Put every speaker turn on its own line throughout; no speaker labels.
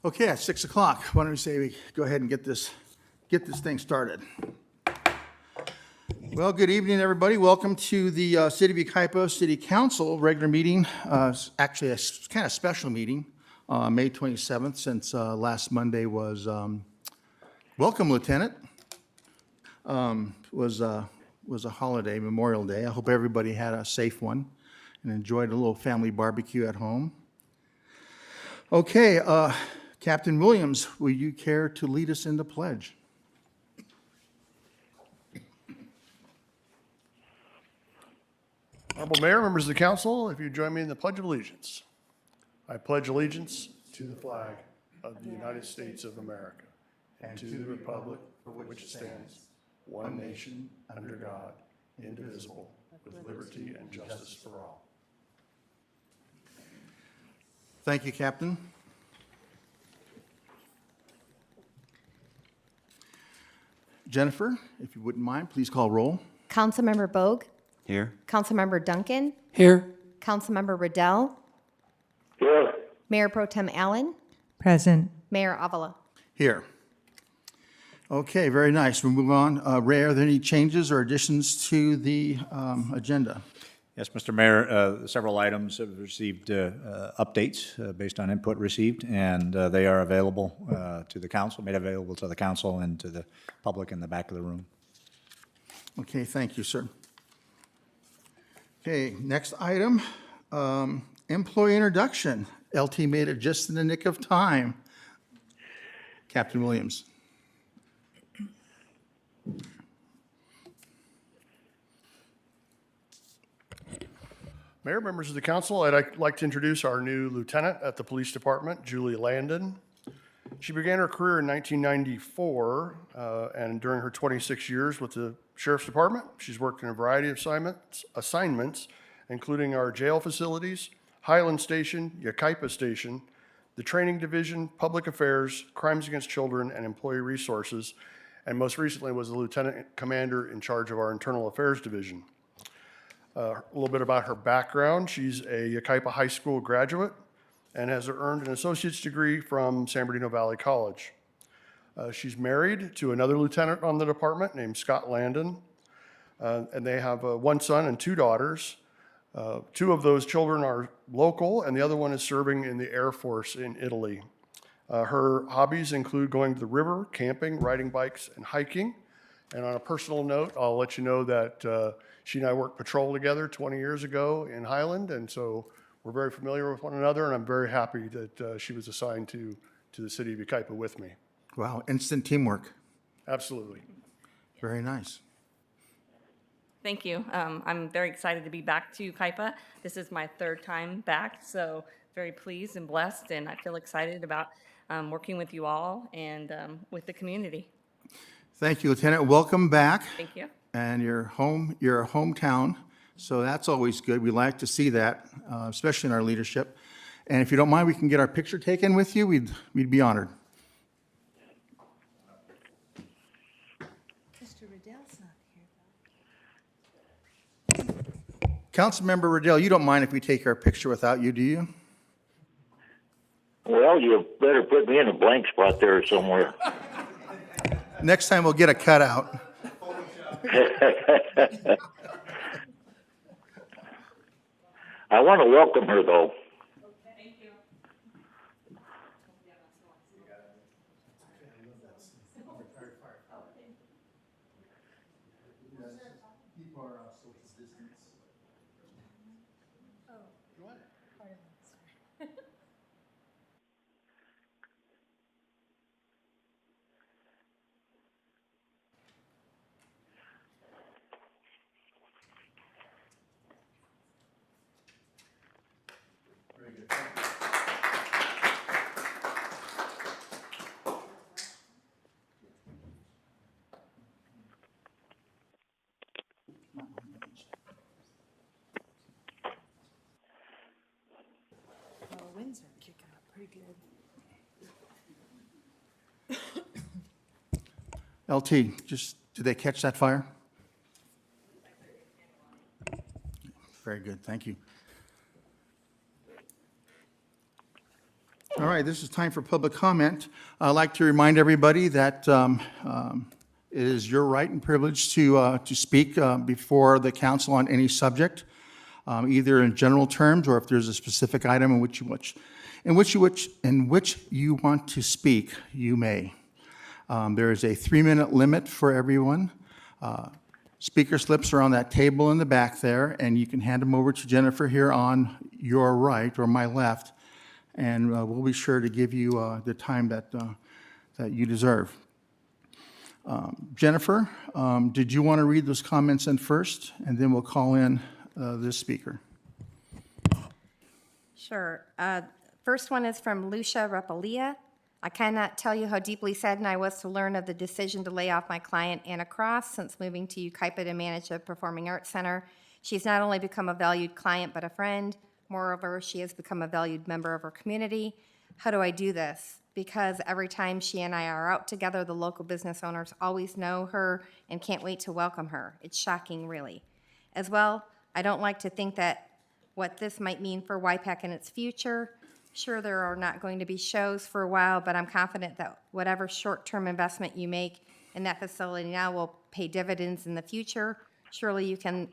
Okay, at 6 o'clock, why don't we say we go ahead and get this thing started. Well, good evening, everybody. Welcome to the City of Yucaipa City Council regular meeting. Actually, a kind of special meeting, May 27th, since last Monday was Welcome, Lieutenant. Was a holiday, Memorial Day. I hope everybody had a safe one and enjoyed a little family barbecue at home. Okay, Captain Williams, will you care to lead us in the pledge?
Honorable Mayor, members of the council, if you join me in the Pledge of Allegiance. I pledge allegiance to the flag of the United States of America and to the republic for which it stands, one nation, under God, indivisible, with liberty and justice for all.
Thank you, Captain. Jennifer, if you wouldn't mind, please call roll.
Councilmember Bogue.
Here.
Councilmember Duncan.
Here.
Councilmember Riddell.
Here.
Mayor Pro Tem Allen.
Present.
Mayor Avila.
Here. Okay, very nice. We'll move on. Ray, are there any changes or additions to the agenda?
Yes, Mr. Mayor, several items have received updates based on input received, and they are available to the council, made available to the council and to the public in the back of the room.
Okay, thank you, sir. Okay, next item, employee introduction. LT made it just in the nick of time. Captain Williams.
Mayor, members of the council, I'd like to introduce our new lieutenant at the police department, Julie Landon. She began her career in 1994, and during her 26 years with the Sheriff's Department, she's worked in a variety of assignments, including our jail facilities, Highland Station, Yucaipa Station, the Training Division, Public Affairs, Crimes Against Children, and Employee Resources, and most recently was the Lieutenant Commander in charge of our Internal Affairs Division. A little bit about her background. She's a Yucaipa High School graduate and has earned an associate's degree from San Bernardino Valley College. She's married to another lieutenant on the department named Scott Landon, and they have one son and two daughters. Two of those children are local, and the other one is serving in the Air Force in Italy. Her hobbies include going to the river, camping, riding bikes, and hiking. And on a personal note, I'll let you know that she and I worked patrol together 20 years ago in Highland, and so we're very familiar with one another, and I'm very happy that she was assigned to the city of Yucaipa with me.
Wow, instant teamwork.
Absolutely.
Very nice.
Thank you. I'm very excited to be back to Yucaipa. This is my third time back, so very pleased and blessed, and I feel excited about working with you all and with the community.
Thank you, Lieutenant. Welcome back.
Thank you.
And your hometown, so that's always good. We like to see that, especially in our leadership. And if you don't mind, we can get our picture taken with you. We'd be honored.
Mr. Riddell's not here, though.
Councilmember Riddell, you don't mind if we take our picture without you, do you?
Well, you better put me in a blank spot there somewhere.
Next time we'll get a cutout.
I want to welcome her, though.
Thank you.
Oh, winds are kicking up pretty good.
LT, did they catch that fire? Very good, thank you. All right, this is time for public comment. I'd like to remind everybody that it is your right and privilege to speak before the council on any subject, either in general terms or if there's a specific item in which you want to speak, you may. There is a 3-minute limit for everyone. Speaker slips are on that table in the back there, and you can hand them over to Jennifer here on your right or my left, and we'll be sure to give you the time that you deserve. Jennifer, did you want to read those comments in first, and then we'll call in this speaker?
Sure. First one is from Lucia Rapalia. I cannot tell you how deeply saddened I was to learn of the decision to lay off my client, Anna Cross, since moving to Yucaipa to manage a performing arts center. She's not only become a valued client, but a friend. Moreover, she has become a valued member of our community. How do I do this? Because every time she and I are out together, the local business owners always know her and can't wait to welcome her. It's shocking, really. As well, I don't like to think that what this might mean for YPAC in its future. Sure, there are not going to be shows for a while, but I'm confident that whatever short-term investment you make in that facility now will pay dividends in the future. Surely you can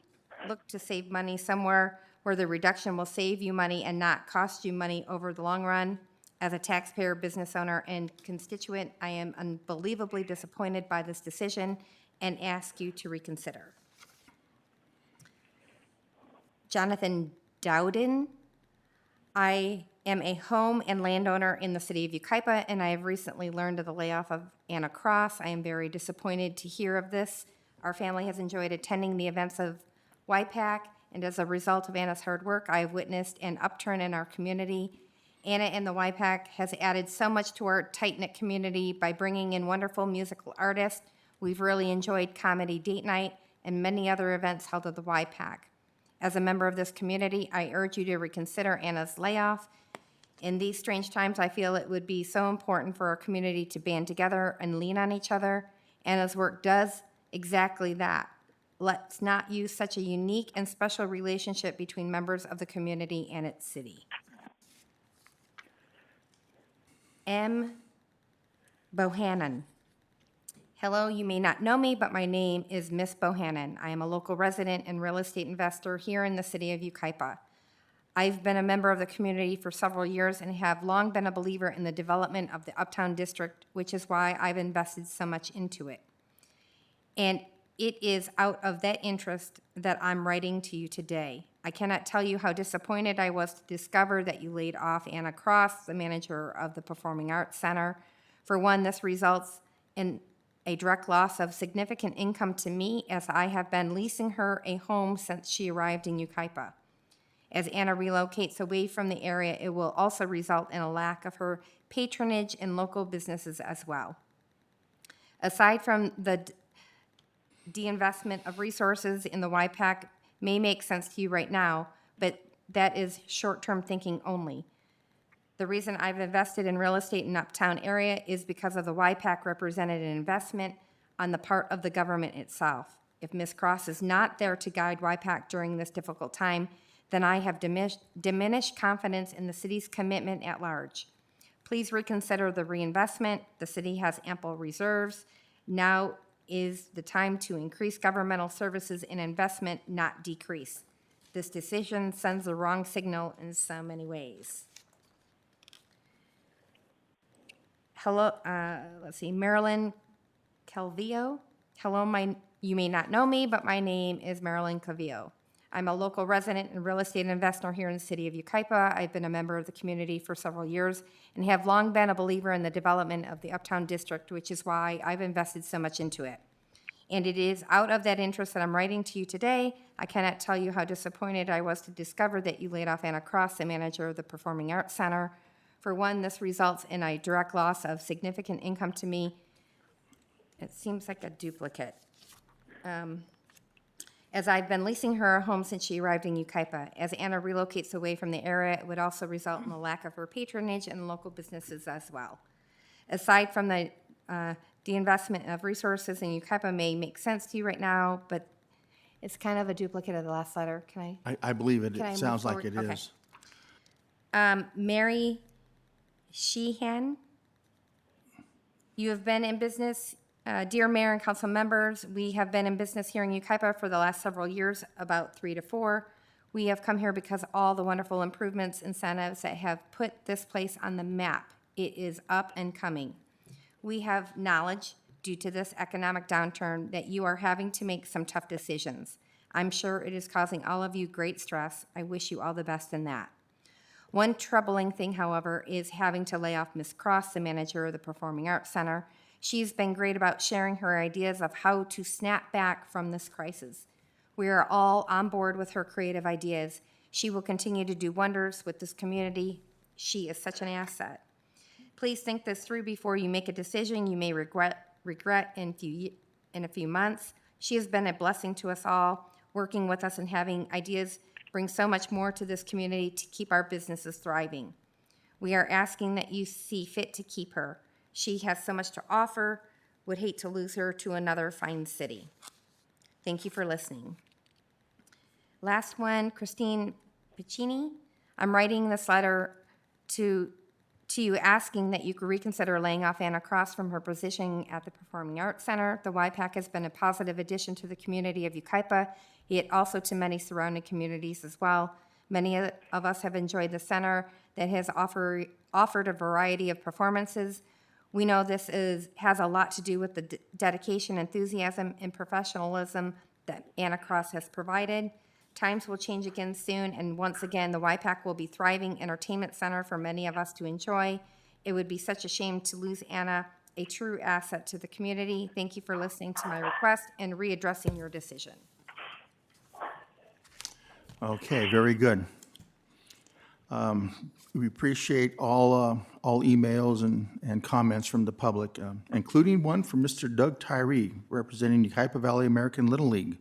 look to save money somewhere where the reduction will save you money and not cost you money over the long run. As a taxpayer, business owner, and constituent, I am unbelievably disappointed by this decision and ask you to reconsider. Jonathan Dowden. I am a home and landowner in the city of Yucaipa, and I have recently learned of the layoff of Anna Cross. I am very disappointed to hear of this. Our family has enjoyed attending the events of YPAC, and as a result of Anna's hard work, I have witnessed an upturn in our community. Anna and the YPAC has added so much to our tight-knit community by bringing in wonderful musical artists. We've really enjoyed comedy date night and many other events held at the YPAC. As a member of this community, I urge you to reconsider Anna's layoff. In these strange times, I feel it would be so important for our community to band together and lean on each other. Anna's work does exactly that. Let's not use such a unique and special relationship between members of the community and its city. M. Bohannon. Hello, you may not know me, but my name is Miss Bohannon. I am a local resident and real estate investor here in the city of Yucaipa. I've been a member of the community for several years and have long been a believer in the development of the Uptown District, which is why I've invested so much into it. And it is out of that interest that I'm writing to you today. I cannot tell you how disappointed I was to discover that you laid off Anna Cross, the manager of the Performing Arts Center. For one, this results in a direct loss of significant income to me, as I have been leasing her a home since she arrived in Yucaipa. As Anna relocates away from the area, it will also result in a lack of her patronage in local businesses as well. Aside from the de-investment of resources in the YPAC may make sense to you right now, but that is short-term thinking only. The reason I've invested in real estate in the Uptown area is because of the YPAC represented an investment on the part of the government itself. If Ms. Cross is not there to guide YPAC during this difficult time, then I have diminished confidence in the city's commitment at large. Please reconsider the reinvestment. The city has ample reserves. Now is the time to increase governmental services and investment, not decrease. This decision sends the wrong signal in so many ways. Hello, let's see, Marilyn Calvillo. Hello, you may not know me, but my name is Marilyn Calvillo. I'm a local resident and real estate investor here in the city of Yucaipa. I've been a member of the community for several years and have long been a believer in the development of the Uptown District, which is why I've invested so much into it. And it is out of that interest that I'm writing to you today. I cannot tell you how disappointed I was to discover that you laid off Anna Cross, the manager of the Performing Arts Center. For one, this results in a direct loss of significant income to me. It seems like a duplicate. As I've been leasing her a home since she arrived in Yucaipa. As Anna relocates away from the area, it would also result in the lack of her patronage in local businesses as well. Aside from the investment of resources in Yucaipa may make sense to you right now, but it's kind of a duplicate of the last letter. Can I?
I believe it.
Can I
It
move
sounds like
forward?
it
Okay.
is.
Mary Sheehan. You have been in business, dear Mayor and council members, we have been in business here in Yucaipa for the last several years, about 3 to 4. We have come here because of all the wonderful improvements, incentives that have put this place on the map. It is up and coming. We have knowledge, due to this economic downturn, that you are having to make some tough decisions. I'm sure it is causing all of you great stress. I wish you all the best in that. One troubling thing, however, is having to lay off Ms. Cross, the manager of the Performing Arts Center. She's been great about sharing her ideas of how to snap back from this crisis. We are all on board with her creative ideas. She will continue to do wonders with this community. She is such an asset. Please think this through before you make a decision you may regret in a few months. She has been a blessing to us all. Working with us and having ideas brings so much more to this community to keep our businesses thriving. We are asking that you see fit to keep her. She has so much to offer. Would hate to lose her to another fine city. Thank you for listening. Last one, Christine Piccini. I'm writing this letter to you asking that you could reconsider laying off Anna Cross from her position at the Performing Arts Center. The YPAC has been a positive addition to the community of Yucaipa, yet also to many surrounding communities as well. Many of us have enjoyed the center that has offered a variety of performances. We know this has a lot to do with the dedication, enthusiasm, and professionalism that Anna Cross has provided. Times will change again soon, and once again, the YPAC will be thriving entertainment center for many of us to enjoy. It would be such a shame to lose Anna, a true asset to the community. Thank you for listening to my request and readdressing your decision.
Okay, very good. We appreciate all emails and comments from the public, including one from Mr. Doug Tyree, representing Yucaipa Valley American Little League.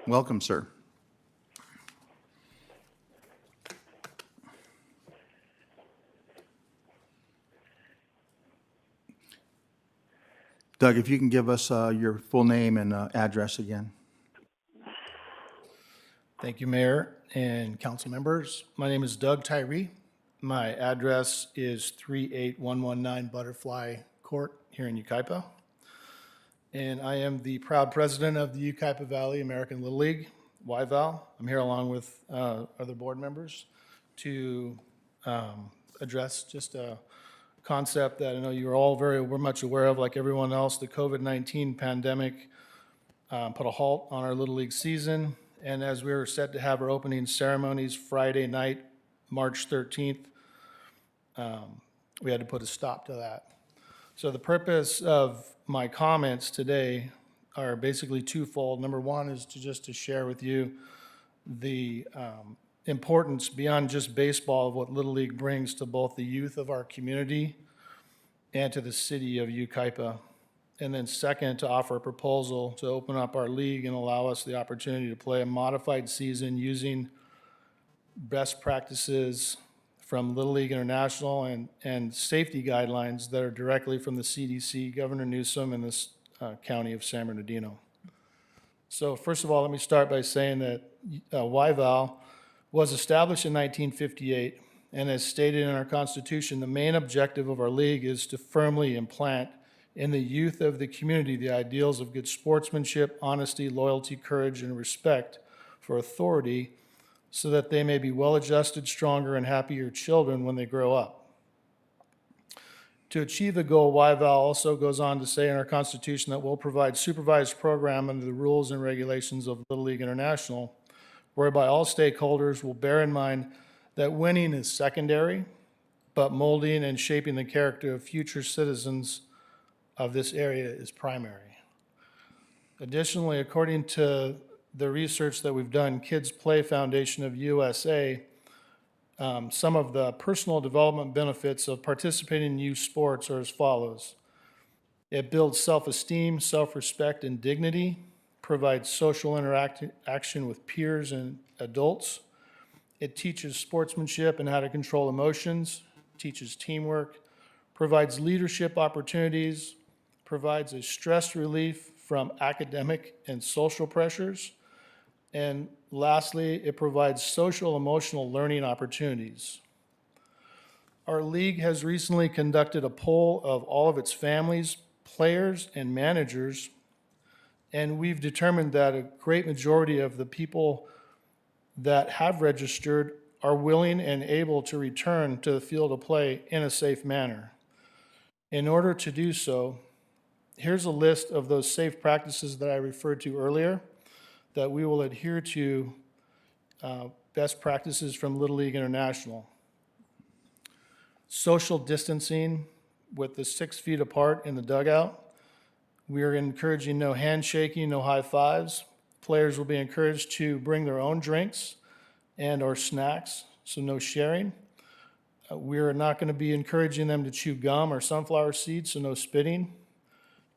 Welcome, sir. Doug, if you can give us your full name and address again.
Thank you, Mayor and council members. My name is Doug Tyree. My address is 38119 Butterfly Court here in Yucaipa. And I am the proud president of the Yucaipa Valley American Little League, YVAL. I'm here along with other board members to address just a concept that I know you're all very much aware of, like everyone else. The COVID-19 pandemic put a halt on our Little League season. And as we were set to have our opening ceremonies Friday night, March 13th, we had to put a stop to that. So the purpose of my comments today are basically twofold. Number one is to share with you the importance beyond just baseball of what Little League brings to both the youth of our community and to the city of Yucaipa. And then second, to offer a proposal to open up our league and allow us the opportunity to play a modified season using best practices from Little League International and safety guidelines that are directly from the CDC, Governor Newsom, and the County of San Bernardino. So first of all, let me start by saying that YVAL was established in 1958, and as stated in our Constitution, the main objective of our league is to firmly implant in the youth of the community the ideals of good sportsmanship, honesty, loyalty, courage, and respect for authority, so that they may be well-adjusted, stronger, and happier children when they grow up. To achieve the goal, YVAL also goes on to say in our Constitution that we'll provide supervised program under the rules and regulations of Little League International, whereby all stakeholders will bear in mind that winning is secondary, but molding and shaping the character of future citizens of this area is primary. Additionally, according to the research that we've done, Kids Play Foundation of USA, some of the personal development benefits of participating in youth sports are as follows. It builds self-esteem, self-respect, and dignity, provides social interaction with peers and adults. It teaches sportsmanship and how to control emotions, teaches teamwork, provides leadership opportunities, provides a stress relief from academic and social pressures, and lastly, it provides social emotional learning opportunities. Our league has recently conducted a poll of all of its families, players, and managers, and we've determined that a great majority of the people that have registered are willing and able to return to the field of play in a safe manner. In order to do so, here's a list of those safe practices that I referred to earlier that we will adhere to, best practices from Little League International. Social distancing with the 6 feet apart in the dugout. We are encouraging no handshaking, no high fives. Players will be encouraged to bring their own drinks and or snacks, so no sharing. We are not going to be encouraging them to chew gum or sunflower seeds, so no spitting.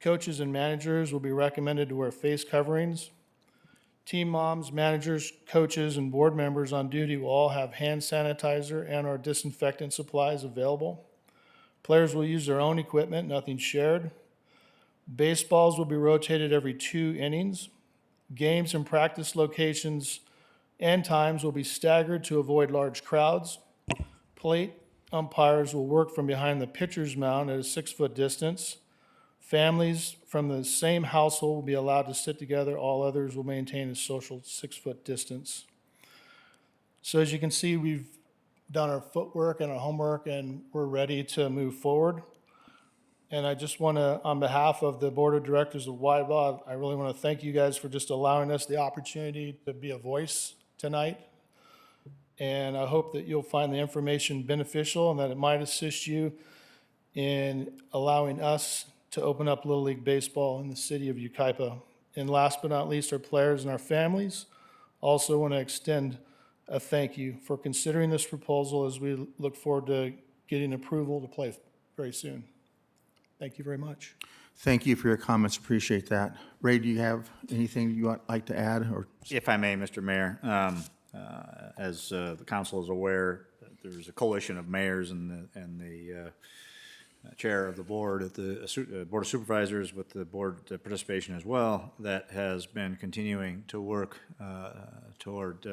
Coaches and managers will be recommended to wear face coverings. Team moms, managers, coaches, and board members on duty will all have hand sanitizer and or disinfectant supplies available. Players will use their own equipment, nothing shared. Baseballs will be rotated every 2 innings. Games and practice locations and times will be staggered to avoid large crowds. Plate umpires will work from behind the pitcher's mound at a 6-foot distance. Families from the same household will be allowed to sit together. All others will maintain a social 6-foot distance. So as you can see, we've done our footwork and our homework, and we're ready to move forward. And I just want to, on behalf of the Board of Directors of WILDWOOD, I really want to thank you guys for just allowing us the opportunity to be a voice tonight. And I hope that you'll find the information beneficial and that it might assist you in allowing us to open up Little League Baseball in the city of Yucaipa. And last but not least, our players and our families. Also want to extend a thank you for considering this proposal as we look forward to getting approval to play very soon. Thank you very much.
Thank you for your comments, appreciate that. Ray, do you have anything you would like to add? Or
If I may, Mr. Mayor, as the council is aware, there's a coalition of mayors and the chair of the board at the Board of Supervisors with the board participation as well that has been continuing to work toward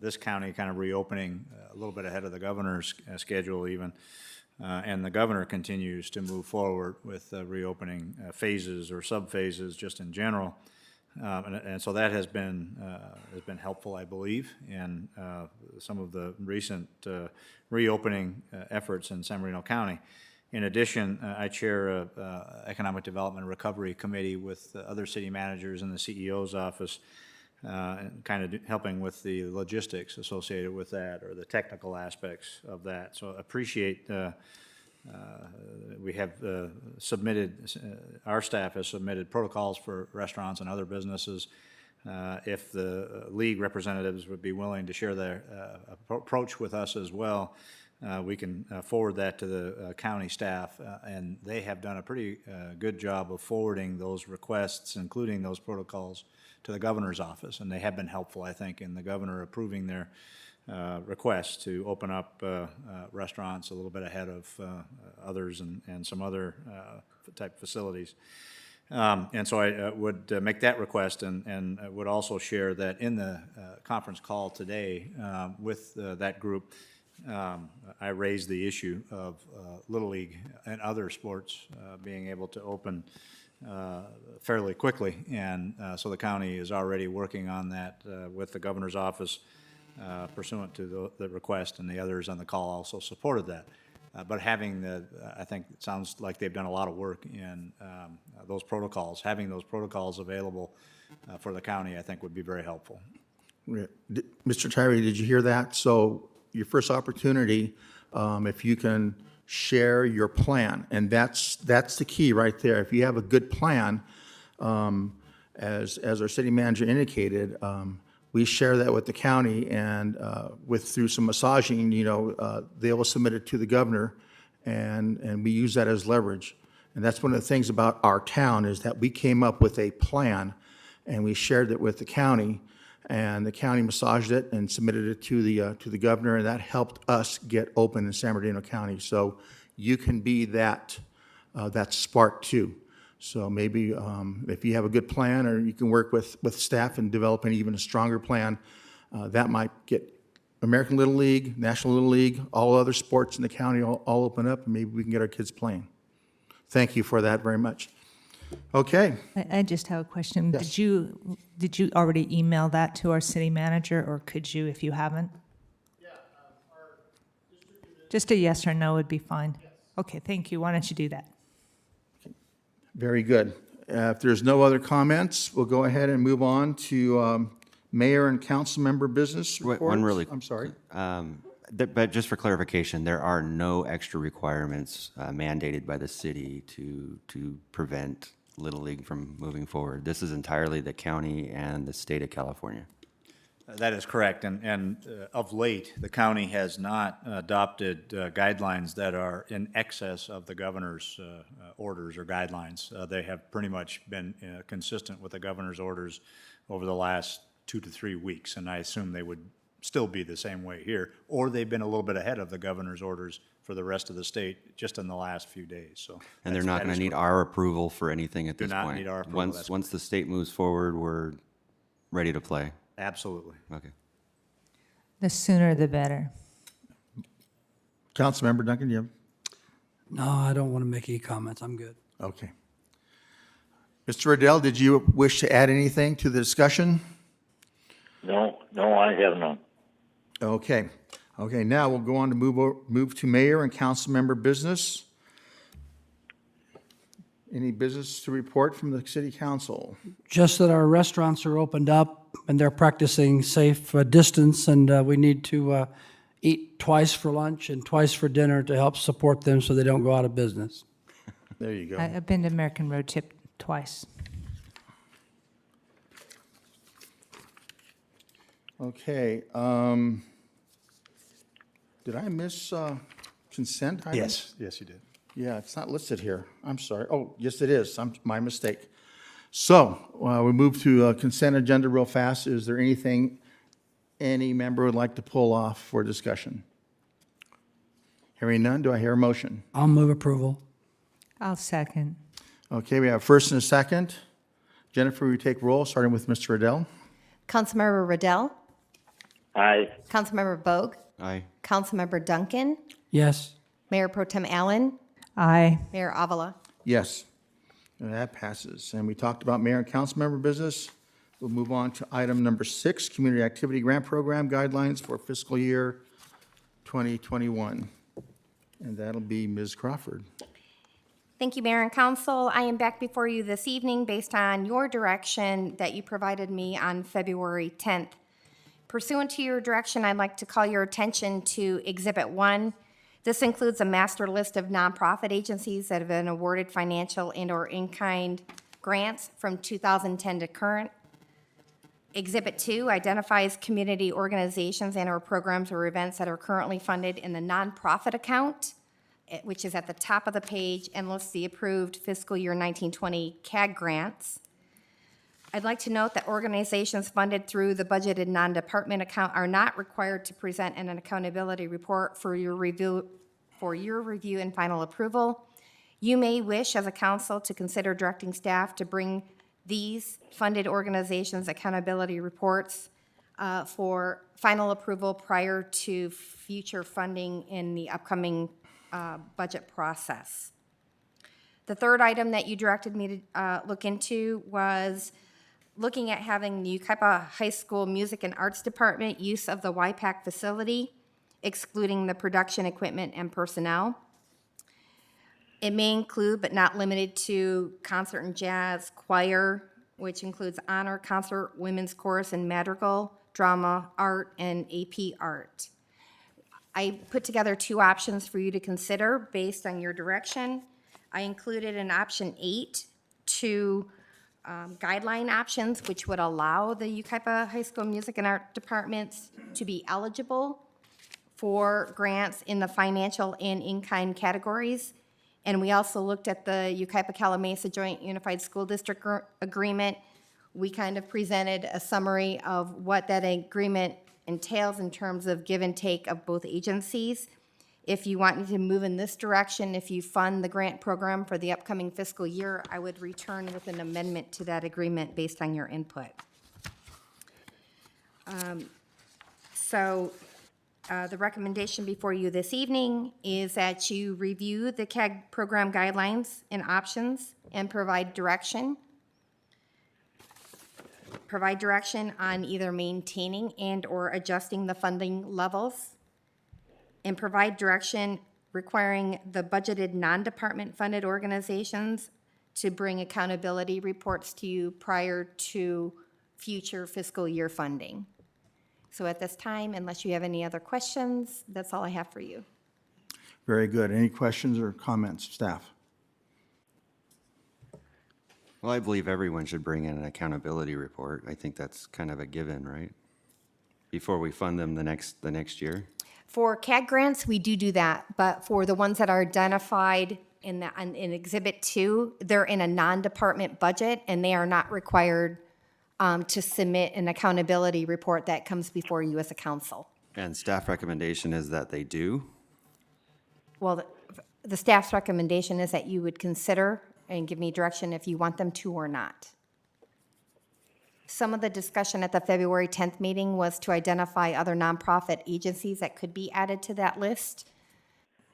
this county kind of reopening a little bit ahead of the governor's schedule even. And the governor continues to move forward with reopening phases or sub-phases just in general. And so that has been helpful, I believe, in some of the recent reopening efforts in San Bernardino County. In addition, I chair a Economic Development Recovery Committee with other city managers in the CEO's office, kind of helping with the logistics associated with that or the technical aspects of that. So appreciate we have submitted, our staff has submitted protocols for restaurants and other businesses. If the league representatives would be willing to share their approach with us as well, we can forward that to the county staff, and they have done a pretty good job of forwarding those requests, including those protocols, to the governor's office, and they have been helpful, I think, in the governor approving their request to open up restaurants a little bit ahead of others and some other type facilities. And so I would make that request and would also share that in the conference call today with that group, I raised the issue of Little League and other sports being able to open fairly quickly, and so the county is already working on that with the governor's office pursuant to the request, and the others on the call also supported that. But having I think it sounds like they've done a lot of work in those protocols. Having those protocols available for the county, I think, would be very helpful.
Mr. Tyree, did you hear that? So your first opportunity, if you can share your plan, and that's the key right there. If you have a good plan, as our city manager indicated, we share that with the county, and through some massaging, they will submit it to the governor, and we use that as leverage. And that's one of the things about our town is that we came up with a plan, and we shared it with the county, and the county massaged it and submitted it to the governor, and that helped us get open in San Bernardino County. So you can be that spark too. So maybe if you have a good plan, or you can work with staff in developing even a stronger plan, that might get American Little League, National Little League, all other sports in the county all open up, and maybe we can get our kids playing. Thank you for that very much. Okay,
I just have a question.
Yes.
Did you already email that to our city manager, or could you if you haven't? Yeah. Just a yes or no would be fine. Okay, thank you. Why don't you do that?
very good. If there's no other comments, we'll go ahead and move on to mayor and council member business reports.
One really.
I'm sorry.
But just for clarification, there are no extra requirements mandated by the city to prevent Little League from moving forward. This is entirely the county and the state of California.
That is correct, and of late, the county has not adopted guidelines that are in excess of the governor's orders or guidelines. They have pretty much been consistent with the governor's orders over the last 2 to 3 weeks, and I assume they would still be the same way here, or they've been a little bit ahead of the governor's orders for the rest of the state just in the last few days, so.
And they're not going to need our approval for anything at this point?
Do not need our approval, that's
Once the state moves forward, we're ready to play?
Absolutely.
Okay.
The sooner the better.
Councilmember Duncan, you have?
No, I don't want to make any comments. I'm good.
Okay. Mr. Riddell, did you wish to add anything to the discussion?
No, I have none.
Okay. Okay, now we'll go on to move to mayor and council member business. Any business to report from the city council?
Just that our restaurants are opened up and they're practicing safe distance, and we need to eat twice for lunch and twice for dinner to help support them so they don't go out of business.
There you go.
I've been to American Road Trip twice.
Okay, did I miss consent items?
Yes, you did.
Yeah, it's not listed here. I'm sorry. Oh, yes, it is. My mistake. So we move to consent agenda real fast. Is there anything any member would like to pull off for discussion? Hearing none, do I hear a motion?
I'll move approval.
I'll second.
Okay, we have a first and a second. Jennifer, we take roll, starting with Mr. Riddell.
Councilmember Riddell,
Aye.
Councilmember Bogue,
Aye.
Councilmember Duncan,
Yes.
Mayor Pro Tem Allen,
Aye.
Mayor Avila.
Yes, and that passes. And we talked about mayor and council member business. We'll move on to item number 6, Community Activity Grant Program Guidelines for fiscal year 2021. And that'll be Ms. Crawford.
Thank you, Mayor and Council. I am back before you this evening based on your direction that you provided me on February 10th. Pursuant to your direction, I'd like to call your attention to Exhibit 1. This includes a master list of nonprofit agencies that have been awarded financial and/or in-kind grants from 2010 to current. Exhibit 2 identifies community organizations and/or programs or events that are currently funded in the nonprofit account, which is at the top of the page, and lists the approved fiscal year 1920 CAG grants. I'd like to note that organizations funded through the budgeted non-department account are not required to present an accountability report for your review and final approval. You may wish, as a council, to consider directing staff to bring these funded organizations' accountability reports for final approval prior to future funding in the upcoming budget process. The third item that you directed me to look into was looking at having the Yucaipa High School Music and Arts Department use of the YPAC facility, excluding the production equipment and personnel. It may include, but not limited to, concert and jazz, choir, which includes honor, concert, women's chorus, and madrigal, drama, art, and AP art. I put together 2 options for you to consider based on your direction. I included an option 8 to guideline options, which would allow the Yucaipa High School Music and Art Departments to be eligible for grants in the financial and in-kind categories. And we also looked at the Yucaipa-Calamasa Joint Unified School District Agreement. We kind of presented a summary of what that agreement entails in terms of give and take of both agencies. If you want me to move in this direction, if you fund the grant program for the upcoming fiscal year, I would return with an amendment to that agreement based on your input. So The recommendation before you this evening is that you review the CAG program guidelines and options and provide direction. Provide direction on either maintaining and/or adjusting the funding levels. And provide direction requiring the budgeted non-department funded organizations to bring accountability reports to you prior to future fiscal year funding. So at this time, unless you have any other questions, that's all I have for you.
Very good. Any questions or comments, staff?
Well, I believe everyone should bring in an accountability report. I think that's kind of a given, right? Before we fund them the next year.
For CAG grants, we do that, but for the ones that are identified in Exhibit 2, they're in a non-department budget, and they are not required to submit an accountability report that comes before you as a council.
And staff recommendation is that they do.
Well, the staff's recommendation is that you would consider and give me direction if you want them to or not. Some of the discussion at the February 10th meeting was to identify other nonprofit agencies that could be added to that list.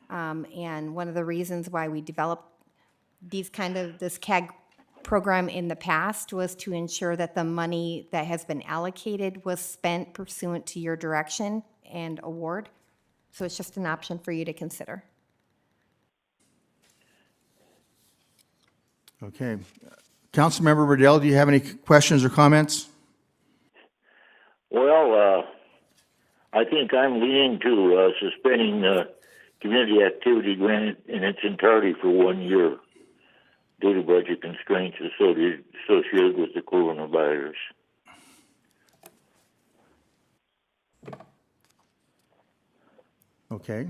And one of the reasons why we developed this CAG program in the past was to ensure that the money that has been allocated was spent pursuant to your direction and award. So it's just an option for you to consider.
Okay. Councilmember Riddell, do you have any questions or comments?
Well, I think I'm leaning to suspending community activity grant in its entirety for 1 year due to budget constraints associated with the coronavirus.
Okay.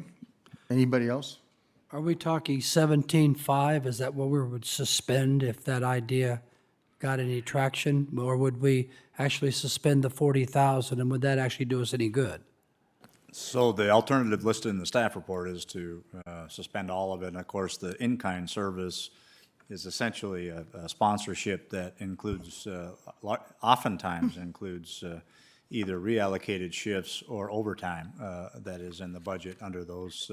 Anybody else?
Are we talking 17.5? Is that what we would suspend if that idea got any traction? Or would we actually suspend the 40,000, and would that actually do us any good?
So the alternative listed in the staff report is to suspend all of it. And of course, the in-kind service is essentially a sponsorship that includes, oftentimes includes either reallocated shifts or overtime that is in the budget under those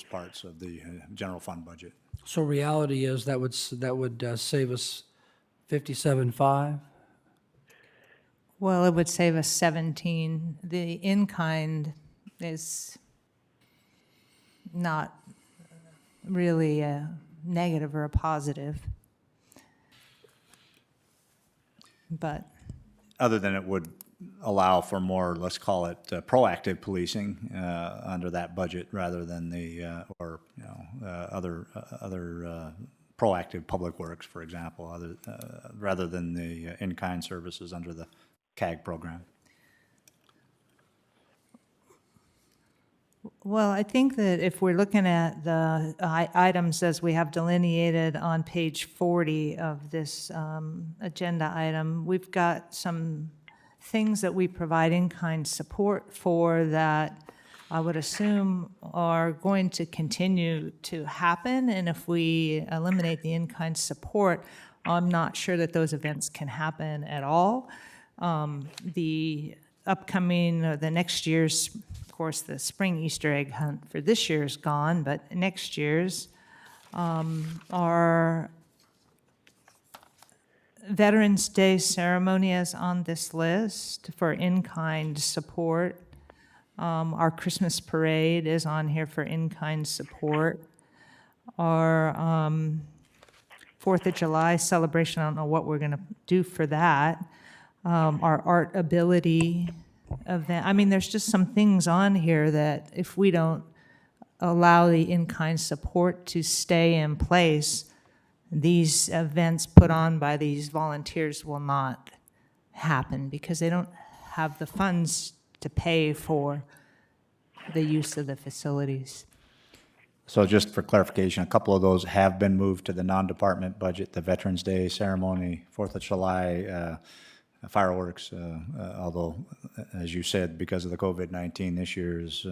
parts of the general fund budget.
So reality is that would save us 57.5?
Well, it would save us 17. The in-kind is not really a negative or a positive. But
Other than it would allow for more, let's call it proactive policing under that budget rather than the, other proactive public works, for example, rather than the in-kind services under the CAG program.
Well, I think that if we're looking at the items as we have delineated on page 40 of this agenda item, we've got some things that we provide in-kind support for that I would assume are going to continue to happen. And if we eliminate the in-kind support, I'm not sure that those events can happen at all. The upcoming, the next year's, of course, the spring Easter egg hunt for this year is gone, but next year's our Veterans Day ceremony is on this list for in-kind support. Our Christmas parade is on here for in-kind support. Our 4th of July celebration, I don't know what we're going to do for that. Our art ability event. I mean, there's just some things on here that if we don't allow the in-kind support to stay in place, these events put on by these volunteers will not happen because they don't have the funds to pay for the use of the facilities.
So just for clarification, a couple of those have been moved to the non-department budget, the Veterans Day ceremony, 4th of July, fireworks, although, as you said, because of the COVID-19, this year is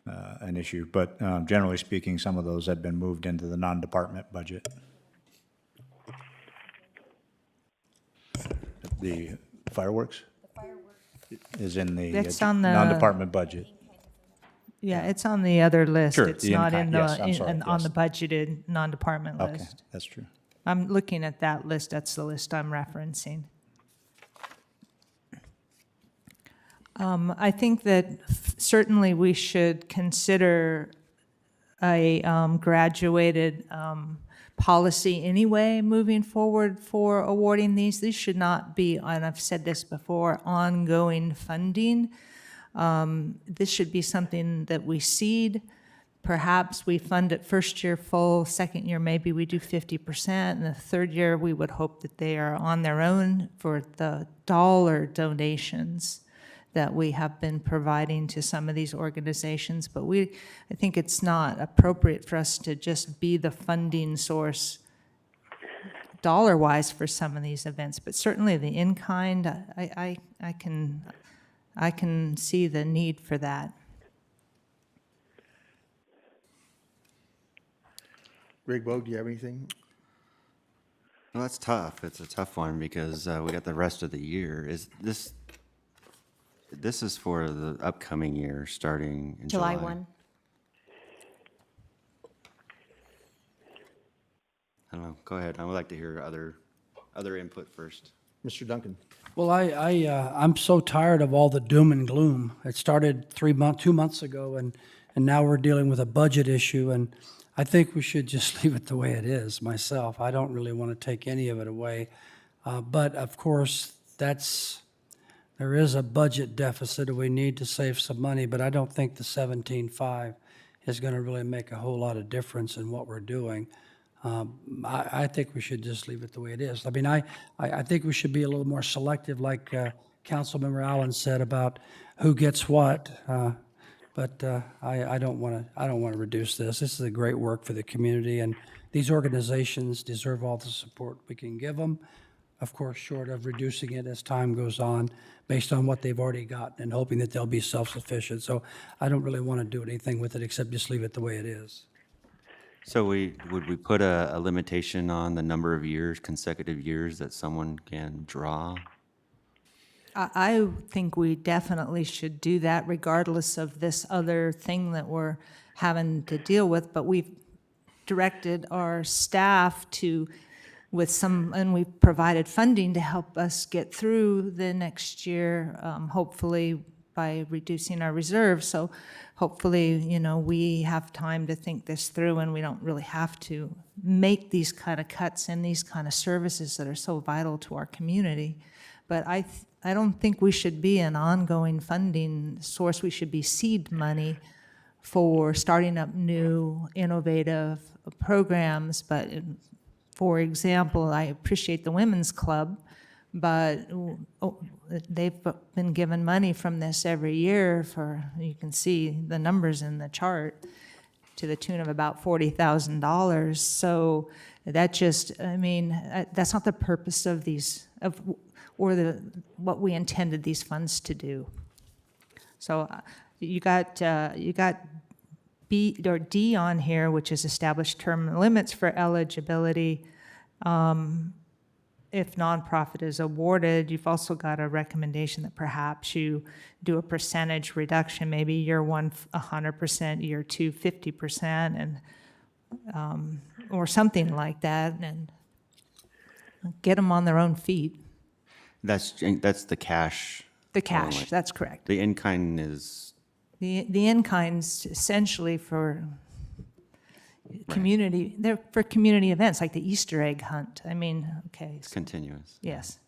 an issue. But generally speaking, some of those have been moved into the non-department budget. The fireworks? is in the
That's on the-
non-department budget.
Yeah, it's on the other list.
Sure,
it's
the
not
in-kind,
in
yes, I'm sorry,
on the
yes.
budgeted non-department
Okay,
list.
that's true.
I'm looking at that list. That's the list I'm referencing. I think that certainly we should consider a graduated policy anyway moving forward for awarding these. These should not be, and I've said this before, ongoing funding. This should be something that we seed. Perhaps we fund it first year full, second year maybe we do 50%, and the third year we would hope that they are on their own for the dollar donations that we have been providing to some of these organizations. But I think it's not appropriate for us to just be the funding source dollar-wise for some of these events. But certainly the in-kind, I can see the need for that.
Greg Bogue, do you have anything?
Well, that's tough. It's a tough one because we got the rest of the year. This is for the upcoming year, starting in July.
July 1.
I don't know. Go ahead. I would like to hear other input first.
Mr. Duncan?
Well, I'm so tired of all the doom and gloom. It started 2 months ago, and now we're dealing with a budget issue, and I think we should just leave it the way it is myself. I don't really want to take any of it away. But of course, there is a budget deficit and we need to save some money, but I don't think the 17.5 is going to really make a whole lot of difference in what we're doing. I think we should just leave it the way it is. I mean, I think we should be a little more selective, like Councilmember Allen said about who gets what. But I don't want to reduce this. This is a great work for the community, and these organizations deserve all the support we can give them. Of course, short of reducing it as time goes on, based on what they've already gotten, and hoping that they'll be self-sufficient. So I don't really want to do anything with it except just leave it the way it is.
So would we put a limitation on the number of years, consecutive years that someone can draw?
I think we definitely should do that regardless of this other thing that we're having to deal with. But we've directed our staff to, and we've provided funding to help us get through the next year, hopefully by reducing our reserves. So hopefully, we have time to think this through and we don't really have to make these kind of cuts in these kind of services that are so vital to our community. But I don't think we should be an ongoing funding source. We should be seed money for starting up new innovative programs. But for example, I appreciate the Women's Club, but they've been given money from this every year you can see the numbers in the chart, to the tune of about $40,000. So that that's not the purpose of these, what we intended these funds to do. So you got B or D on here, which is established term limits for eligibility. If nonprofit is awarded, you've also got a recommendation that perhaps you do a percentage reduction, maybe year 1 100%, year 2 50%, and or something like that, and get them on their own feet.
That's the cash.
The cash,
only.
that's correct.
The in-kind is,
The in-kind's essentially for community, they're for community events like the Easter egg hunt. Okay.
it's continuous.
Yes.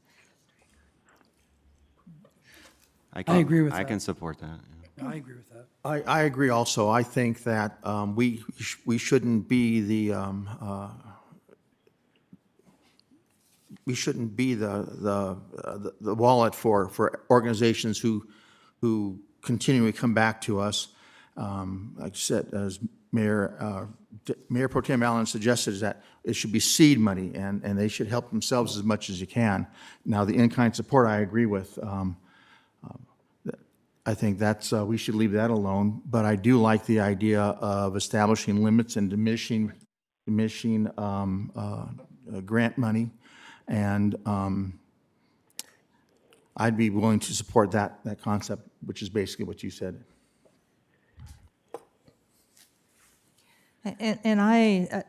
I
agree with
I
that.
can support that. Yeah.
I agree with that.
I agree also. I think that we shouldn't be the wallet for organizations who continually come back to us. Like you said, as Mayor Pro Tem Allen suggested, is that it should be seed money, and they should help themselves as much as you can. Now, the in-kind support, I agree with. I think that's, we should leave that alone, but I do like the idea of establishing limits and diminishing grant money. And I'd be willing to support that concept, which is basically what you said.
And I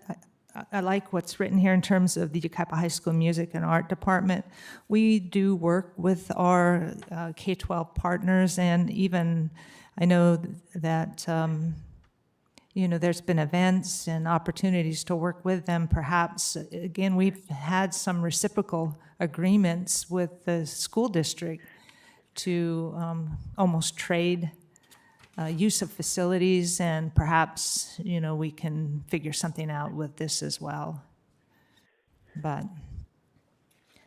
like what's written here in terms of the Yucaipa High School Music and Art Department. We do work with our K-12 partners, and even I know that, there's been events and opportunities to work with them. Perhaps, again, we've had some reciprocal agreements with the school district to almost trade use of facilities, and perhaps, we can figure something out with this as well. But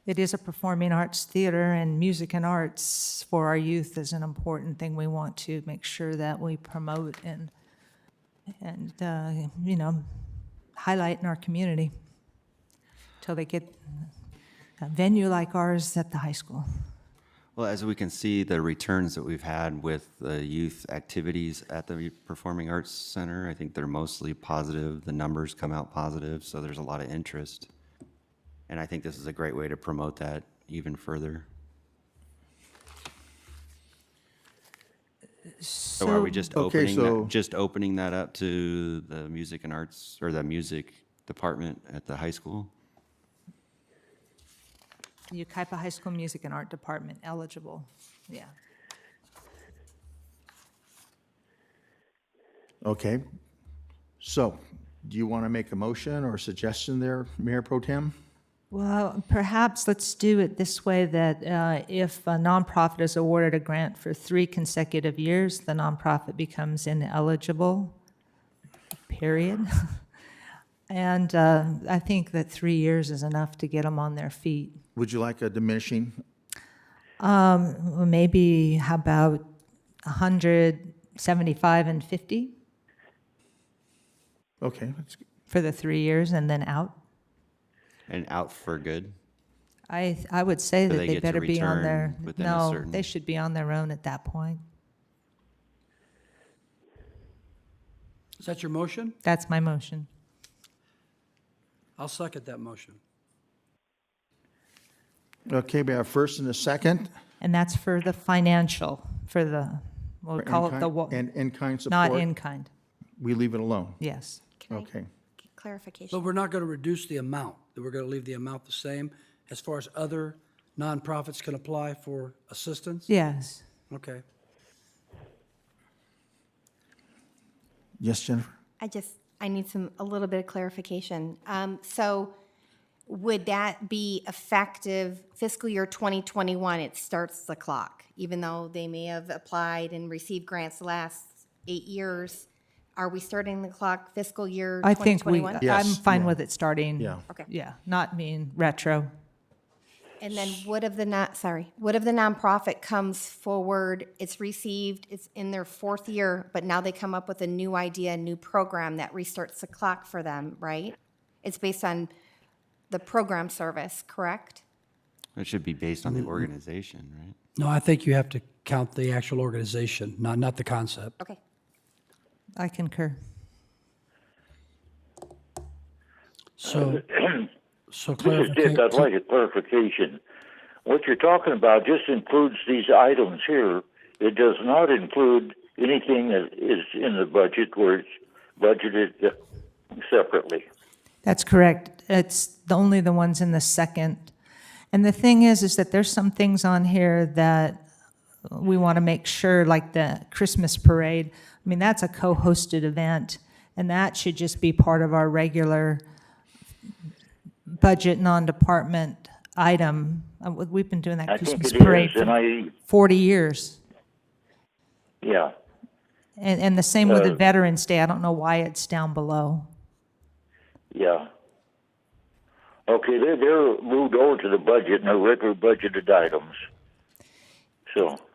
it is a performing arts theater, and music and arts for our youth is an important thing we want to make sure that we promote and highlight in our community till they get a venue like ours at the high school.
Well, as we can see, the returns that we've had with the youth activities at the Performing Arts Center, I think they're mostly positive. The numbers come out positive, so there's a lot of interest. And I think this is a great way to promote that even further. So are we just
Okay,
opening that up to the music and arts, or the music department at the high school?
Yucaipa High School Music and Art Department eligible, yeah.
Okay. So, do you want to make a motion or a suggestion there, Mayor Pro Tem?
Well, perhaps let's do it this way, that if a nonprofit is awarded a grant for 3 consecutive years, the nonprofit becomes ineligible, period. And I think that 3 years is enough to get them on their feet.
Would you like a diminishing?
Maybe, how about 175 and 50
Okay, that's good.
for the 3 years and then out?
And out for good?
I would say
Do
that
they
they
get to
better be on their,
return within a
no,
certain-
they should be on their own at that point.
Is that your motion?
That's my motion.
I'll second that motion.
Okay, we have a first and a second.
And that's for the financial, for the, we'll call it the,
And in-kind support.
not in kind,
We leave it alone.
yes.
Can I-
Okay.
Clarification.
But we're not going to reduce the amount, that we're going to leave the amount the same as far as other nonprofits can apply for assistance?
Yes.
Okay.
Yes, Jennifer?
I need a little bit of clarification. So would that be effective fiscal year 2021? It starts the clock, even though they may have applied and received grants the last 8 years. Are we starting the clock fiscal year
I think
2021?
Yes,
I'm fine
yeah.
with it starting.
Yeah.
Okay.
Yeah, not mean retro.
And then what if the nonprofit comes forward, it's received, it's in their 4th year, but now they come up with a new idea, a new program that restarts the clock for them, right? It's based on the program service, correct?
It should be based on the organization, right?
No, I think you have to count the actual organization, not the concept.
Okay.
I concur.
So
This is Dick.
clarification.
I'd like a clarification. What you're talking about just includes these items here. It does not include anything that is in the budget where it's budgeted separately.
That's correct. It's only the ones in the second. And the thing is that there's some things on here that we want to make sure, like the Christmas parade. I mean, that's a co-hosted event, and that should just be part of our regular budget non-department item. We've been doing that
I think
Christmas
it
parade
is, and
for 40 years.
yeah.
And the same with the Veterans Day. I don't know why it's down below.
Yeah. Okay, they're moved over to the budget and they're regular budgeted items.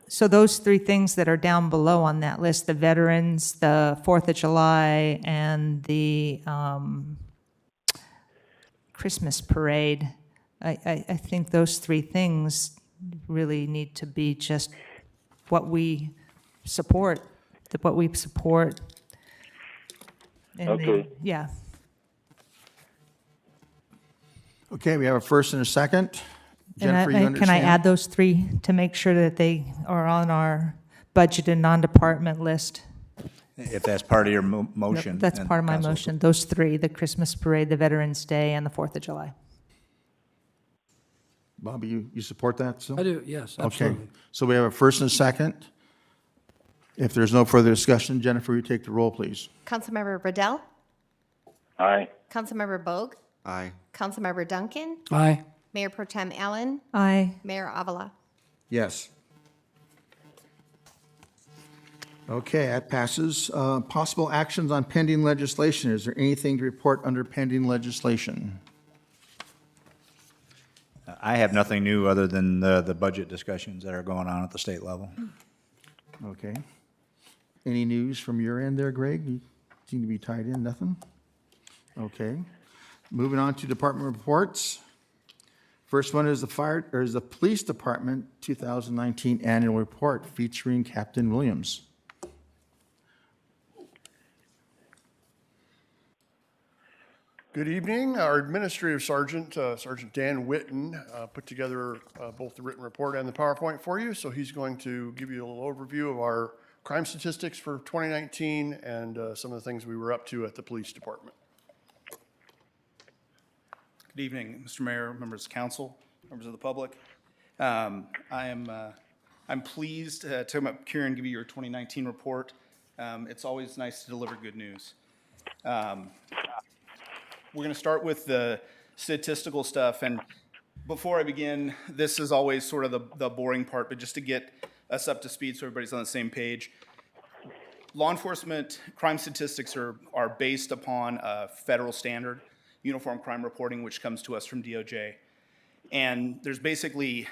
So those 3 things that are down below on that list, the veterans, the 4th of July, and the Christmas parade, I think those 3 things really need to be just what we support, And
Okay.
Yeah.
Okay, we have a first and a second. Jennifer, you
Can I
understand?
add those 3 to make sure that they are on our budget and non-department list?
If that's part of your
No,
motion.
that's
and
part of my
council-
motion, those 3, the Christmas parade, the Veterans Day, and the 4th of July.
Bobby, you support that still?
I do, yes,
Okay,
absolutely.
so we have a first and a second. If there's no further discussion, Jennifer, you take the roll, please.
Councilmember Riddell,
Aye.
Councilmember Bogue,
Aye.
Councilmember Duncan,
Aye.
Mayor Pro Tem Allen,
Aye.
Mayor Avila.
Yes. Okay, that passes. Possible actions on pending legislation. Is there anything to report under pending legislation?
I have nothing new other than the budget discussions that are going on at the state level.
Okay. Any news from your end there, Greg? You seem to be tied in. Nothing? Okay. Moving on to department reports. First one is the Police Department 2019 Annual Report featuring Captain Williams.
Good evening. Our Administrative Sergeant, Sergeant Dan Witten, put together both the written report and the PowerPoint for you. So he's going to give you a little overview of our crime statistics for 2019 and some of the things we were up to at the police department.
Good evening, Mr. Mayor, members of council, members of the public. I'm pleased to come up here and give you your 2019 report. It's always nice to deliver good news. We're going to start with the statistical stuff, and before I begin, this is always sort of the boring part, but just to get us up to speed so everybody's on the same page. Law enforcement crime statistics are based upon a federal standard, Uniform Crime Reporting, which comes to us from DOJ. And there's basically,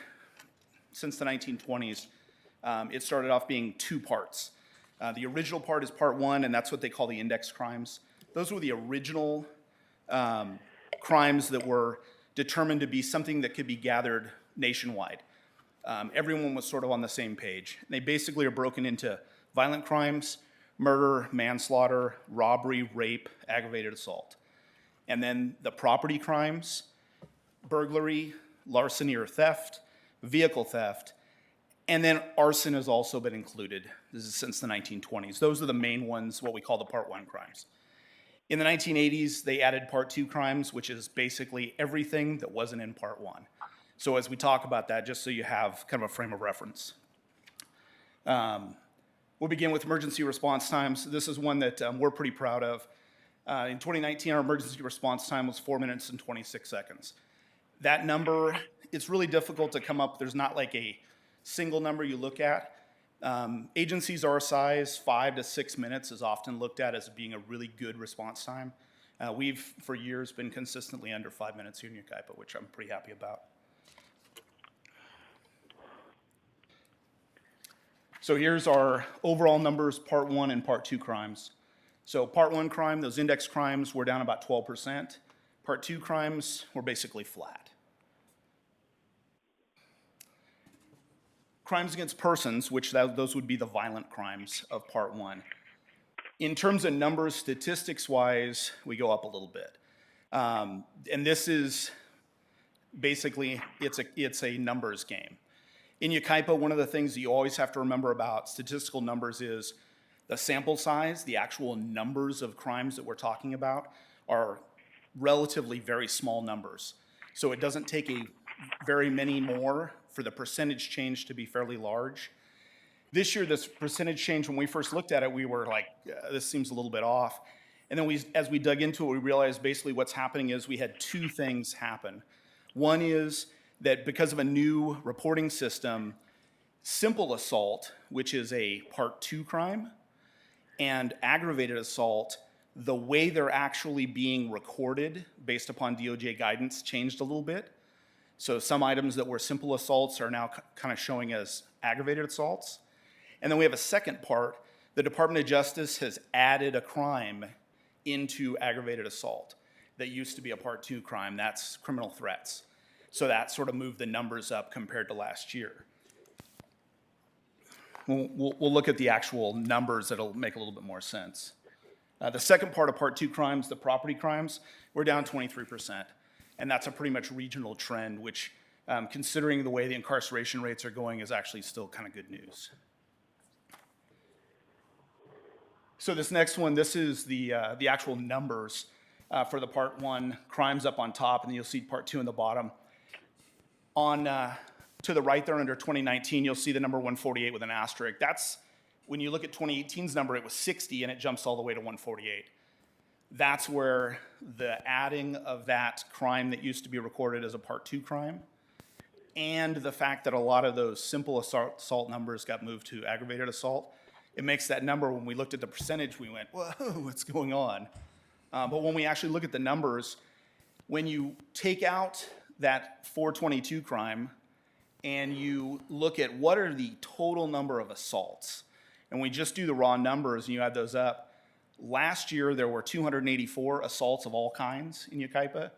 since the 1920s, it started off being 2 parts. The original part is part 1, and that's what they call the index crimes. Those were the original crimes that were determined to be something that could be gathered nationwide. Everyone was sort of on the same page. They basically are broken into violent crimes, murder, manslaughter, robbery, rape, aggravated assault. And then the property crimes, burglary, larceny or theft, vehicle theft, and then arson has also been included. This is since the 1920s. Those are the main ones, what we call the Part 1 crimes. In the 1980s, they added Part 2 crimes, which is basically everything that wasn't in Part 1. So as we talk about that, just so you have kind of a frame of reference. We'll begin with emergency response times. This is one that we're pretty proud of. In 2019, our emergency response time was 4 minutes and 26 seconds. That number, it's really difficult to come up. There's not like a single number you look at. Agencies our size, 5 to 6 minutes is often looked at as being a really good response time. We've, for years, been consistently under 5 minutes here in Yucaipa, which I'm pretty happy about. So here's our overall numbers, Part 1 and Part 2 crimes. So Part 1 crime, those index crimes were down about 12%. Part 2 crimes were basically flat. Crimes against persons, which those would be the violent crimes of Part 1. In terms of numbers, statistics-wise, we go up a little bit. And this is basically, it's a numbers game. In Yucaipa, one of the things that you always have to remember about statistical numbers is the sample size, the actual numbers of crimes that we're talking about are relatively very small numbers. So it doesn't take very many more for the percentage change to be fairly large. This year, this percentage change, when we first looked at it, we were like, this seems a little bit off. And then as we dug into it, we realized basically what's happening is we had 2 things happen. One is that because of a new reporting system, simple assault, which is a Part 2 crime, and aggravated assault, the way they're actually being recorded based upon DOJ guidance changed a little bit. So some items that were simple assaults are now kind of showing as aggravated assaults. And then we have a second part. The Department of Justice has added a crime into aggravated assault that used to be a Part 2 crime. That's criminal threats. So that sort of moved the numbers up compared to last year. We'll look at the actual numbers that'll make a little bit more sense. The second part of Part 2 crimes, the property crimes, we're down 23%. And that's a pretty much regional trend, which considering the way the incarceration rates are going, is actually still kind of good news. So this next one, this is the actual numbers for the Part 1 crimes up on top, and then you'll see Part 2 in the bottom. On to the right there under 2019, you'll see the number 148 with an asterisk. That's, when you look at 2018's number, it was 60, and it jumps all the way to 148. That's where the adding of that crime that used to be recorded as a Part 2 crime, and the fact that a lot of those simple assault numbers got moved to aggravated assault, it makes that number, when we looked at the percentage, we went, whoa, what's going on? But when we actually look at the numbers, when you take out that 422 crime and you look at what are the total number of assaults, and we just do the raw numbers and you add those up, last year there were 284 assaults of all kinds in Yucaipa.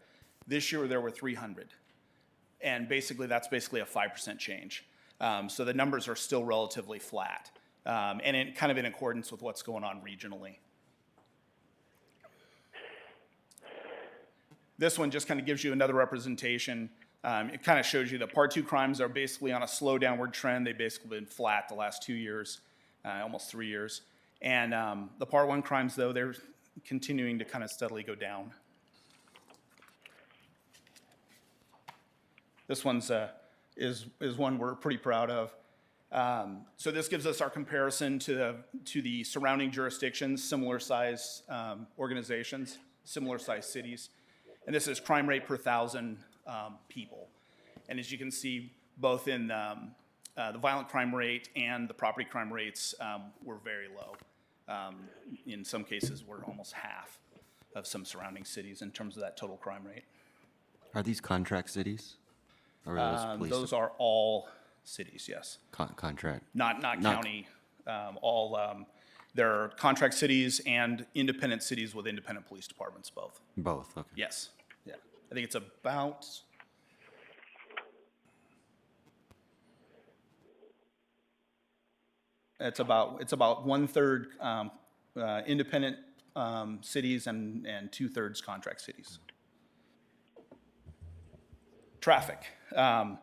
This year there were 300. And basically that's basically a 5% change. So the numbers are still relatively flat. And kind of in accordance with what's going on regionally. This one just kind of gives you another representation. It kind of shows you that Part 2 crimes are basically on a slow downward trend. They've basically been flat the last 2 years, almost 3 years. And the Part 1 crimes, though, they're continuing to kind of steadily go down. This one's is one we're pretty proud of. So this gives us our comparison to the surrounding jurisdictions, similar size organizations, similar size cities. And this is crime rate per 1,000 people. And as you can see, both in the violent crime rate and the property crime rates were very low. In some cases, we're almost half of some surrounding cities in terms of that total crime rate.
Are these contract cities? Or are those police?
Those are all cities, yes.
Contract?
Not county, they're contract cities and independent cities with independent police departments, both.
Both, okay.
Yes, yeah. I think it's about, it's about 1/3 independent cities and 2/3 contract cities. Traffic. At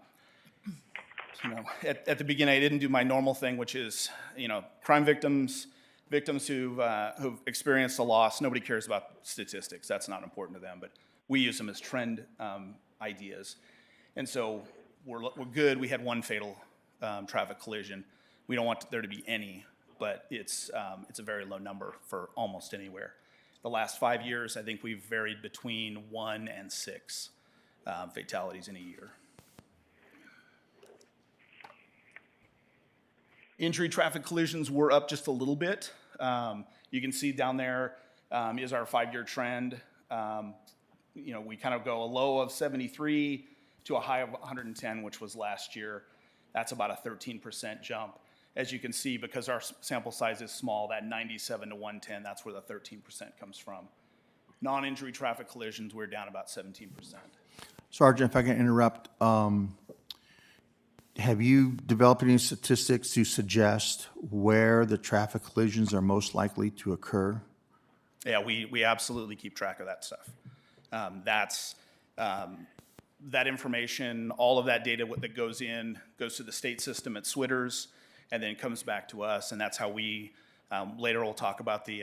the beginning, I didn't do my normal thing, which is, crime victims who've experienced a loss. Nobody cares about statistics. That's not important to them, but we use them as trend ideas. And so we're good. We had one fatal traffic collision. We don't want there to be any, but it's a very low number for almost anywhere. The last 5 years, I think we've varied between 1 and 6 fatalities in a year. Injury traffic collisions were up just a little bit. You can see down there is our 5-year trend. We kind of go a low of 73 to a high of 110, which was last year. That's about a 13% jump. As you can see, because our sample size is small, that 97 to 110, that's where the 13% comes from. Non-injury traffic collisions, we're down about 17%.
Sergeant, if I can interrupt, have you developed any statistics to suggest where the traffic collisions are most likely to occur?
Yeah, we absolutely keep track of that stuff. That information, all of that data that goes to the state system at SWITRS, and then comes back to us, and that's how we, later we'll talk about the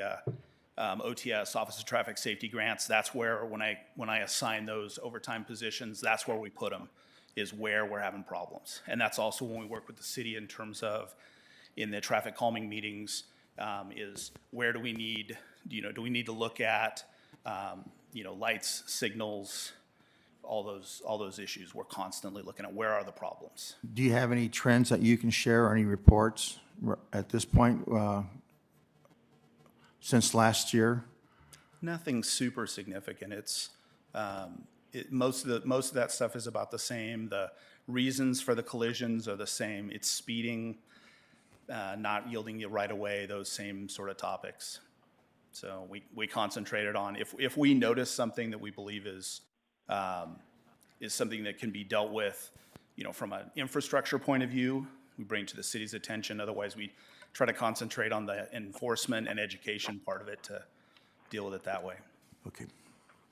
OTS, Office of Traffic Safety Grants. That's where, when I assign those overtime positions, that's where we put them, is where we're having problems. And that's also when we work with the city in terms of, in the traffic calming meetings, is where do we need to look at, lights, signals, all those issues. We're constantly looking at where are the problems.
Do you have any trends that you can share or any reports at this point since last year?
Nothing super significant. It's most of that stuff is about the same. The reasons for the collisions are the same. It's speeding, not yielding you right away, those same sort of topics. So we concentrated on, if we notice something that we believe is something that can be dealt with, from an infrastructure point of view, we bring to the city's attention. Otherwise, we try to concentrate on the enforcement and education part of it to deal with it that way.
Okay,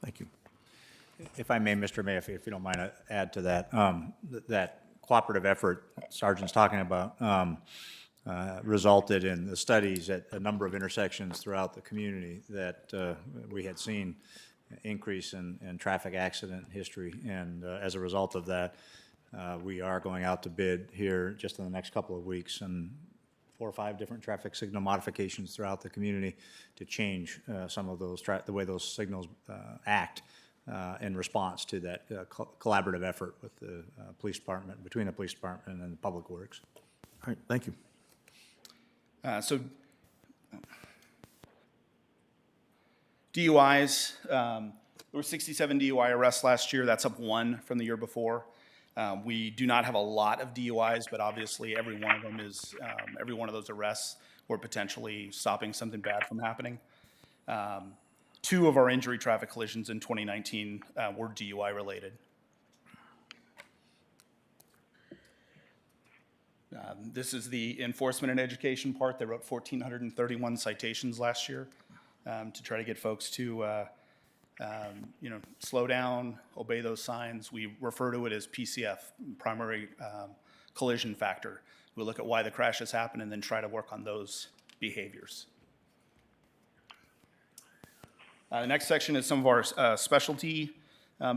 thank you.
If I may, Mr. May, if you don't mind, add to that, that cooperative effort Sergeant's talking about resulted in the studies at a number of intersections throughout the community that we had seen increase in traffic accident history. And as a result of that, we are going out to bid here just in the next couple of weeks, and 4 or 5 different traffic signal modifications throughout the community to change some of those, the way those signals act in response to that collaborative effort with the police department, between the police department and Public Works.
All right, thank you.
So DUIs, there were 67 DUI arrests last year. That's up 1 from the year before. We do not have a lot of DUIs, but obviously every one of them is, every one of those arrests were potentially stopping something bad from happening. 2 of our injury traffic collisions in 2019 were DUI related. This is the enforcement and education part. They wrote 1,431 citations last year to try to get folks to, slow down, obey those signs. We refer to it as PCF, primary collision factor. We look at why the crashes happen and then try to work on those behaviors. The next section is some of our specialty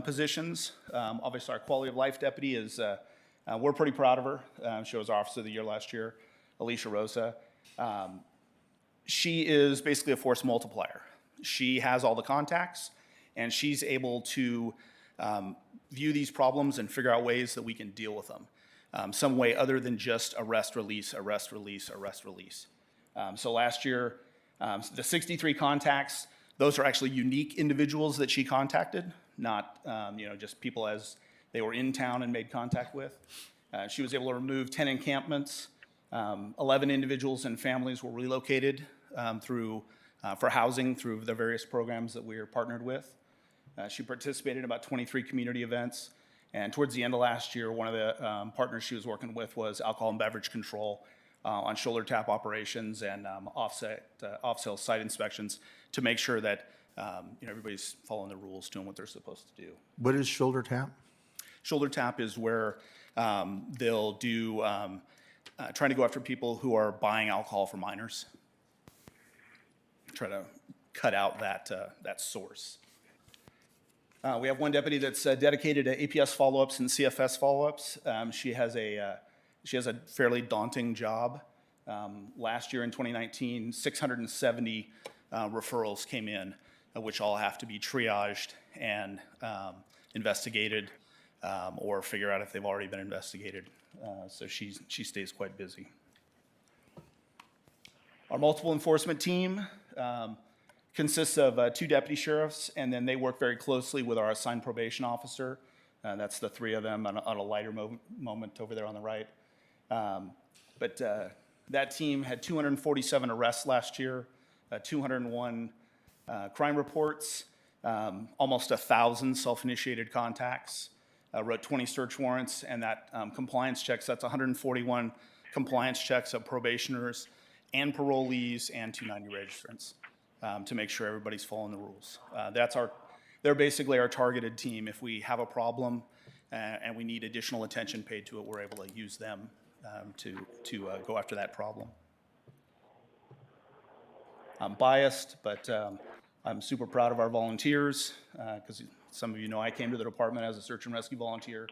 positions. Obviously, our quality of life deputy is, we're pretty proud of her. She was Officer of the Year last year, Alicia Rosa. She is basically a force multiplier. She has all the contacts, and she's able to view these problems and figure out ways that we can deal with them. Some way other than just arrest, release, arrest, release, arrest, release. So last year, the 63 contacts, those are actually unique individuals that she contacted, not just people as they were in town and made contact with. She was able to remove 10 encampments. 11 individuals and families were relocated for housing through the various programs that we are partnered with. She participated in about 23 community events. And towards the end of last year, one of the partners she was working with was alcohol and beverage control on shoulder tap operations and off-sale site inspections to make sure that everybody's following the rules, doing what they're supposed to do.
What is shoulder tap?
Shoulder tap is where they'll do, trying to go after people who are buying alcohol for minors. Try to cut out that source. We have one deputy that's dedicated to APS follow-ups and CFS follow-ups. She has a fairly daunting job. Last year in 2019, 670 referrals came in, which all have to be triaged and investigated or figure out if they've already been investigated. So she stays quite busy. Our multiple enforcement team consists of 2 deputy sheriffs, and then they work very closely with our assigned probation officer. That's the 3 of them on a lighter moment over there on the right. But that team had 247 arrests last year, 201 crime reports, almost 1,000 self-initiated contacts, wrote 20 search warrants, and that compliance checks, that's 141 compliance checks of probationers and parolees and 290 registrants to make sure everybody's following the rules. They're basically our targeted team. If we have a problem and we need additional attention paid to it, we're able to use them to go after that problem. I'm biased, but I'm super proud of our volunteers because some of you know I came to the department as a search and rescue volunteer.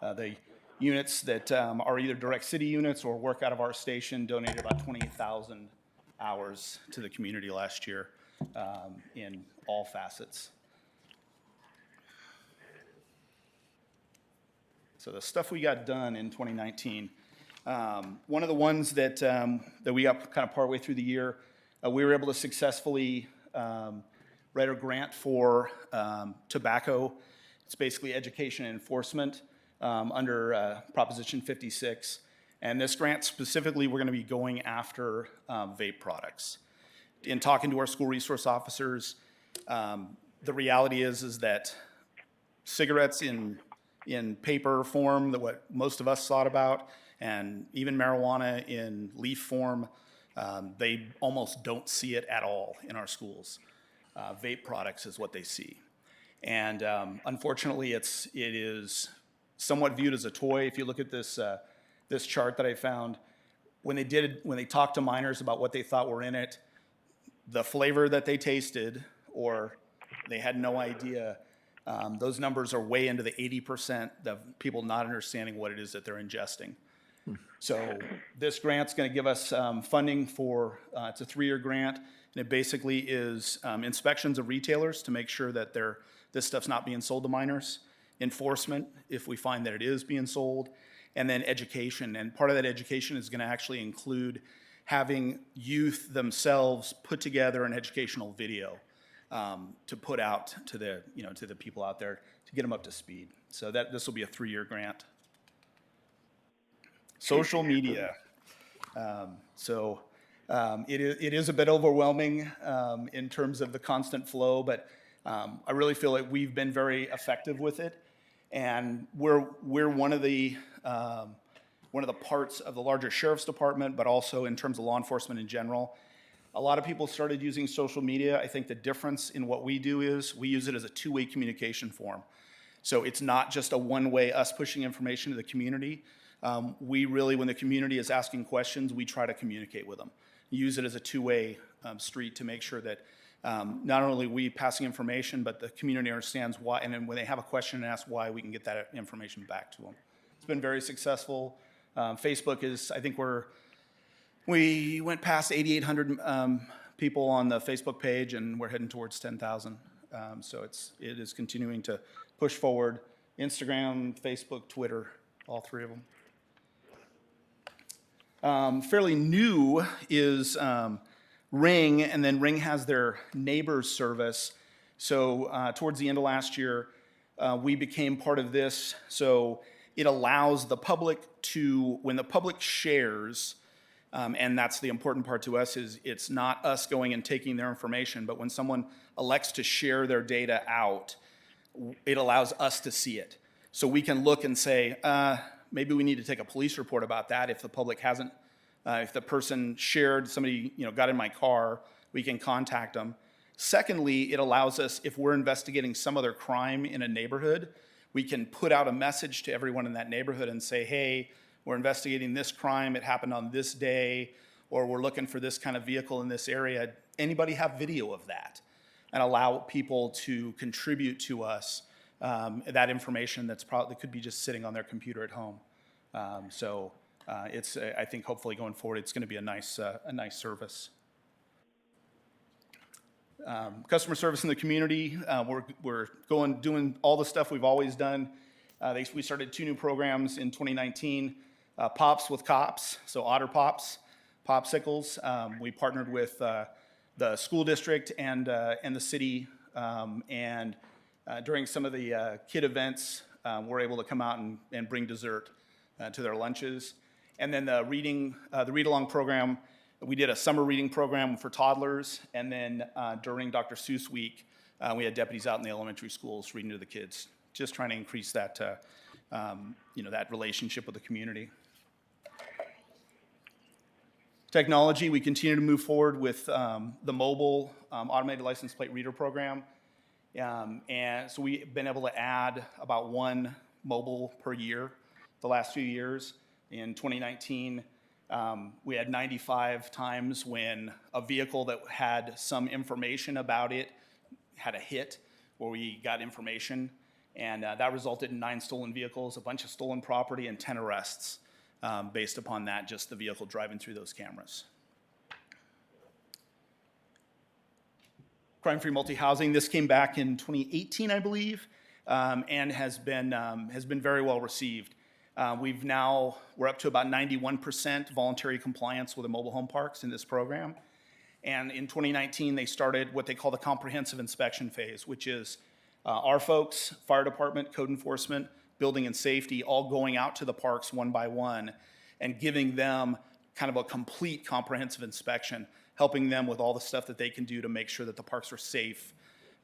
The units that are either direct city units or work out of our station donated about 28,000 hours to the community last year in all facets. So the stuff we got done in 2019, one of the ones that we got kind of partway through the year, we were able to successfully write a grant for tobacco. It's basically education and enforcement under Proposition 56. And this grant specifically, we're going to be going after vape products. In talking to our school resource officers, the reality is that cigarettes in paper form, that what most of us thought about, and even marijuana in leaf form, they almost don't see it at all in our schools. Vape products is what they see. And unfortunately, it is somewhat viewed as a toy. If you look at this, this chart that I found, when they talked to minors about what they thought were in it, the flavor that they tasted, or they had no idea, those numbers are way into the 80% of people not understanding what it is that they're ingesting. So this grant's going to give us funding for, it's a 3-year grant, and it basically is inspections of retailers to make sure that this stuff's not being sold to minors, enforcement if we find that it is being sold, and then education. And part of that education is going to actually include having youth themselves put together an educational video to put out to the people out there to get them up to speed. So this will be a 3-year grant. Social media. It is a bit overwhelming in terms of the constant flow, but I really feel like we've been very effective with it, and we're one of the parts of the larger sheriff's department, but also in terms of law enforcement in general. A lot of people started using social media. I think the difference in what we do is we use it as a two-way communication form. So it's not just a one-way us pushing information to the community. We really, when the community is asking questions, we try to communicate with them. Use it as a two-way street to make sure that not only we passing information, but the community understands why, and then when they have a question and ask why, we can get that information back to them. It's been very successful. Facebook is, I think we went past 8,800 people on the Facebook page, and we're heading towards 10,000. So it is continuing to push forward. Instagram, Facebook, Twitter, all 3 of them. Fairly new is Ring, and then Ring has their neighbors service. So towards the end of last year, we became part of this. So it allows the public to, when the public shares, and that's the important part to us, is it's not us going and taking their information, but when someone elects to share their data out, it allows us to see it. So we can look and say, maybe we need to take a police report about that if the public hasn't, if the person shared, somebody got in my car, we can contact them. Secondly, it allows us, if we're investigating some other crime in a neighborhood, we can put out a message to everyone in that neighborhood and say, hey, we're investigating this crime, it happened on this day, or we're looking for this kind of vehicle in this area. Anybody have video of that? And allow people to contribute to us that information that could be just sitting on their computer at home. It's, I think, hopefully going forward, it's going to be a nice service. Customer service in the community, we're doing all the stuff we've always done. We started 2 new programs in 2019, Pops with Cops, so Otter Pops, popsicles. We partnered with the school district and the city, and during some of the kid events, we're able to come out and bring dessert to their lunches. And then the read-along program, we did a summer reading program for toddlers, and then during Dr. Seuss Week, we had deputies out in the elementary schools reading to the kids, just trying to increase that, that relationship with the community. Technology, we continue to move forward with the mobile automated license plate reader program. And so we've been able to add about 1 mobile per year the last few years. In 2019, we had 95 times when a vehicle that had some information about it had a hit where we got information. And that resulted in 9 stolen vehicles, a bunch of stolen property, and 10 arrests based upon that, just the vehicle driving through those cameras. Crime-free multi-housing, this came back in 2018, I believe, and has been very well received. We're up to about 91% voluntary compliance with the mobile home parks in this program. And in 2019, they started what they call the comprehensive inspection phase, which is our folks, fire department, code enforcement, building and safety, all going out to the parks one by one and giving them kind of a complete comprehensive inspection, helping them with all the stuff that they can do to make sure that the parks are safe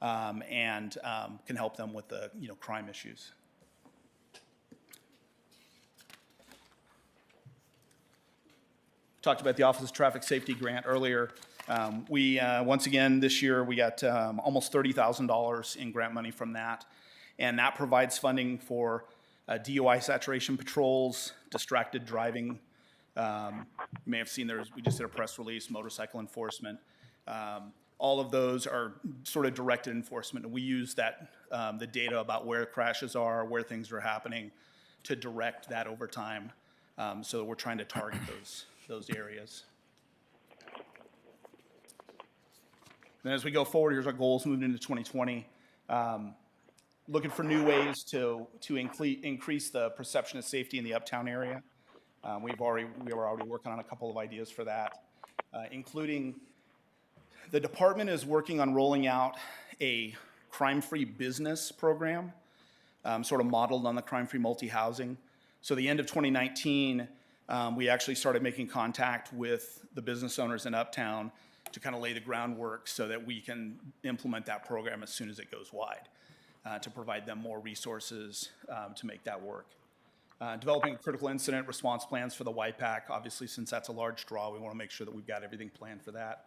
and can help them with the crime issues. Talked about the Office of Traffic Safety grant earlier. Once again, this year, we got almost $30,000 in grant money from that. And that provides funding for DUI saturation patrols, distracted driving. You may have seen we just did a press release, motorcycle enforcement. All of those are sort of directed enforcement. And we use that, the data about where crashes are, where things are happening, to direct that over time. So we're trying to target those areas. Then as we go forward, here's our goals moving into 2020. Looking for new ways to increase the perception of safety in the uptown area. We were already working on a couple of ideas for that, including the department is working on rolling out a crime-free business program, sort of modeled on the crime-free multi-housing. So the end of 2019, we actually started making contact with the business owners in Uptown to kind of lay the groundwork so that we can implement that program as soon as it goes wide, to provide them more resources to make that work. Developing critical incident response plans for the YPAC. Obviously, since that's a large draw, we want to make sure that we've got everything planned for that.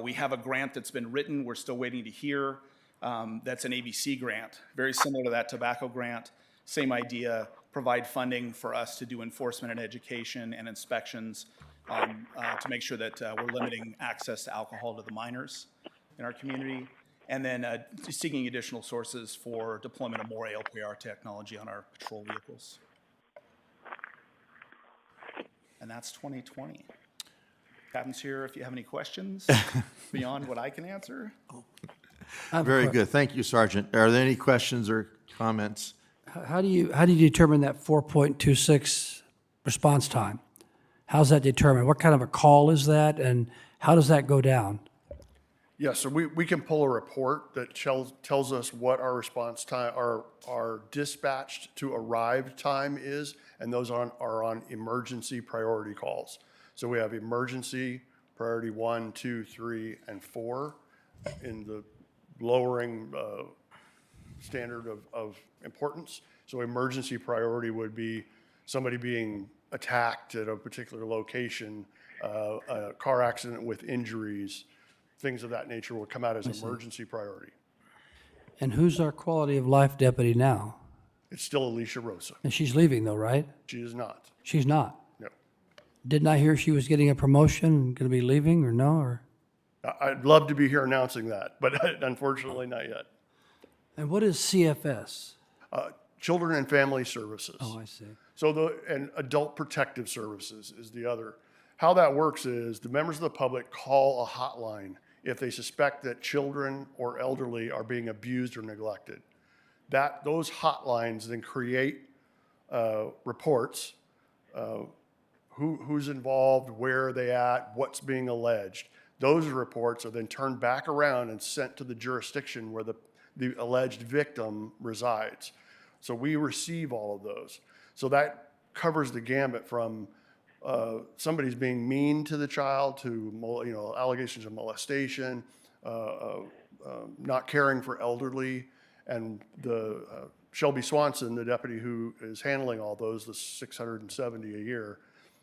We have a grant that's been written. We're still waiting to hear. That's an ABC grant, very similar to that tobacco grant. Same idea, provide funding for us to do enforcement and education and inspections to make sure that we're limiting access to alcohol to the minors in our community. And then seeking additional sources for deployment of more ALPR technology on our patrol vehicles. And that's 2020. Captain's here if you have any questions beyond what I can answer.
Very good. Thank you, Sergeant. Are there any questions or comments?
How do you determine that 4.26 response time? How's that determined? What kind of a call is that, and how does that go down?
Yes, so we can pull a report that tells us what our response time, our dispatched to arrived time is, and those are on emergency priority calls. So we have emergency priority 1, 2, 3, and 4 in the lowering standard of importance. So emergency priority would be somebody being attacked at a particular location, a car accident with injuries, things of that nature will come out as emergency priority.
And who's our quality of life deputy now?
It's still Alicia Rosa.
And she's leaving though, right?
She is not.
She's not.
No.
Didn't I hear she was getting a promotion and going to be leaving, or no? Or
I'd love to be here announcing that, but unfortunately not yet.
and what is CFS?
Children and Family Services.
Oh, I see.
So and Adult Protective Services is the other. How that works is the members of the public call a hotline if they suspect that children or elderly are being abused or neglected. Those hotlines then create reports, who's involved, where are they at, what's being alleged. Those reports are then turned back around and sent to the jurisdiction where the alleged victim resides. So we receive all of those. So that covers the gambit from somebody's being mean to the child to allegations of molestation, not caring for elderly, and the Shelby Swanson, the deputy who is handling all those, the 670 a year,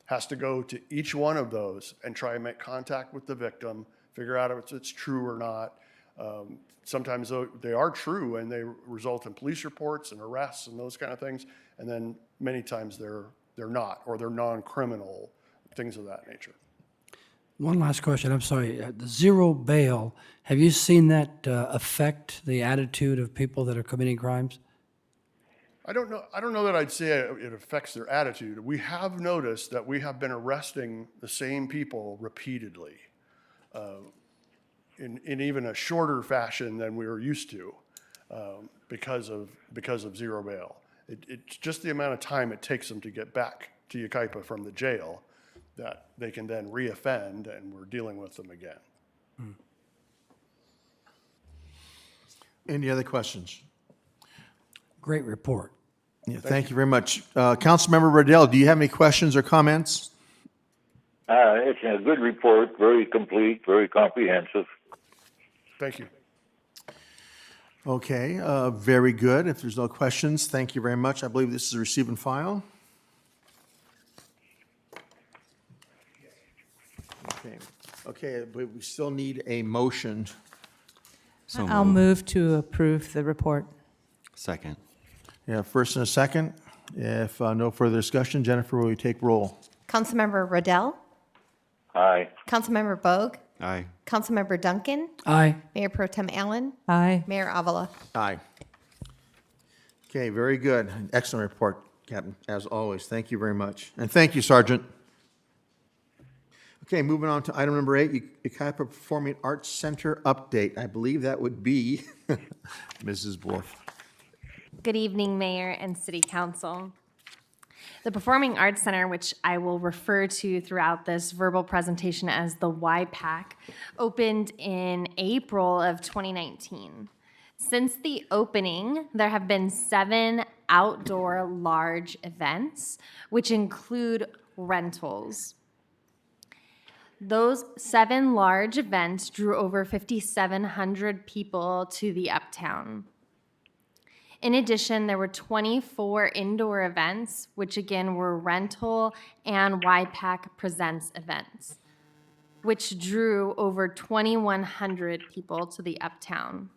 has to go to each one of those and try and make contact with the victim, figure out if it's true or not. Sometimes they are true and they result in police reports and arrests and those kind of things. And then many times they're not, or they're non-criminal, things of that nature.
One last question, I'm sorry. The zero bail, have you seen that affect the attitude of people that are committing crimes?
I don't know that I'd say it affects their attitude. We have noticed that we have been arresting the same people repeatedly, in even a shorter fashion than we were used to, because of zero bail. It's just the amount of time it takes them to get back to Yucaipa from the jail that they can then reoffend, and we're dealing with them again.
Any other questions?
Great report.
Yeah, thank you very much. Councilmember Riddell, do you have any questions or comments?
It's a good report, very complete, very comprehensive.
Thank you.
Okay, very good. If there's no questions, thank you very much. I believe this is a receive and file. Okay.
Okay, but we still need a motion.
So
I'll
moved.
move to approve the report.
Second.
Yeah, first and a second. If no further discussion, Jennifer, will you take roll?
Councilmember Rodell,
Aye.
Councilmember Bogue,
Aye.
Councilmember Duncan,
Aye.
Mayor Pro Tem Allen,
Aye.
Mayor Avila.
Aye. Okay, very good. Excellent report, Captain, as always. Thank you very much. And thank you, Sergeant. Okay, moving on to item number 8, Yucaipa Performing Arts Center update. I believe that would be Mrs. Wolf.
Good evening, Mayor and City Council. The Performing Arts Center, which I will refer to throughout this verbal presentation as the YPAC, opened in April of 2019. Since the opening, there have been 7 outdoor large events, which include rentals. Those 7 large events drew over 5,700 people to the Uptown. In addition, there were 24 indoor events, which again were rental and YPAC Presents events, which drew over 2,100 people to the Uptown.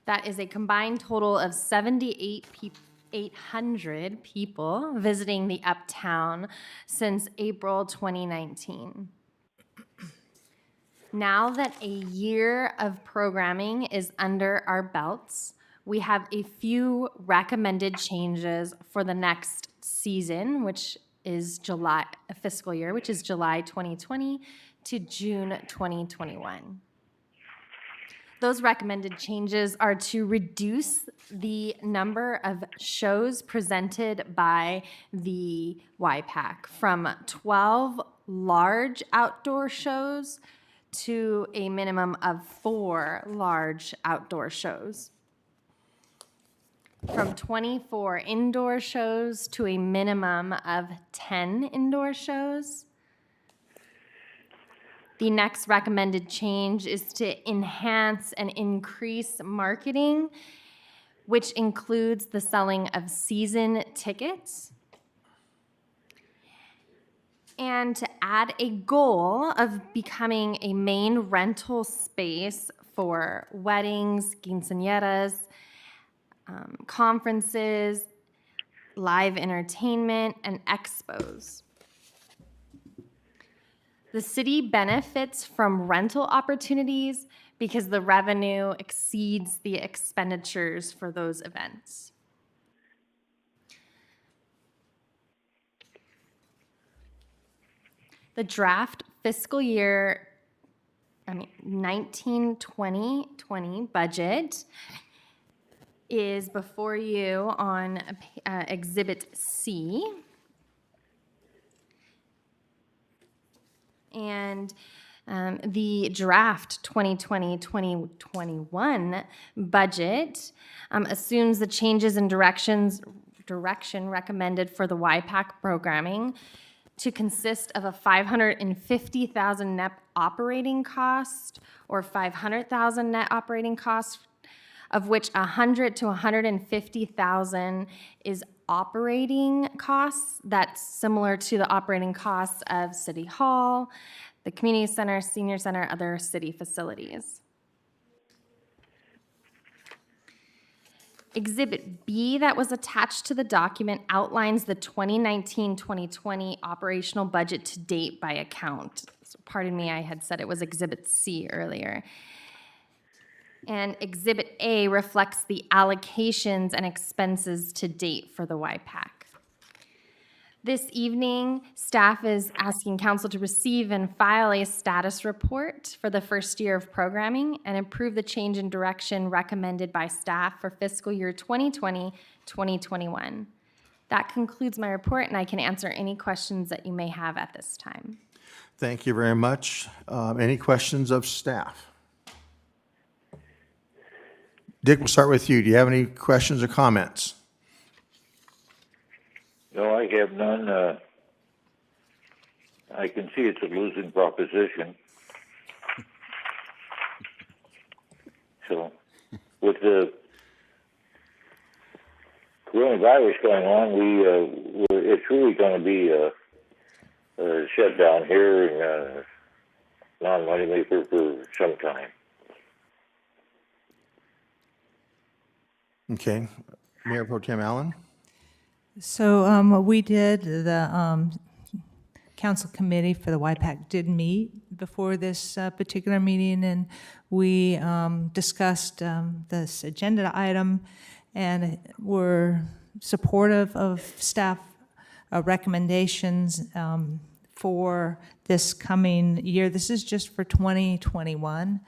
That is a combined total of 7,800 people visiting the Uptown since April 2019. Now that a year of programming is under our belts, we have a few recommended changes for the next season, which is July, a fiscal year, which is July 2020 to June 2021. Those recommended changes are to reduce the number of shows presented by the YPAC from 12 large outdoor shows to a minimum of 4 large outdoor shows. From 24 indoor shows to a minimum of 10 indoor shows. The next recommended change is to enhance and increase marketing, which includes the selling of season tickets, and to add a goal of becoming a main rental space for weddings, quinceañeras, conferences, live entertainment, and expos. The city benefits from rental opportunities because the revenue exceeds the expenditures for those events. The draft fiscal year 19-20 budget is before you on Exhibit C. And the draft 2020-2021 budget assumes the changes in direction recommended for the YPAC programming to consist of a $550,000 net operating cost or $500,000 net operating cost, of which $100,000 to $150,000 is operating costs. That's similar to the operating costs of City Hall, the Community Center, Senior Center, other city facilities. Exhibit B that was attached to the document outlines the 2019-2020 operational budget to date by account. So pardon me, I had said it was Exhibit C earlier. And Exhibit A reflects the allocations and expenses to date for the YPAC. This evening, staff is asking council to receive and file a status report for the first year of programming and approve the change in direction recommended by staff for fiscal year 2020-2021. That concludes my report, and I can answer any questions that you may have at this time.
Thank you very much. Any questions of staff? Dick, we'll start with you. Do you have any questions or comments?
No, I have none. I can see it's a losing proposition. So, with the coronavirus going on, it's really going to be a shutdown here non-moneymaker for some time.
Okay. Mayor Pro Tem Allen?
So we did, the council committee for the YPAC did meet before this particular meeting, and we discussed this agenda item, and were supportive of staff recommendations for this coming year. This is just for 2021.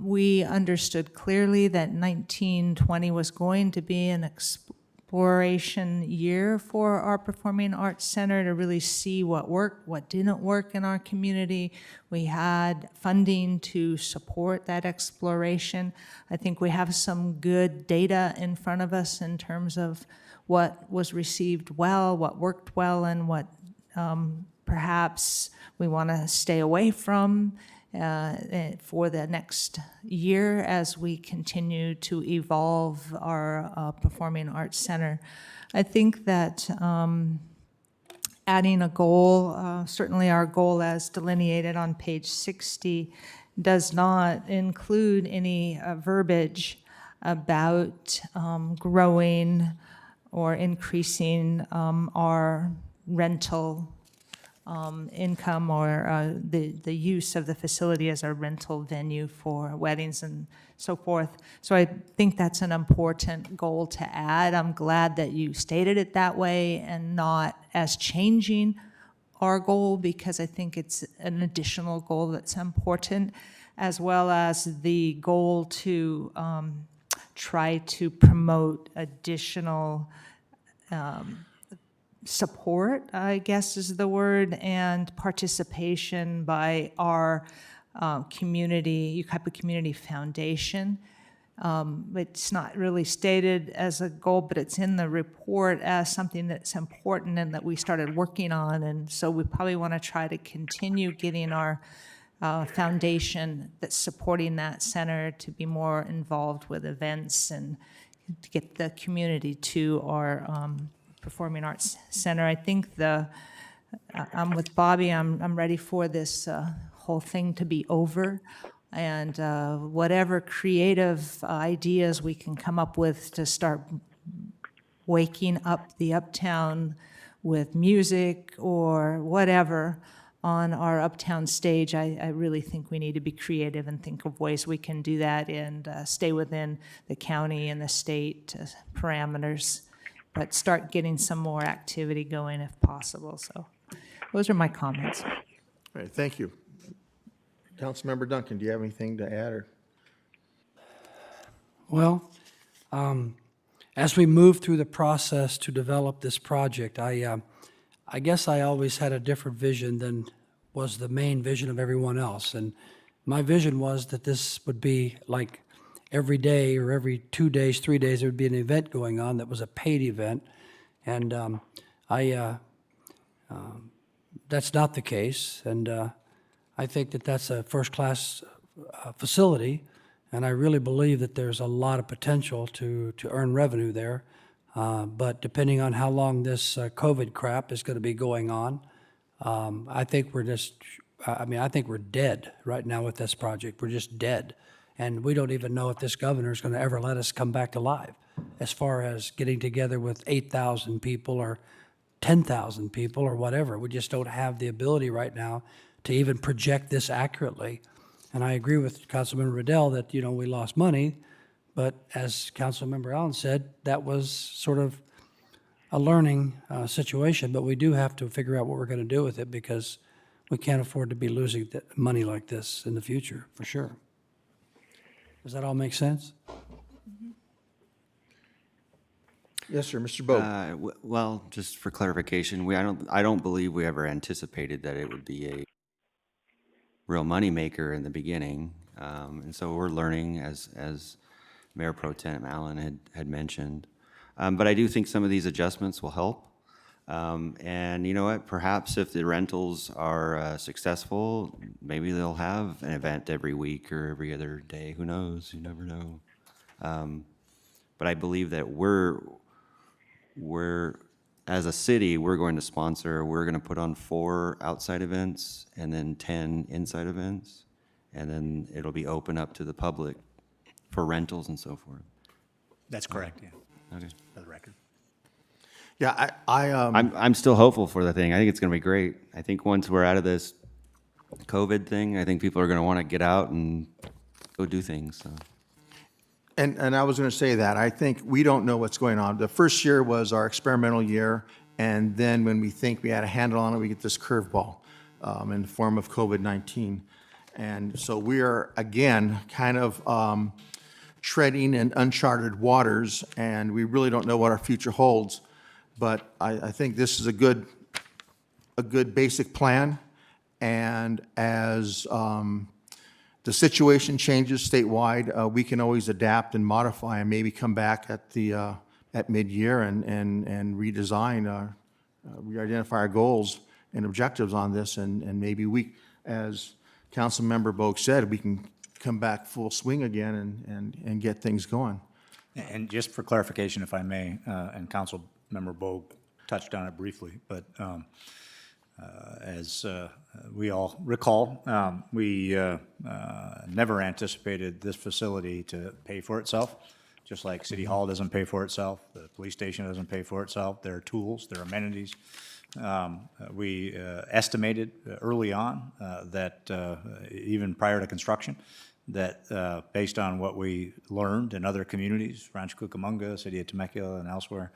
We understood clearly that 1920 was going to be an exploration year for our Performing Arts Center to really see what worked, what didn't work in our community. We had funding to support that exploration. I think we have some good data in front of us in terms of what was received well, what worked well, and what perhaps we want to stay away from for the next year as we continue to evolve our Performing Arts Center. I think that adding a goal, certainly our goal as delineated on page 60, does not include any verbiage about growing or increasing our rental income or the use of the facility as a rental venue for weddings and so forth. So I think that's an important goal to add. I'm glad that you stated it that way and not as changing our goal, because I think it's an additional goal that's important, as well as the goal to try to promote additional support, I guess is the word, and participation by our community, Yucaipa Community Foundation. It's not really stated as a goal, but it's in the report as something that's important and that we started working on. And so we probably want to try to continue getting our foundation that's supporting that center to be more involved with events and to get the community to our Performing Arts Center. I think I'm with Bobby. I'm ready for this whole thing to be over, and whatever creative ideas we can come up with to start waking up the uptown with music or whatever on our uptown stage. I really think we need to be creative and think of ways we can do that and stay within the county and the state parameters, but start getting some more activity going if possible. So those are my comments.
All right, thank you. Councilmember Duncan, do you have anything to add? Or
Well, as we move through the process to develop this project, I guess I always had a different vision than was the main vision of everyone else. And my vision was that this would be like every day or every 2 days, 3 days, there would be an event going on that was a paid event. And that's not the case. And I think that that's a first-class facility. And I really believe that there's a lot of potential to earn revenue there. But depending on how long this COVID crap is going to be going on, I think we're I think we're dead right now with this project. We're just dead. And we don't even know if this governor is going to ever let us come back alive as far as getting together with 8,000 people or 10,000 people or whatever. We just don't have the ability right now to even project this accurately. And I agree with Councilmember Riddell that, we lost money. But as Councilmember Allen said, that was sort of a learning situation. But we do have to figure out what we're going to do with it, because we can't afford to be losing money like this in the future, for sure. Does that all make sense?
yes, sir, Mr. Bogue.
Well, just for clarification, I don't believe we ever anticipated that it would be a real moneymaker in the beginning. And so we're learning, as Mayor Pro Tem Allen had mentioned. But I do think some of these adjustments will help. And you know what? Perhaps if the rentals are successful, maybe they'll have an event every week or every other day. Who knows? You never know. But I believe that we're as a city, we're going to sponsor, we're going to put on 4 outside events and then 10 inside events. And then it'll be open up to the public for rentals and so forth.
That's correct, yeah,
Okay.
for the record.
Yeah,
I'm still hopeful for the thing. I think it's going to be great. I think once we're out of this COVID thing, I think people are going to want to get out and go do things, so.
And I was going to say that. I think we don't know what's going on. The first year was our experimental year, and then when we think we had a handle on it, we get this curveball in the form of COVID-19. And so we are, again, kind of treading in uncharted waters, and we really don't know what our future holds. But I think this is a good basic plan, and as the situation changes statewide, we can always adapt and modify and maybe come back at mid-year and redesign, re-identify our goals and objectives on this, and maybe we, as Councilmember Bogue said, we can come back full swing again and get things going.
And just for clarification, if I may, and Councilmember Bogue touched on it briefly, but as we all recall, we never anticipated this facility to pay for itself, just like City Hall doesn't pay for itself, the police station doesn't pay for itself, their tools, their amenities. We estimated early on that even prior to construction, that based on what we learned in other communities, Rancho Cucamonga, City of Temecula, and elsewhere,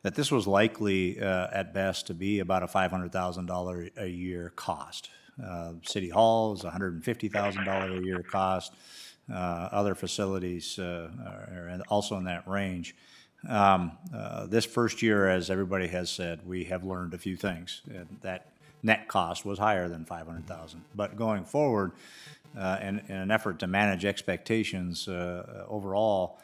that this was likely at best to be about a $500,000 a year cost. City Hall is $150,000 a year cost. Other facilities are also in that range. This first year, as everybody has said, we have learned a few things. That net cost was higher than $500,000. But going forward, in an effort to manage expectations overall,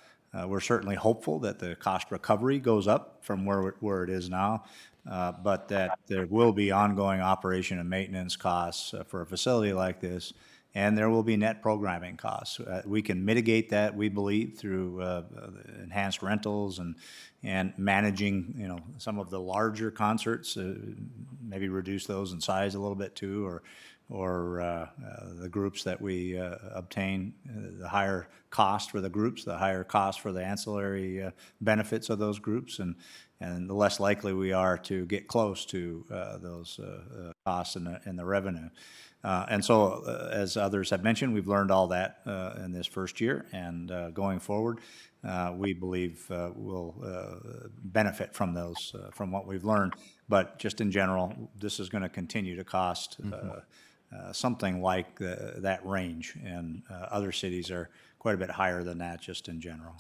we're certainly hopeful that the cost recovery goes up from where it is now, but that there will be ongoing operation and maintenance costs for a facility like this, and there will be net programming costs. We can mitigate that, we believe, through enhanced rentals and managing, some of the larger concerts, maybe reduce those in size a little bit too, or the groups that we obtain, the higher cost for the groups, the higher cost for the ancillary benefits of those groups, and the less likely we are to get close to those costs and the revenue. And so, as others have mentioned, we've learned all that in this first year, and going forward, we believe we'll benefit from those, from what we've learned. But just in general, this is going to continue to cost something like that range, and other cities are quite a bit higher than that just in general.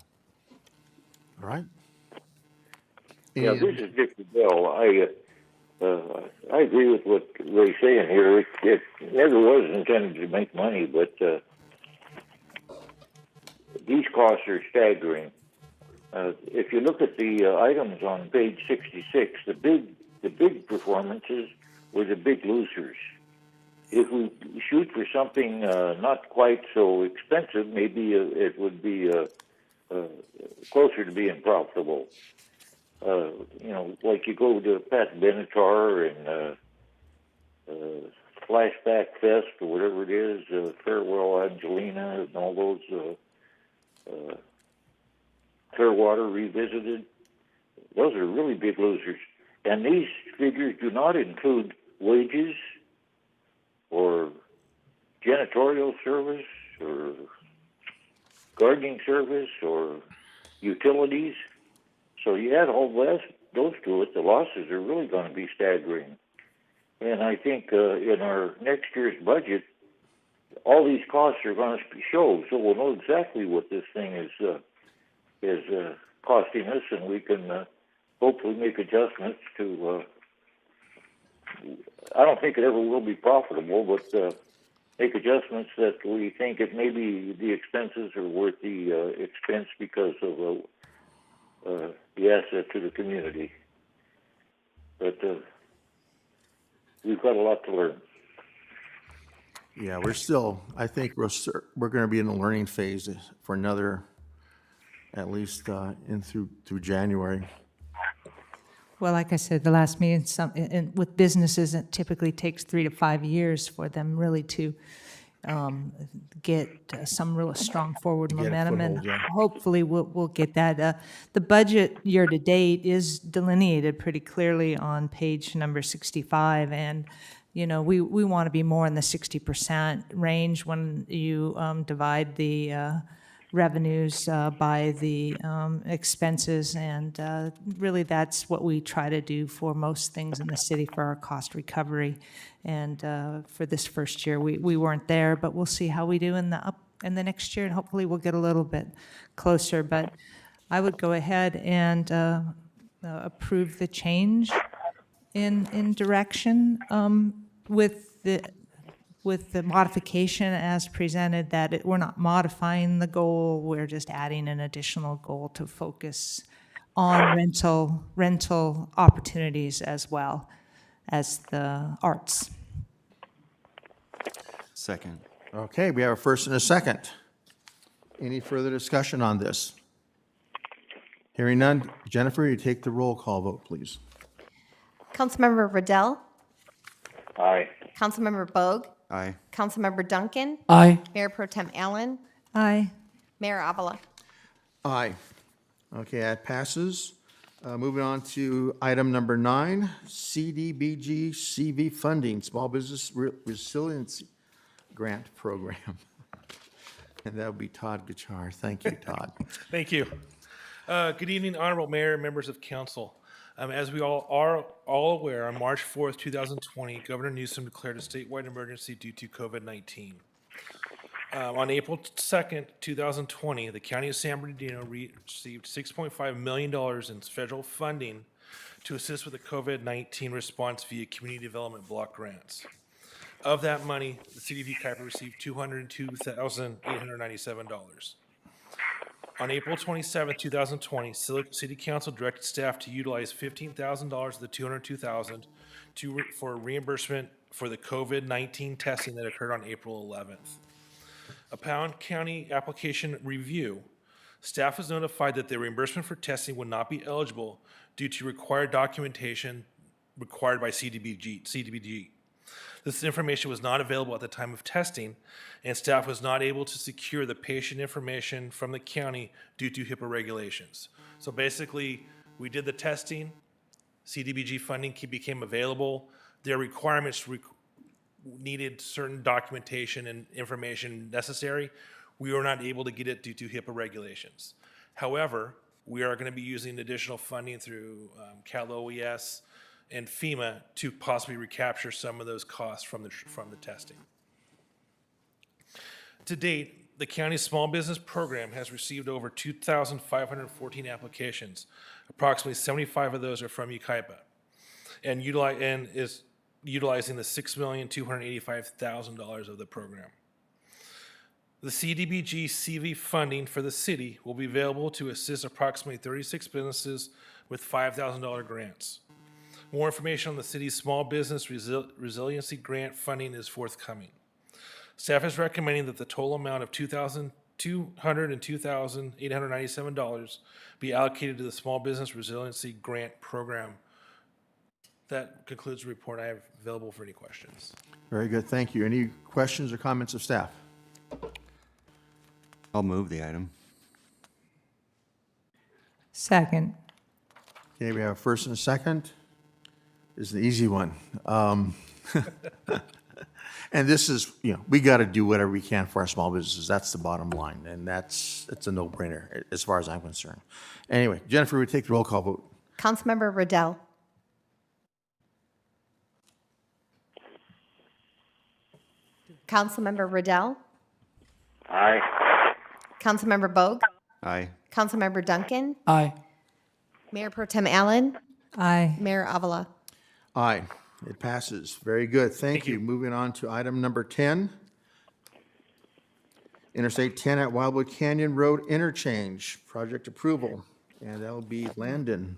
All right?
Yeah, this is Dick Bell. I agree with what Ray's saying here. It never was intended to make money, but these costs are staggering. If you look at the items on page 66, the big performances were the big losers. If we shoot for something not quite so expensive, maybe it would be closer to being profitable. Like you go to Pat Benatar and Flashback Fest or whatever it is, Farewell Angelina and all those Clearwater Revisited. Those are really big losers. And these figures do not include wages or janitorial service or gardening service or utilities. So you add all those to it, the losses are really going to be staggering. And I think in our next year's budget, all these costs are going to show, so we'll know exactly what this thing is costing us, and we can hopefully make adjustments to. I don't think it ever will be profitable, but make adjustments that we think it maybe the expenses are worth the expense because of the asset to the community. But we've got a lot to learn.
Yeah, I think we're going to be in a learning phase for another, at least in through January.
Well, like I said, the last meeting, with businesses, it typically takes 3 to 5 years for them really to get some real strong forward
Get a
momentum, and
foothold, yeah.
hopefully we'll get that. The budget year-to-date is delineated pretty clearly on page number 65, and, you know, we want to be more in the 60% range when you divide the revenues by the expenses, and really that's what we try to do for most things in the city for our cost recovery. And for this first year, we weren't there, but we'll see how we do in the next year, and hopefully we'll get a little bit closer. But I would go ahead and approve the change in direction with the modification as presented, that we're not modifying the goal, we're just adding an additional goal to focus on rental opportunities as well as the arts.
Second.
Okay, we have a first and a second. Any further discussion on this? Hearing none. Jennifer, you take the roll call vote, please.
Councilmember Riddell,
Aye.
Councilmember Bogue,
Aye.
Councilmember Duncan,
Aye.
Mayor Pro Tem Allen,
Aye.
Mayor Avila.
Aye. Okay, that passes. Moving on to item number 9, CDBG-CV funding, Small Business Resiliency Grant Program. And that would be Todd Gachar. Thank you, Todd.
Thank you. Good evening, Honorable Mayor, members of council. As we all are aware, on March 4th, 2020, Governor Newsom declared a statewide emergency due to COVID-19. On April 2nd, 2020, the County of San Bernardino received $6.5 million in federal funding to assist with the COVID-19 response via community development block grants. Of that money, the City of Yucaipa received $202,897. On April 27, 2020, City Council directed staff to utilize $15,000 of the $202,000 for reimbursement for the COVID-19 testing that occurred on April 11th. Upon county application review, staff was notified that the reimbursement for testing would not be eligible due to required documentation required by CDBG. This information was not available at the time of testing, and staff was not able to secure the patient information from the county due to HIPAA regulations. So basically, we did the testing, CDBG funding became available. Their requirements needed certain documentation and information necessary. We were not able to get it due to HIPAA regulations. However, we are going to be using additional funding through Cal OES and FEMA to possibly recapture some of those costs from the testing. To date, the county's small business program has received over 2,514 applications. Approximately 75 of those are from Yucaipa, and is utilizing the $6,285,000 of the program. The CDBG-CV funding for the city will be available to assist approximately 36 businesses with $5,000 grants. More information on the city's small business resiliency grant funding is forthcoming. Staff is recommending that the total amount of $2,202 and $2,897 be allocated to the small business resiliency grant program. That concludes the report. I have available for any questions.
Very good, thank you. Any questions or comments of staff?
I'll move the item.
Second.
Okay, we have a first and a second. This is the easy one. And this is, we got to do whatever we can for our small businesses. That's the bottom line, and it's a no-brainer as far as I'm concerned. Anyway, Jennifer, we take the roll call vote.
Councilmember Riddell, Councilmember Riddell,
Aye.
Councilmember Bogue,
Aye.
Councilmember Duncan,
Aye.
Mayor Pro Tem Allen,
Aye.
Mayor Avila.
Aye, it passes. Very good, thank you. Moving on to item number 10. Interstate 10 at Wildwood Canyon Road Interchange, project approval, and that'll be Landon.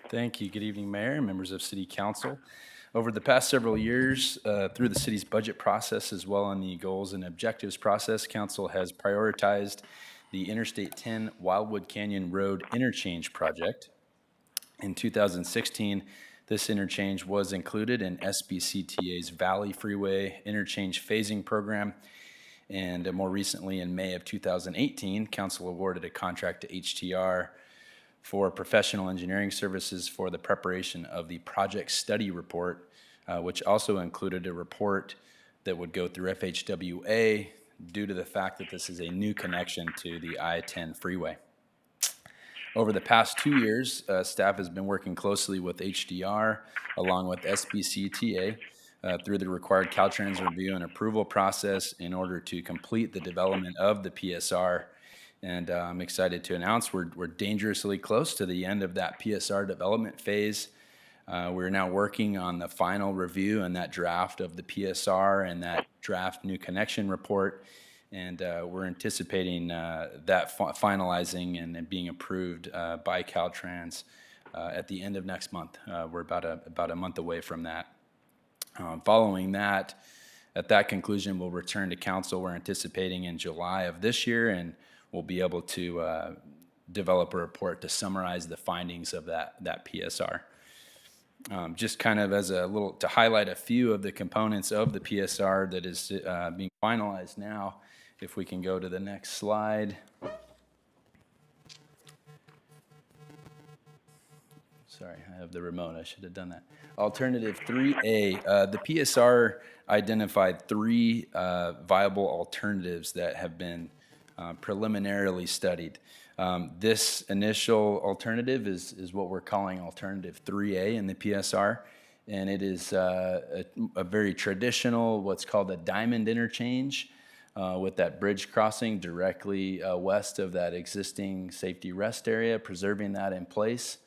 Thank you. Good evening, Mayor and members of City Council. Over the past several years, through the city's budget process as well on the goals and objectives process, Council has prioritized the Interstate 10 Wildwood Canyon Road Interchange project. In 2016, this interchange was included in SBCTA's Valley Freeway Interchange Phasing Program. And more recently, in May of 2018, Council awarded a contract to HTR for professional engineering services for the preparation of the project study report, which also included a report that would go through FHWA due to the fact that this is a new connection to the I-10 freeway. Over the past 2 years, staff has been working closely with HDR along with SBCTA through the required Caltrans review and approval process in order to complete the development of the PSR. And I'm excited to announce we're dangerously close to the end of that PSR development phase. We're now working on the final review and that draft of the PSR and that draft new connection report. And we're anticipating that finalizing and being approved by Caltrans at the end of next month. We're about a month away from that. Following that, at that conclusion, we'll return to council. We're anticipating in July of this year, and we'll be able to develop a report to summarize the findings of that PSR. Just kind of as a little, to highlight a few of the components of the PSR that is being finalized now. If we can go to the next slide. Sorry, I have the remote. I should have done that. Alternative 3A. The PSR identified 3 viable alternatives that have been preliminarily studied. This initial alternative is what we're calling Alternative 3A in the PSR. And it is a very traditional, what's called a diamond interchange. With that bridge crossing directly west of that existing safety rest area, preserving that in place.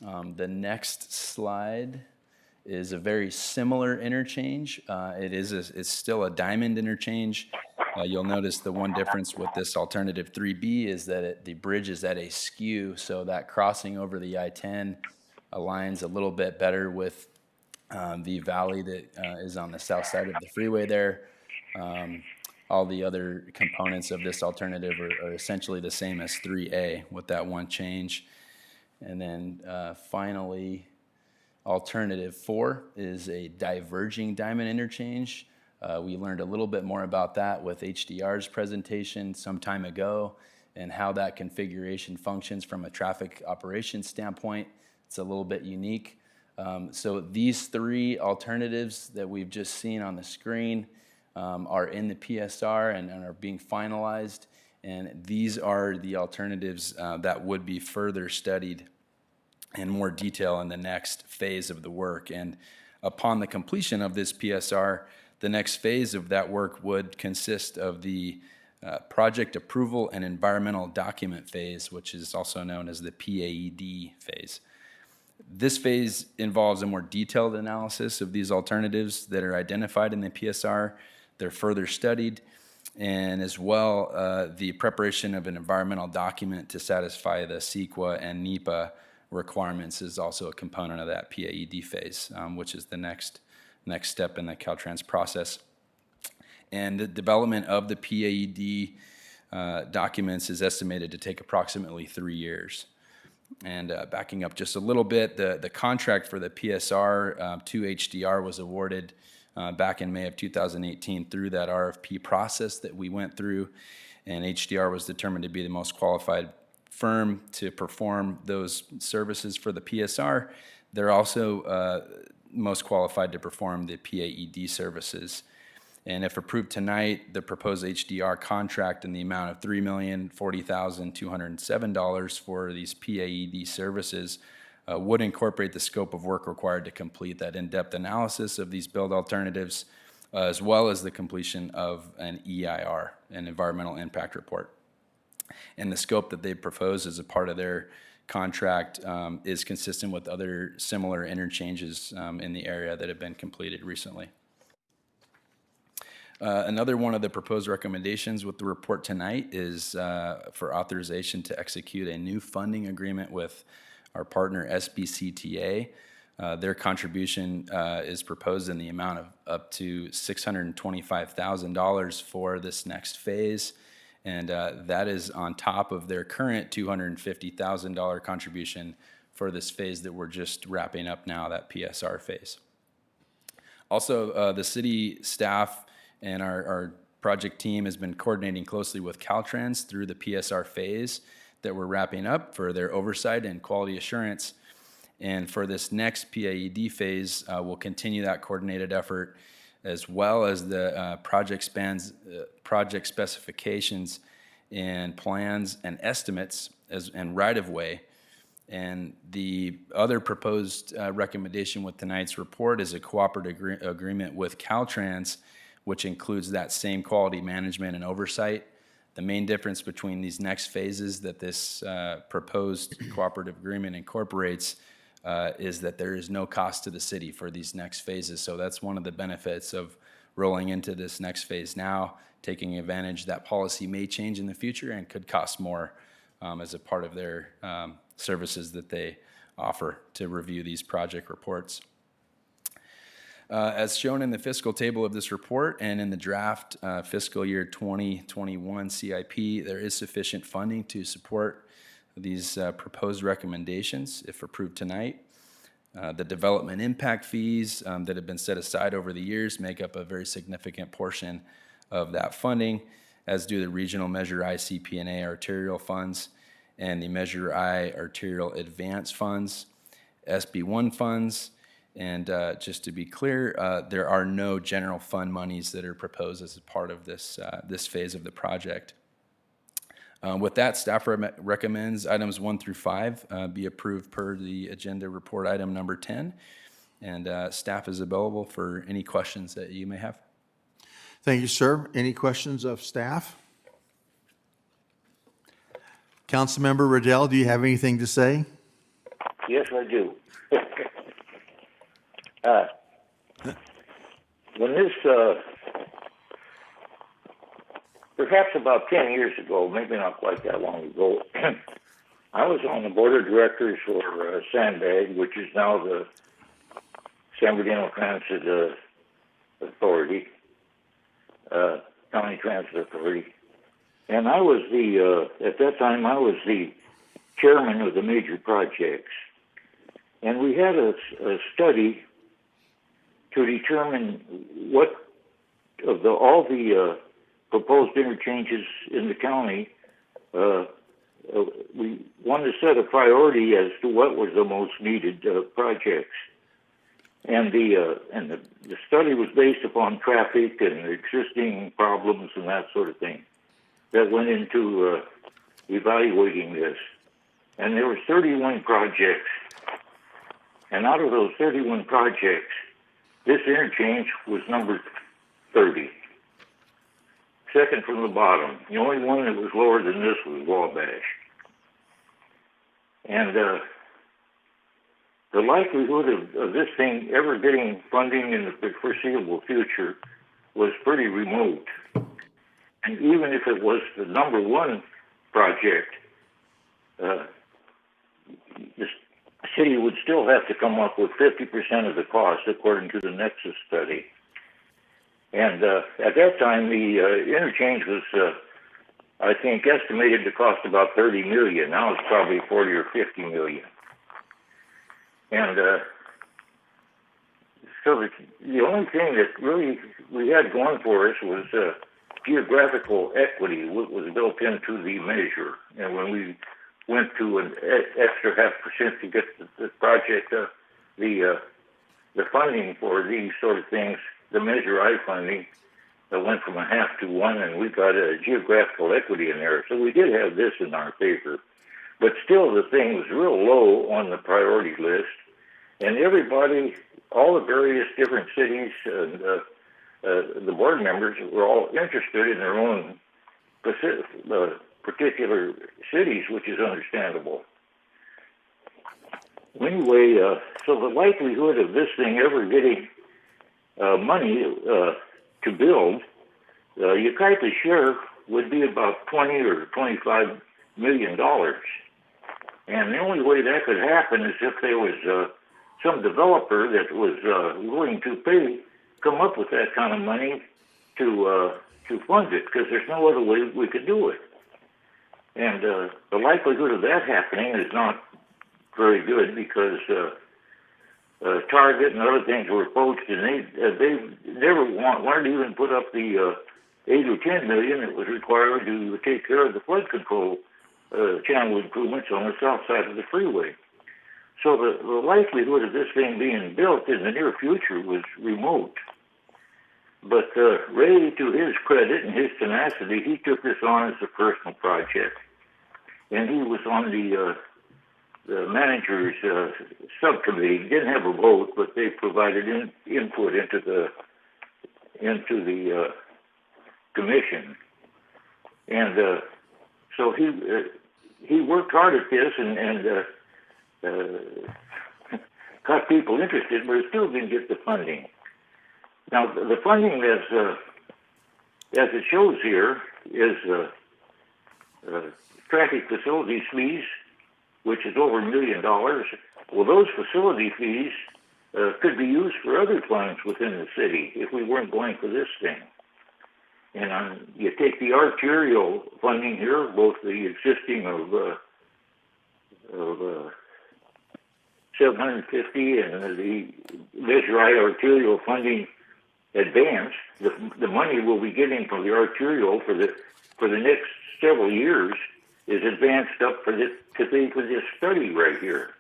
The next slide is a very similar interchange. It's still a diamond interchange. You'll notice the one difference with this Alternative 3B is that the bridge is at a skew, so that crossing over the I-10 aligns a little bit better with the valley that is on the south side of the freeway there. All the other components of this alternative are essentially the same as 3A with that one change. And then finally, Alternative 4 is a diverging diamond interchange. We learned a little bit more about that with HDR's presentation some time ago and how that configuration functions from a traffic operations standpoint. It's a little bit unique. So these 3 alternatives that we've just seen on the screen are in the PSR and are being finalized. And these are the alternatives that would be further studied in more detail in the next phase of the work. And upon the completion of this PSR, the next phase of that work would consist of the project approval and environmental document phase, which is also known as the PAED phase. This phase involves a more detailed analysis of these alternatives that are identified in the PSR. They're further studied, and as well, the preparation of an environmental document to satisfy the CEQA and NEPA requirements is also a component of that PAED phase, which is the next step in the Caltrans process. And the development of the PAED documents is estimated to take approximately 3 years. And backing up just a little bit, the contract for the PSR to HDR was awarded back in May of 2018 through that RFP process that we went through, and HDR was determined to be the most qualified firm to perform those services for the PSR. They're also most qualified to perform the PAED services. And if approved tonight, the proposed HDR contract in the amount of $3,040,207 for these PAED services would incorporate the scope of work required to complete that in-depth analysis of these build alternatives, as well as the completion of an EIR, an environmental impact report. And the scope that they propose as a part of their contract is consistent with other similar interchanges in the area that have been completed recently. Another one of the proposed recommendations with the report tonight is for authorization to execute a new funding agreement with our partner SBCTA. Their contribution is proposed in the amount of up to $625,000 for this next phase, and that is on top of their current $250,000 contribution for this phase that we're just wrapping up now, that PSR phase. Also, the city staff and our project team has been coordinating closely with Caltrans through the PSR phase that we're wrapping up for their oversight and quality assurance. And for this next PAED phase, we'll continue that coordinated effort as well as the project specifications and plans and estimates and right-of-way. And the other proposed recommendation with tonight's report is a cooperative agreement with Caltrans, which includes that same quality management and oversight. The main difference between these next phases that this proposed cooperative agreement incorporates is that there is no cost to the city for these next phases. So that's one of the benefits of rolling into this next phase now, taking advantage that policy may change in the future and could cost more as a part of their services that they offer to review these project reports. As shown in the fiscal table of this report and in the draft fiscal year 2021 CIP, there is sufficient funding to support these proposed recommendations if approved tonight. The development impact fees that have been set aside over the years make up a very significant portion of that funding, as do the regional Measure I CP&A arterial funds and the Measure I arterial advance funds, SB1 funds, and just to be clear, there are no general fund monies that are proposed as a part of this, this phase of the project. With that, staff recommends items 1 through 5 be approved per the agenda report item number 10, and staff is available for any questions that you may have.
Thank you, sir. Any questions of staff? Councilmember Riddell, do you have anything to say?
Yes, I do. When this, perhaps about 10 years ago, maybe not quite that long ago, I was on the board of directors for Sandbag, which is now the San Bernardino Transit Authority, County Transit Authority. And I was at that time, I was the chairman of the major projects. And we had a study to determine what of all the proposed interchanges in the county, we wanted to set a priority as to what was the most needed projects. And the study was based upon traffic and existing problems and that sort of thing that went into evaluating this. And there were 31 projects. And out of those 31 projects, this interchange was number 30. Second from the bottom. The only one that was lower than this was Wabash. And the likelihood of this thing ever getting funding in the foreseeable future was pretty remote. And even if it was the number one project, the city would still have to come up with 50% of the cost according to the Nexus study. And at that time, the interchange was, I think, estimated to cost about $30 million. Now it's probably $40 or $50 million. And so the only thing that really we had going for us was geographical equity, what was built into the measure. And when we went to an extra 0.5% to get the project, the funding for these sort of things, the Measure I funding went from 0.5 to 1, and we got a geographical equity in there. So we did have this in our favor. But still, the thing was real low on the priority list. And everybody, all the various different cities, and the board members were all interested in their own particular cities, which is understandable. Anyway, so the likelihood of this thing ever getting money to build, Yucaipa's share would be about $20 or $25 million. And the only way that could happen is if there was some developer that was willing to come up with that kind of money to fund it, because there's no other way we could do it. And the likelihood of that happening is not very good because Target and other things were approached, and they never wanted to even put up the 8 or 10 million that was required to take care of the flood control channel improvements on the south side of the freeway. So the likelihood of this thing being built in the near future was remote. But Ray, to his credit and his tenacity, he took this on as a personal project, and he was on the manager's subcommittee. He didn't have a vote, but they provided input into the commission, and so he worked hard at this and got people interested, but it still didn't get the funding. Now, the funding, as it shows here, is traffic facilities fees, which is over $1 million. Well, those facility fees could be used for other funds within the city if we weren't going for this thing. And you take the arterial funding here, both the existing of 750 and the Measure I arterial funding advance, the money we'll be getting from the arterial for the next several years is advanced up for this to pay for this study right here.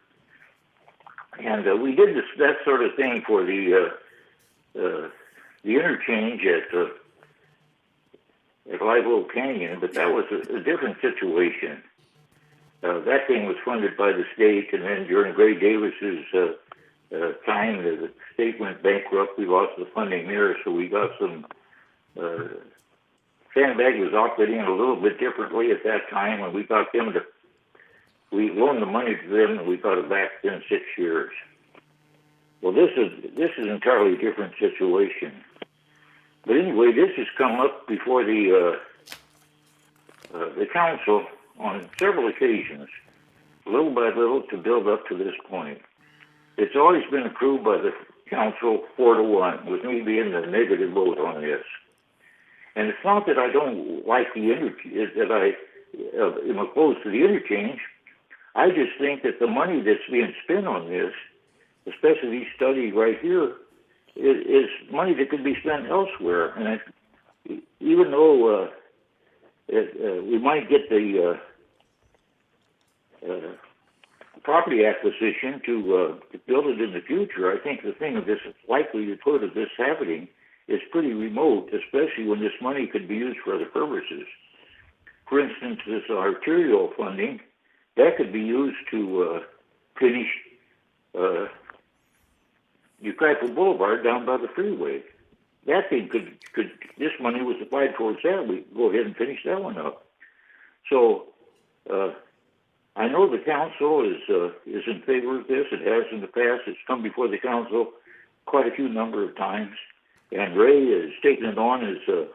And we did that sort of thing for the interchange at Live Oak Canyon, but that was a different situation. That thing was funded by the state, and then during Gray Davis's time, the state went bankrupt. We lost the funding there, so we got some. Sandbag was operating a little bit differently at that time, and we got them to. We loaned the money to them, and we got it back within 6 years. Well, this is an entirely different situation. But anyway, this has come up before the council on several occasions, little by little, to build up to this point. It's always been approved by the council 4-1, with me being the negative vote on this. And it's not that I don't like that I am opposed to the interchange. I just think that the money that's being spent on this, especially these studies right here, is money that could be spent elsewhere. And even though we might get the property acquisition to build it in the future, I think the thing of this likelihood of this happening is pretty remote, especially when this money could be used for other purposes. For instance, this arterial funding, that could be used to finish Yucaipa Boulevard down by the freeway. That thing could this money was applied towards that. We go ahead and finish that one up. So I know the council is in favor of this. It has in the past. It's come before the council quite a few number of times, and Ray has taken it on as a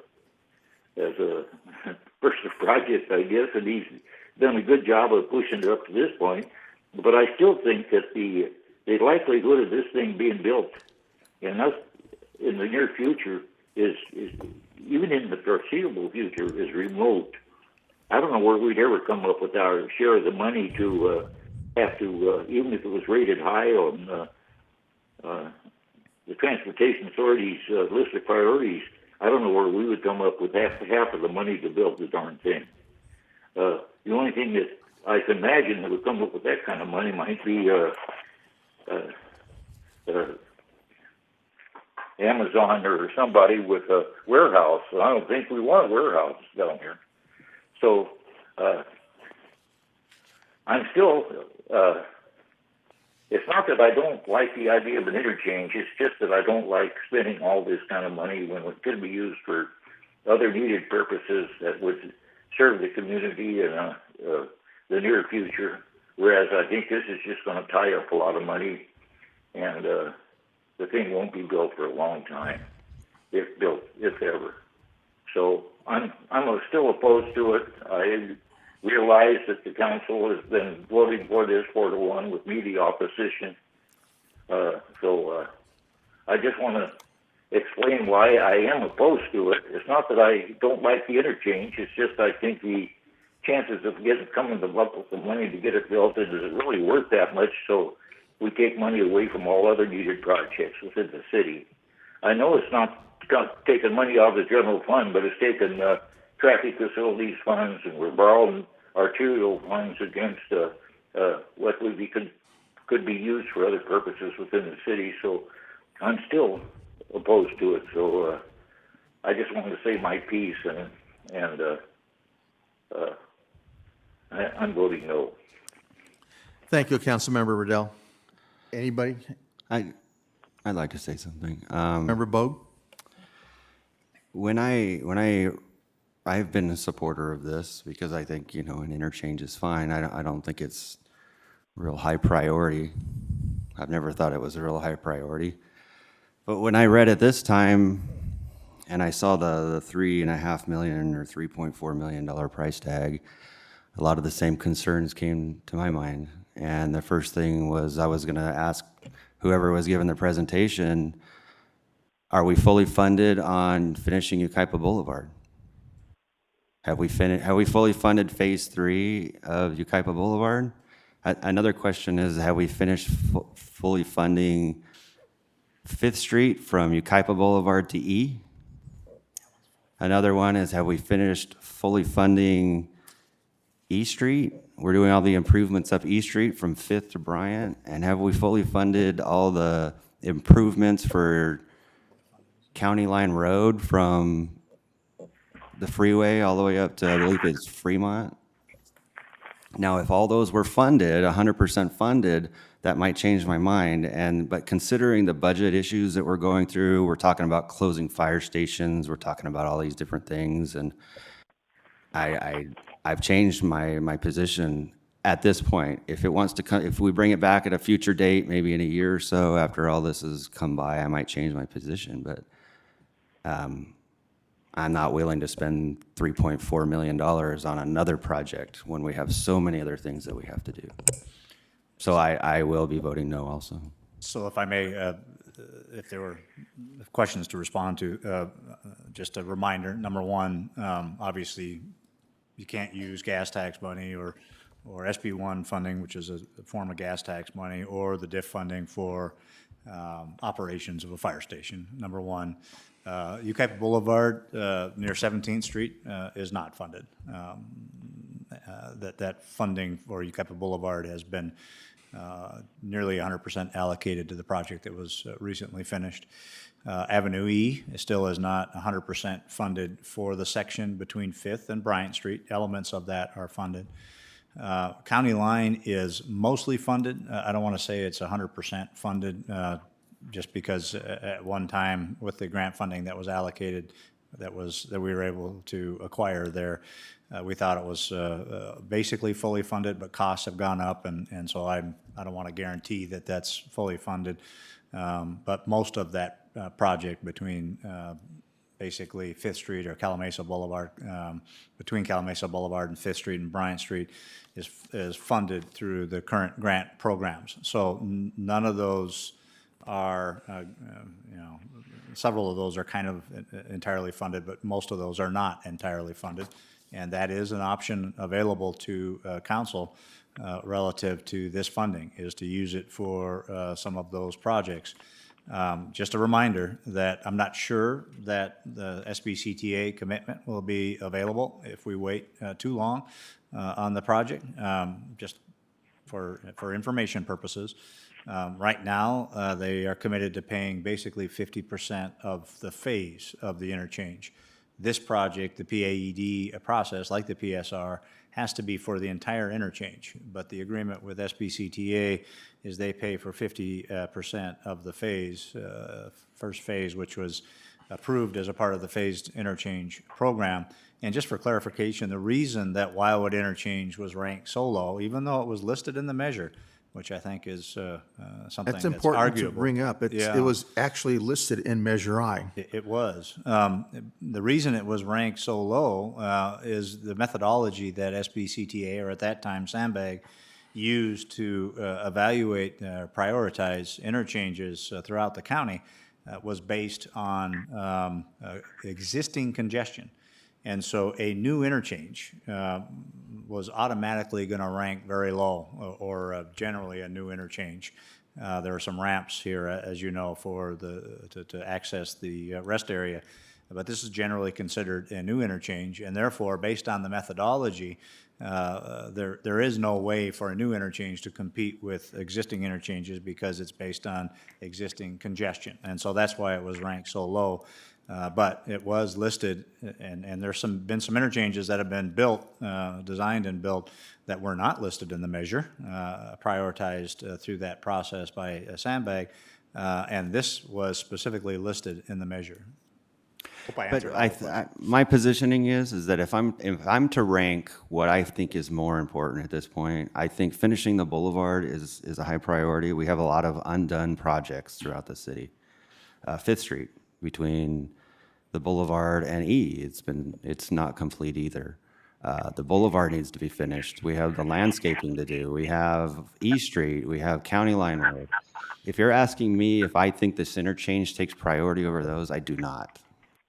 personal project, I guess, and he's done a good job of pushing it up to this point. But I still think that the likelihood of this thing being built in the near future is even in the foreseeable future is remote. I don't know where we'd ever come up with our share of the money to have to, even if it was rated high on the Transportation Authority's list of priorities. I don't know where we would come up with half of the money to build the darn thing. The only thing that I can imagine that would come up with that kind of money might be Amazon or somebody with a warehouse. I don't think we want warehouses down here. So I'm still, it's not that I don't like the idea of an interchange, it's just that I don't like spending all this kind of money when it could be used for other needed purposes that would serve the community in the near future. Whereas I think this is just going to tie up a lot of money, and the thing won't be built for a long time, if ever. So I'm still opposed to it. I realize that the council has been voting for this 4-1 with me, the opposition. So I just want to explain why I am opposed to it. It's not that I don't like the interchange. It's just I think the chances of coming up with the money to get it built, and is it really worth that much? So we take money away from all other needed projects within the city. I know it's not taking money out of the general fund, but it's taking traffic facilities funds, and we're borrowing arterial funds against what could be used for other purposes within the city. So I'm still opposed to it. So I just wanted to say my piece, and I'm voting no.
Thank you, Councilmember Riddell. Anybody?
I'd like to say something.
Member Bogue?
I've been a supporter of this because I think, an interchange is fine. I don't think it's real high priority. I've never thought it was a real high priority. But when I read it this time and I saw the $3.5 million or $3.4 million price tag, a lot of the same concerns came to my mind. And the first thing was I was going to ask whoever was giving the presentation, are we fully funded on finishing Yucaipa Boulevard? Have we fully funded phase 3 of Yucaipa Boulevard? Another question is, have we finished fully funding 5th Street from Yucaipa Boulevard to E? Another one is, have we finished fully funding E Street? We're doing all the improvements up E Street from 5th to Bryant. And have we fully funded all the improvements for County Line Road from the freeway all the way up to, I believe it's Fremont? Now, if all those were funded, 100% funded, that might change my mind. But considering the budget issues that we're going through, we're talking about closing fire stations, we're talking about all these different things, and I've changed my position at this point. If it wants to come, if we bring it back at a future date, maybe in a year or so after all this has come by, I might change my position. But I'm not willing to spend $3.4 million on another project when we have so many other things that we have to do. So I will be voting no also.
So if I may, if there were questions to respond to, just a reminder, number one, obviously you can't use gas tax money or SB1 funding, which is a form of gas tax money, or the DIF funding for operations of a fire station, number one. Yucaipa Boulevard near 17th Street is not funded. That funding for Yucaipa Boulevard has been nearly 100% allocated to the project that was recently finished. Avenue E still is not 100% funded for the section between 5th and Bryant Street. Elements of that are funded. County Line is mostly funded. I don't want to say it's 100% funded, just because at one time with the grant funding that was allocated, that we were able to acquire there, we thought it was basically fully funded, but costs have gone up, and so I don't want to guarantee that that's fully funded. But most of that project between basically 5th Street or Calamasa Boulevard, between Calamasa Boulevard and 5th Street and Bryant Street is funded through the current grant programs. So none of those are, several of those are kind of entirely funded, but most of those are not entirely funded. And that is an option available to council relative to this funding, is to use it for some of those projects. Just a reminder that I'm not sure that the SBCTA commitment will be available if we wait too long on the project, just for information purposes. Right now, they are committed to paying basically 50% of the phase of the interchange. This project, the PAED process, like the PSR, has to be for the entire interchange. But the agreement with SBCTA is they pay for 50% of the phase, first phase, which was approved as a part of the phased interchange program. And just for clarification, the reason that Wildwood Interchange was ranked so low, even though it was listed in the measure, which I think is something that's
important
arguable.
to bring up. It was actually listed in Measure I.
It was. The reason it was ranked so low is the methodology that SBCTA, or at that time Sandbag, used to evaluate, prioritize interchanges throughout the county was based on existing congestion. And so a new interchange was automatically going to rank very low, or generally a new interchange. There are some ramps here, as you know, for to access the rest area, but this is generally considered a new interchange, and therefore, based on the methodology, there is no way for a new interchange to compete with existing interchanges because it's based on existing congestion, and so that's why it was ranked so low. But it was listed, and there's been some interchanges that have been built, designed and built, that were not listed in the measure, prioritized through that process by Sandbag, and this was specifically listed in the measure. Hope I answered all the questions.
My positioning is that if I'm to rank what I think is more important at this point, I think finishing the boulevard is a high priority. We have a lot of undone projects throughout the city. 5th Street between the boulevard and E, it's not complete either. The boulevard needs to be finished. We have the landscaping to do. We have E Street. We have County Line Road. If you're asking me if I think this interchange takes priority over those, I do not.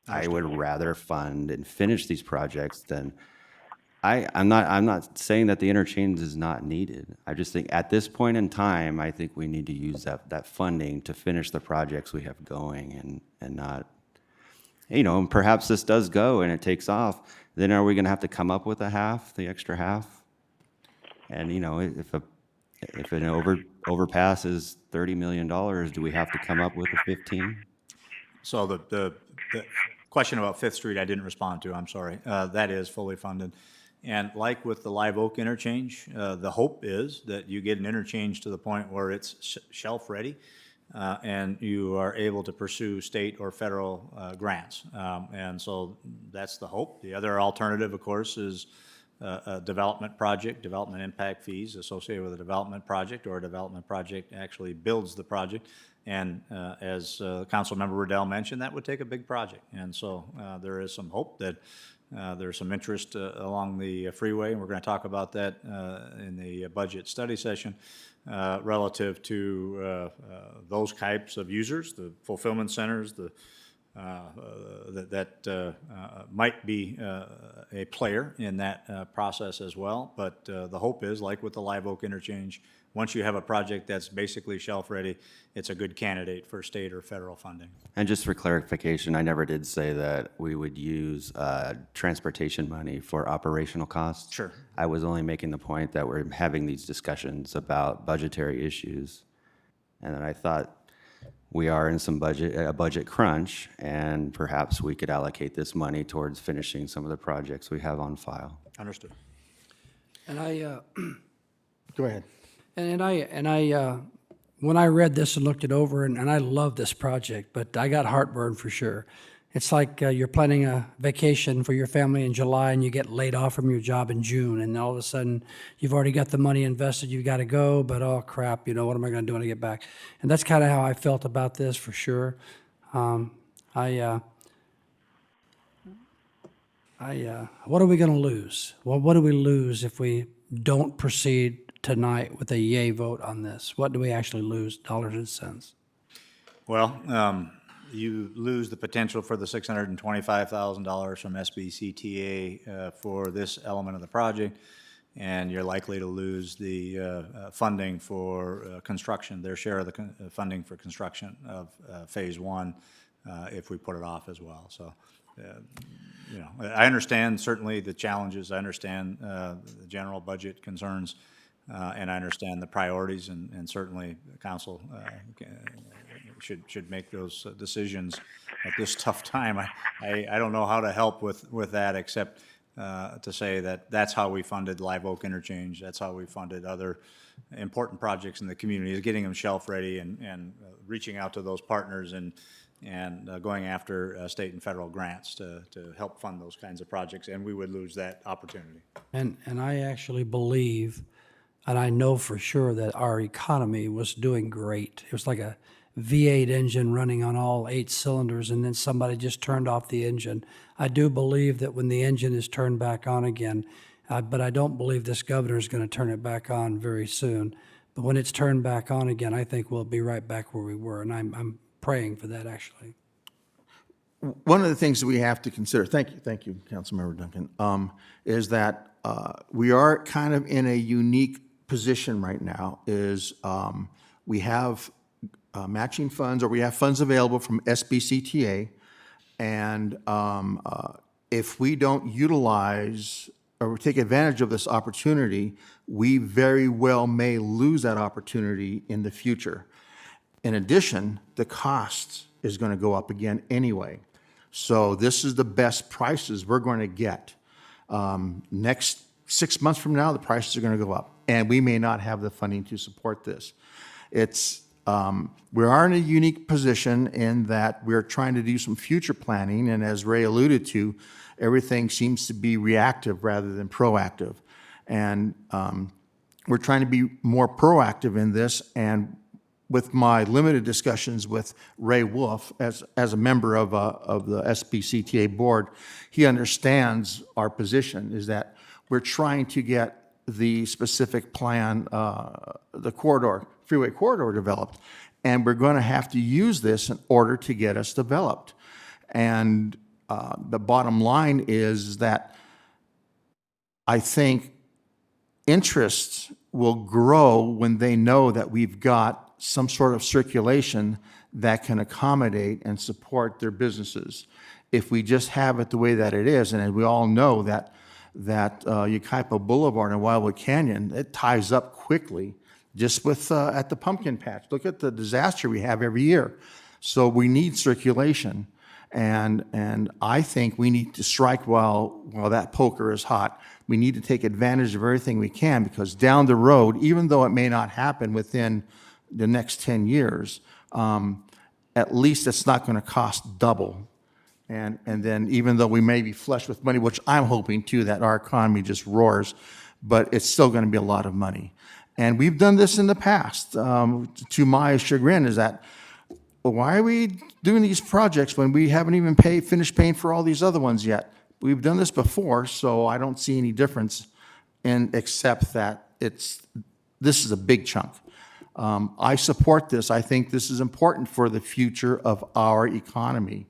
I would rather fund and finish these projects than I'm not saying that the interchange is not needed. I just think at this point in time, I think we need to use that funding to finish the projects we have going and not, and perhaps this does go and it takes off. Then are we going to have to come up with the extra half? And, if an overpass is $30 million, do we have to come up with the 15?
So the question about 5th Street I didn't respond to, I'm sorry. That is fully funded. And like with the Live Oak interchange, the hope is that you get an interchange to the point where it's shelf ready and you are able to pursue state or federal grants. And so that's the hope. The other alternative, of course, is a development project, development impact fees associated with a development project, or a development project actually builds the project. And as Councilmember Riddell mentioned, that would take a big project. And so there is some hope that there's some interest along the freeway, and we're going to talk about that in the budget study session relative to those types of users, the fulfillment centers, that might be a player in that process as well. But the hope is, like with the Live Oak interchange, once you have a project that's basically shelf-ready, it's a good candidate for state or federal funding.
And just for clarification, I never did say that we would use transportation money for operational costs.
Sure.
I was only making the point that we're having these discussions about budgetary issues. And then I thought we are in a budget crunch, and perhaps we could allocate this money towards finishing some of the projects we have on file.
Understood.
And I,
Go ahead.
and I, when I read this and looked it over, and I love this project, but I got heartburn for sure. It's like you're planning a vacation for your family in July and you get laid off from your job in June, and all of a sudden you've already got the money invested, you've got to go, but oh crap, what am I going to do when I get back? And that's kind of how I felt about this for sure. What are we going to lose? Well, what do we lose if we don't proceed tonight with a yay vote on this? What do we actually lose, dollars and cents?
Well, you lose the potential for the $625,000 from SBCTA for this element of the project, and you're likely to lose the funding for construction, their share of the funding for construction of Phase 1 if we put it off as well. So, I understand certainly the challenges. I understand the general budget concerns, and I understand the priorities, and certainly the council should make those decisions at this tough time. I don't know how to help with that except to say that that's how we funded Live Oak Interchange. That's how we funded other important projects in the community, is getting them shelf ready and reaching out to those partners and going after state and federal grants to help fund those kinds of projects, and we would lose that opportunity.
And I actually believe, and I know for sure, that our economy was doing great. It was like a V8 engine running on all 8 cylinders, and then somebody just turned off the engine. I do believe that when the engine is turned back on again, but I don't believe this governor is going to turn it back on very soon. But when it's turned back on again, I think we'll be right back where we were, and I'm praying for that, actually.
one of the things that we have to consider, thank you, Councilmember Duncan, is that we are kind of in a unique position right now, is we have matching funds, or we have funds available from SBCTA, and if we don't utilize or take advantage of this opportunity, we very well may lose that opportunity in the future. In addition, the cost is going to go up again anyway. So this is the best prices we're going to get. Next 6 months from now, the prices are going to go up, and we may not have the funding to support this. We are in a unique position in that we're trying to do some future planning, and as Ray alluded to, everything seems to be reactive rather than proactive. And we're trying to be more proactive in this, and with my limited discussions with Ray Wolf as a member of the SBCTA board, he understands our position, is that we're trying to get the specific plan, the corridor, freeway corridor developed, and we're going to have to use this in order to get us developed. And the bottom line is that I think interests will grow when they know that we've got some sort of circulation that can accommodate and support their businesses. If we just have it the way that it is, and we all know that Yucaipa Boulevard and Wildwood Canyon, it ties up quickly just with at the pumpkin patch. Look at the disaster we have every year. So we need circulation, and I think we need to strike while that poker is hot. We need to take advantage of everything we can, because down the road, even though it may not happen within the next 10 years, at least it's not going to cost double. And then even though we may be flush with money, which I'm hoping too, that our economy just roars, but it's still going to be a lot of money. And we've done this in the past. To my chagrin, is that, well, why are we doing these projects when we haven't even finished paying for all these other ones yet? We've done this before, so I don't see any difference except that this is a big chunk. I support this. I think this is important for the future of our economy.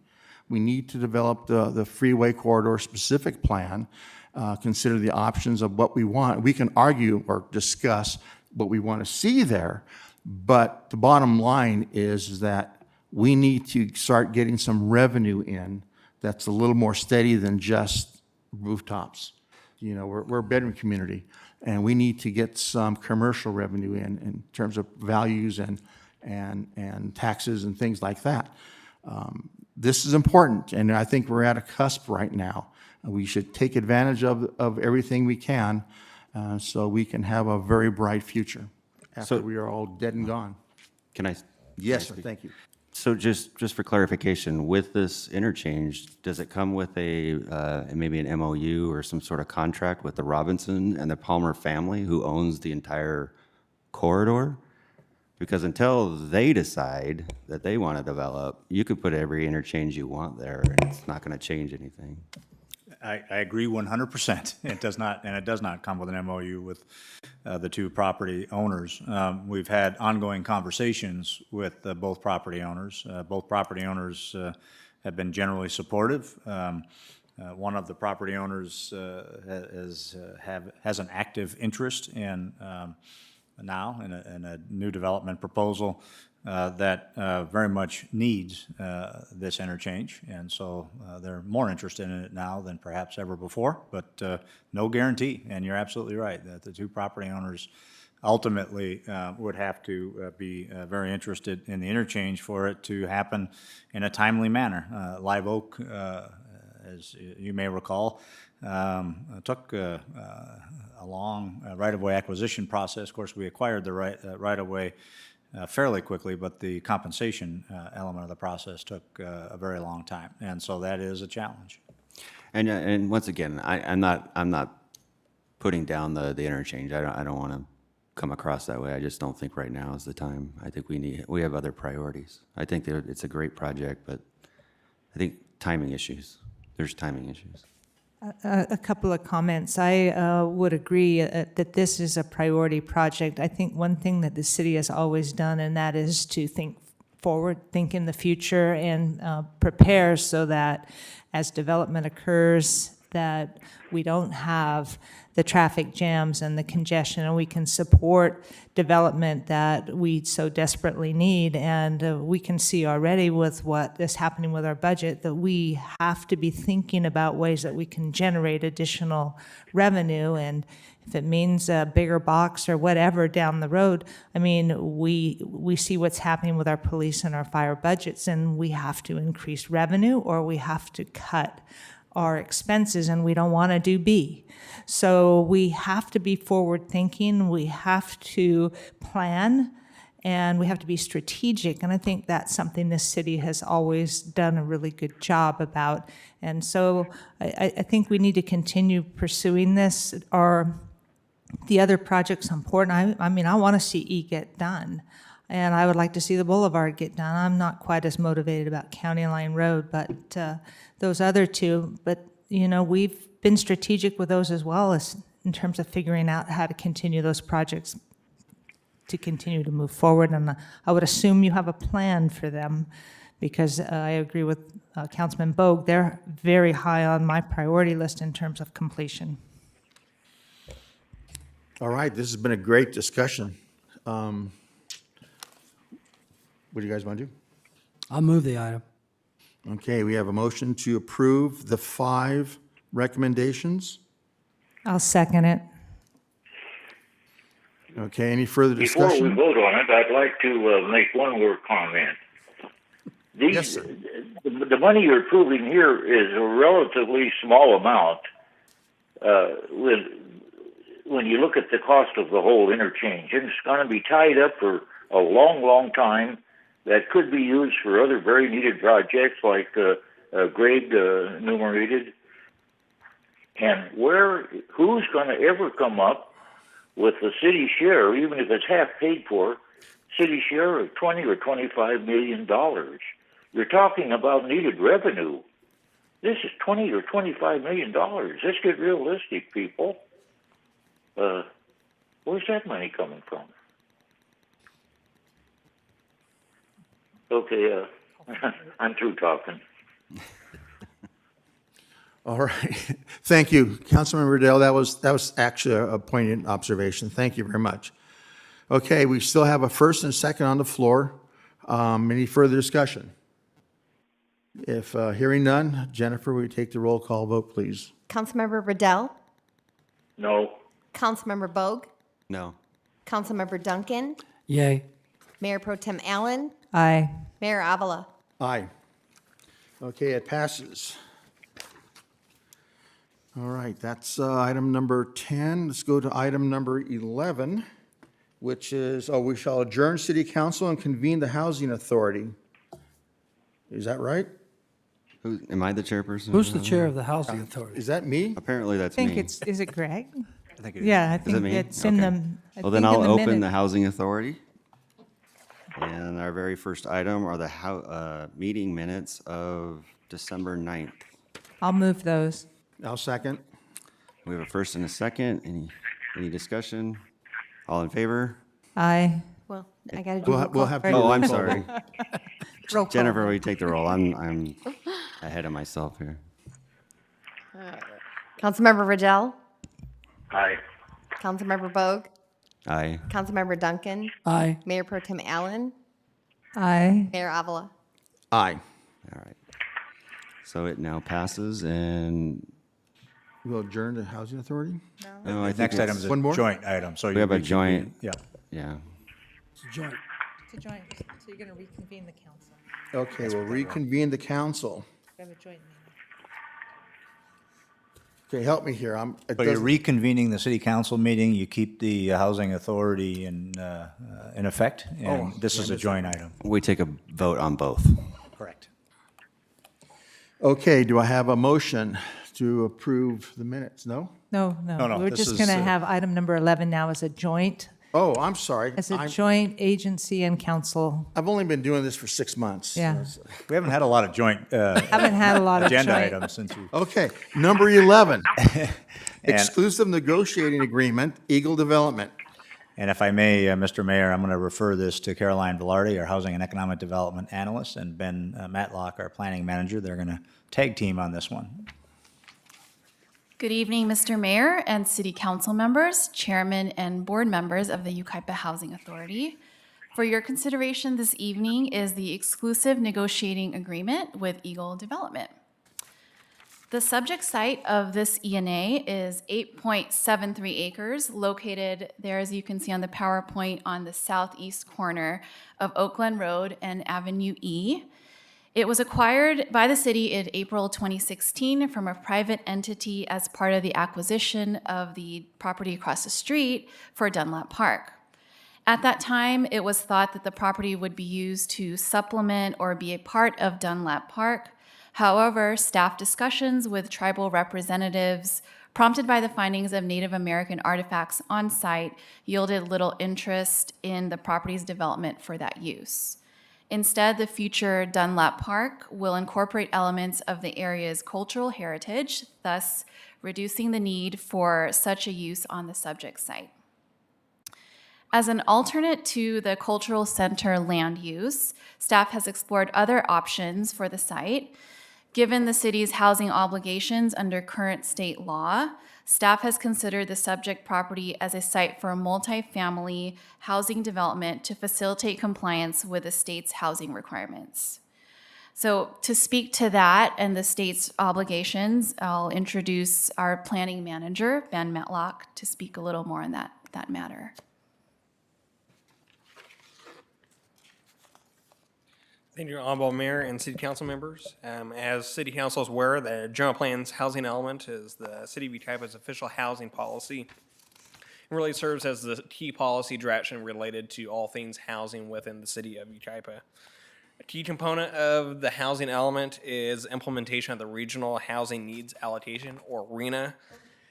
We need to develop the freeway corridor specific plan, consider the options of what we want. We can argue or discuss what we want to see there, but the bottom line is that we need to start getting some revenue in that's a little more steady than just rooftops. You know, we're a bedroom community, and we need to get some commercial revenue in terms of values and taxes and things like that. This is important, and I think we're at a cusp right now. We should take advantage of everything we can, so we can have a very bright future after we are all dead and gone.
Can I?
Yes, sir, thank you.
So just for clarification, with this interchange, does it come with maybe an MOU or some sort of contract with the Robinson and the Palmer family, who owns the entire corridor? Because until they decide that they want to develop, you could put every interchange you want there, and it's not going to change anything.
I agree 100%. It does not, and it does not come with an MOU with the two property owners. We've had ongoing conversations with both property owners. Both property owners have been generally supportive. One of the property owners has an active interest in now in a new development proposal that very much needs this interchange, and so they're more interested in it now than perhaps ever before, but no guarantee. And you're absolutely right that the two property owners ultimately would have to be very interested in the interchange for it to happen in a timely manner. Live Oak, as you may recall, took a long right-of-way acquisition process. Of course, we acquired the right-of-way fairly quickly, but the compensation element of the process took a very long time, and so that is a challenge.
And once again, I'm not putting down the interchange. I don't want to come across that way. I just don't think right now is the time. I think we have other priorities. I think it's a great project, but I think there's timing issues.
A couple of comments. I would agree that this is a priority project. I think one thing that the city has always done, and that is to think forward, think in the future, and prepare so that as development occurs, that we don't have the traffic jams and the congestion, and we can support development that we so desperately need. And we can see already with what is happening with our budget that we have to be thinking about ways that we can generate additional revenue. And if it means a bigger box or whatever down the road, I mean, we see what's happening with our police and our fire budgets, and we have to increase revenue or we have to cut our expenses, and we don't want to do B. So we have to be forward-thinking, we have to plan, and we have to be strategic. And I think that's something this city has always done a really good job about. And so I think we need to continue pursuing this. The other projects important. I mean, I want to see E get done. And I would like to see the boulevard get done. I'm not quite as motivated about County Line Road, but those other two. But, you know, we've been strategic with those as well as in terms of figuring out how to continue those projects to continue to move forward. And I would assume you have a plan for them because I agree with Councilman Bogue. They're very high on my priority list in terms of completion.
All right, this has been a great discussion. What do you guys want to do?
I'll move the item.
Okay, we have a motion to approve the 5 recommendations.
I'll second it.
Okay, any further
Before we
discussion?
vote on it, I'd like to make one more comment.
Yes, sir.
The money you're approving here is a relatively small amount when you look at the cost of the whole interchange. It's going to be tied up for a long, long time. That could be used for other very needed projects like Greg enumerated. And who's going to ever come up with the city share, even if it's half paid for, city share of $20 or $25 million? You're talking about needed revenue. This is $20 or $25 million. Let's get realistic, people. Where's that money coming from? Okay, I'm through talking.
All right, thank you. Councilmember Riddell, that was actually a poignant observation. Thank you very much. Okay, we still have a first and a second on the floor. Any further discussion? If hearing none, Jennifer, will you take the roll call vote, please?
Councilmember Riddell,
No.
Councilmember Bogue,
No.
Councilmember Duncan,
Yay.
Mayor Pro Tem Allen,
Aye.
Mayor Avila.
Aye. Okay, it passes. All right, that's item number 10. Let's go to item number 11, which is, we shall adjourn city council and convene the housing authority. Is that right?
Am I the chairperson?
Who's the chair of the Housing Authority?
Is that me?
Apparently that's
I
me.
think is it Greg?
I think it is.
Yeah, I
Is it
think
me?
it's in
Okay.
them.
Well, then I'll open the Housing Authority. And our very first item are the meeting minutes of December 9th.
I'll move those.
I'll second.
We have a first and a second. Any discussion? All in favor?
Aye.
Well, I got to do.
We'll have to. do a
Oh,
roll
I'm
call
sorry.
vote.
Roll call.
Jennifer, will you take the roll? I'm ahead of myself here.
Councilmember Riddell,
Aye.
Councilmember Bogue,
Aye.
Councilmember Duncan,
Aye.
Mayor Pro Tem Allen,
Aye.
Mayor Avila.
Aye.
All right. So it now passes and,
We'll adjourn the housing authority?
no, I think
Next item
it's-
is
One
a
more?
joint item, so
We
you
have a
reconvene.
joint.
Yeah.
Yeah.
It's a joint.
It's a joint, so you're going to reconvene the council.
Okay, we'll reconvene the council.
We have a joint meeting.
Okay, help me here. It
So you're
doesn't-
reconvening the city council meeting, you keep the housing authority in effect, and this is a joint item.
We take a vote on both.
Correct.
Okay, do I have a motion to approve the minutes? No?
No,
No,
no. We're
this
just
is,
going to have item number 11 now as a joint,
Oh, I'm sorry.
as a joint agency and council.
I've only been doing this for 6 months.
Yeah.
We haven't had a lot of joint
Haven't had a lot of
agenda
joint.
items since you.
Okay, number 11, exclusive negotiating agreement, Eagle Development.
And if I may, Mr. Mayor, I'm going to refer this to Caroline Velarde, our Housing and Economic Development Analyst, and Ben Matlock, our Planning Manager. They're going to tag team on this one.
Good evening, Mr. Mayor and City Council members, Chairman and board members of the Yucaipa Housing Authority. For your consideration this evening is the exclusive negotiating agreement with Eagle Development. The subject site of this ENA is 8.73 acres located there, as you can see on the PowerPoint, on the southeast corner of Oakland Road and Avenue E. It was acquired by the city in April 2016 from a private entity as part of the acquisition of the property across the street for Dunlap Park. At that time, it was thought that the property would be used to supplement or be a part of Dunlap Park. However, staff discussions with tribal representatives, prompted by the findings of Native American artifacts on site, yielded little interest in the property's development for that use. Instead, the future Dunlap Park will incorporate elements of the area's cultural heritage, thus reducing the need for such a use on the subject site. As an alternate to the cultural center land use, staff has explored other options for the site. Given the city's housing obligations under current state law, staff has considered the subject property as a site for a multifamily housing development to facilitate compliance with the state's housing requirements. So to speak to that and the state's obligations, I'll introduce our planning manager, Ben Matlock, to speak a little more on that matter.
Thank you, Honorable Mayor and City Council members. As City Council is aware, the General Plan's housing element is the City of Yucaipa's official housing policy. It really serves as the key policy direction related to all things housing within the City of Yucaipa. A key component of the housing element is implementation of the Regional Housing Needs Allocation, or RHNA.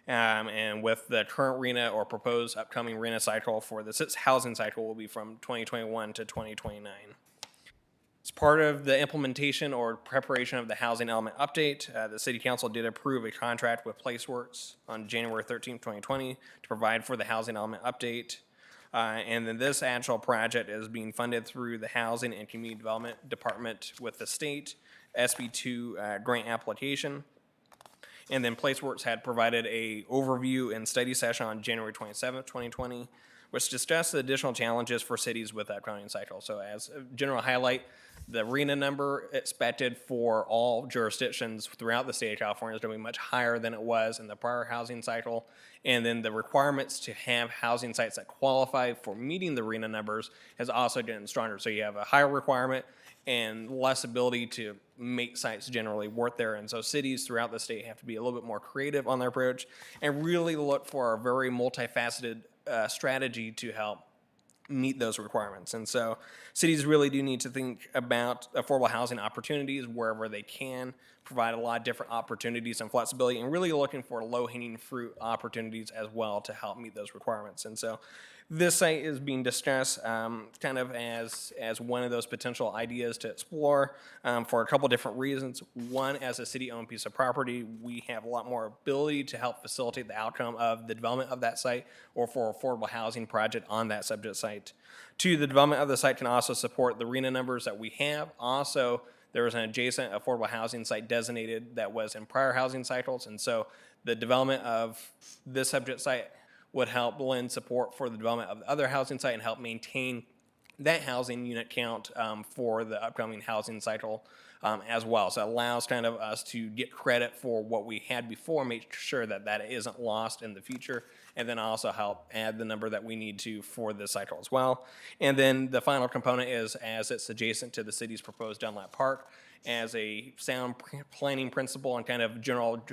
And with the current RHNA or proposed upcoming RHNA cycle for the sixth housing cycle will be from 2021 to 2029. As part of the implementation or preparation of the housing element update, the City Council did approve a contract with PlaceWorks on January 13, 2020 to provide for the housing element update. And then this actual project is being funded through the Housing and Community Development Department with the state SB2 grant application. And then PlaceWorks had provided a overview and study session on January 27, 2020, which discussed the additional challenges for cities with the upcoming cycle. So as a general highlight, the RHNA number expected for all jurisdictions throughout the state of California is going to be much higher than it was in the prior housing cycle. And then the requirements to have housing sites that qualify for meeting the RHNA numbers has also gotten stronger. So you have a higher requirement and less ability to make sites generally work there. And so cities throughout the state have to be a little bit more creative on their approach and really look for a very multifaceted strategy to help meet those requirements. And so cities really do need to think about affordable housing opportunities wherever they can, provide a lot of different opportunities and flexibility, and really looking for low-hanging fruit opportunities as well to help meet those requirements. And so this site is being discussed kind of as one of those potential ideas to explore for a couple different reasons. One, as a city-owned piece of property, we have a lot more ability to help facilitate the outcome of the development of that site or for affordable housing project on that subject site. Two, the development of the site can also support the RHNA numbers that we have. Also, there was an adjacent affordable housing site designated that was in prior housing cycles, and so the development of this subject site would help lend support for the development of the other housing site and help maintain that housing unit count for the upcoming housing cycle as well. So it allows kind of us to get credit for what we had before, make sure that that isn't lost in the future, and then also help add the number that we need to for this cycle as well. And then the final component is, as it's adjacent to the city's proposed Dunlap Park, as a sound planning principle and kind of general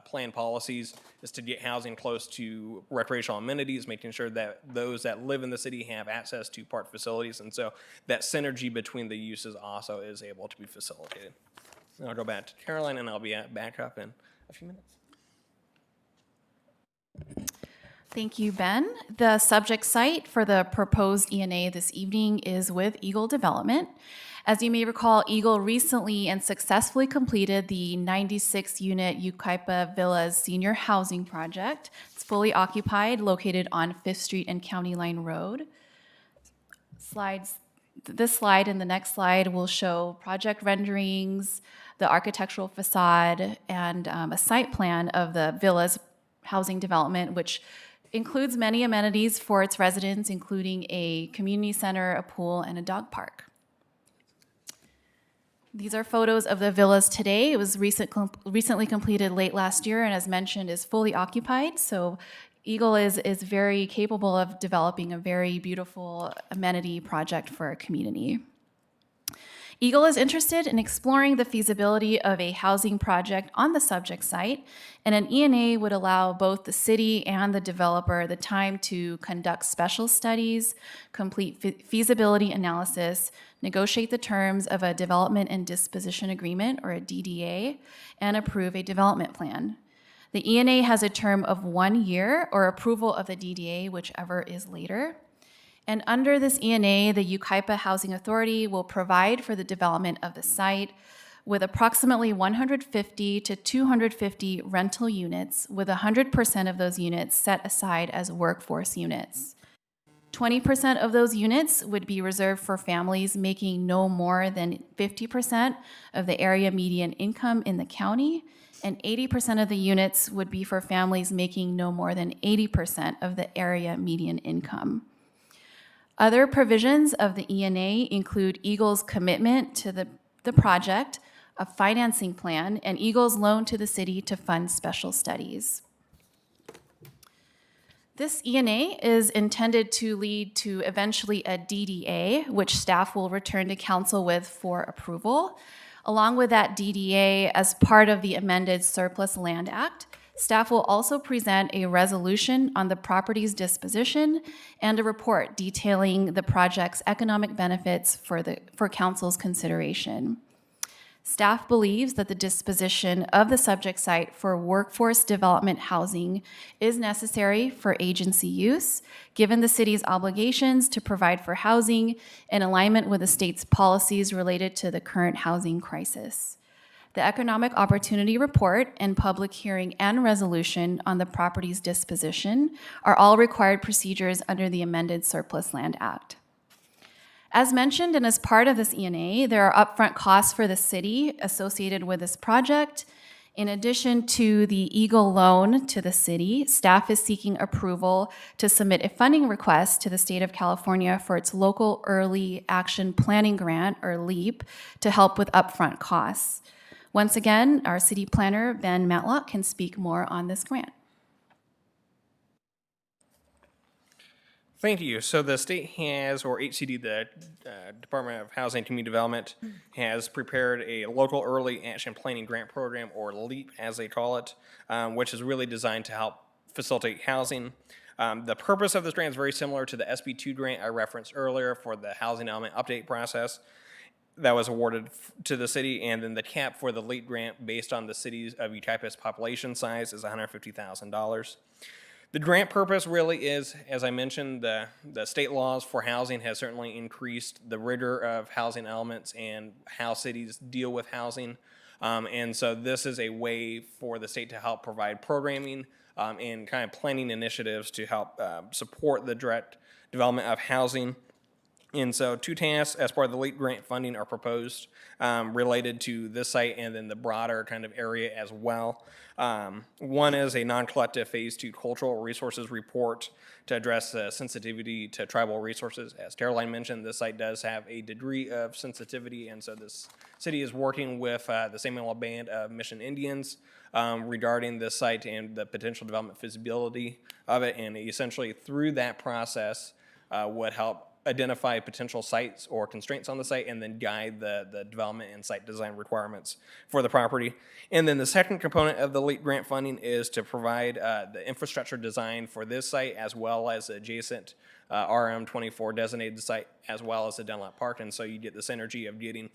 plan policies is to get housing close to recreational amenities, making sure that those that live in the city have access to park facilities. And so that synergy between the uses also is able to be facilitated. And I'll go back to Caroline and I'll be back up in a few minutes.
Thank you, Ben. The subject site for the proposed ENA this evening is with Eagle Development. As you may recall, Eagle recently and successfully completed the 96-unit Yucaipa Villas senior housing project. It's fully occupied, located on 5th Street and County Line Road. This slide and the next slide will show project renderings, the architectural facade, and a site plan of the Villas housing development, which includes many amenities for its residents, including a community center, a pool, and a dog park. These are photos of the villas today. It was recently completed late last year, and as mentioned, is fully occupied. So Eagle is very capable of developing a very beautiful amenity project for our community. Eagle is interested in exploring the feasibility of a housing project on the subject site, and an ENA would allow both the city and the developer the time to conduct special studies, complete feasibility analysis, negotiate the terms of a development and disposition agreement, or a DDA, and approve a development plan. The ENA has a term of 1 year, or approval of the DDA, whichever is later. And under this ENA, the Yucaipa Housing Authority will provide for the development of the site with approximately 150 to 250 rental units, with 100% of those units set aside as workforce units. 20% of those units would be reserved for families making no more than 50% of the area median income in the county, and 80% of the units would be for families making no more than 80% of the area median income. Other provisions of the ENA include Eagle's commitment to the project, a financing plan, and Eagle's loan to the city to fund special studies. This ENA is intended to lead to eventually a DDA, which staff will return to council with for approval. Along with that DDA, as part of the amended Surplus Land Act, staff will also present a resolution on the property's disposition and a report detailing the project's economic benefits for council's consideration. Staff believes that the disposition of the subject site for workforce development housing is necessary for agency use, given the city's obligations to provide for housing in alignment with the state's policies related to the current housing crisis. The Economic Opportunity Report and public hearing and resolution on the property's disposition are all required procedures under the amended Surplus Land Act. As mentioned and as part of this ENA, there are upfront costs for the city associated with this project. In addition to the Eagle loan to the city, staff is seeking approval to submit a funding request to the state of California for its Local Early Action Planning Grant, or LEAP, to help with upfront costs. Once again, our city planner, Ben Matlock, can speak more on this grant.
Thank you. So the state has, or HCD, the Department of Housing and Community Development, has prepared a Local Early Action Planning Grant Program, or LEAP as they call it, which is really designed to help facilitate housing. The purpose of this grant is very similar to the SB2 grant I referenced earlier for the housing element update process that was awarded to the city, and then the cap for the LEAP grant based on the city's of Yucaipa's population size is $150,000. The grant purpose really is, as I mentioned, the state laws for housing has certainly increased the rigor of housing elements and how cities deal with housing. And so this is a way for the state to help provide programming and kind of planning initiatives to help support the direct development of housing. And so 2 tasks as part of the LEAP grant funding are proposed related to this site and then the broader kind of area as well. One is a non-collective Phase 2 cultural resources report to address sensitivity to tribal resources. As Caroline mentioned, this site does have a degree of sensitivity, and so this city is working with the Samuel Band of Mission Indians regarding this site and the potential development feasibility of it, and essentially through that process would help identify potential sites or constraints on the site and then guide the development and site design requirements for the property. And then the second component of the LEAP grant funding is to provide the infrastructure design for this site as well as adjacent RM24 designated site as well as the Dunlap Park. And so you get the synergy of getting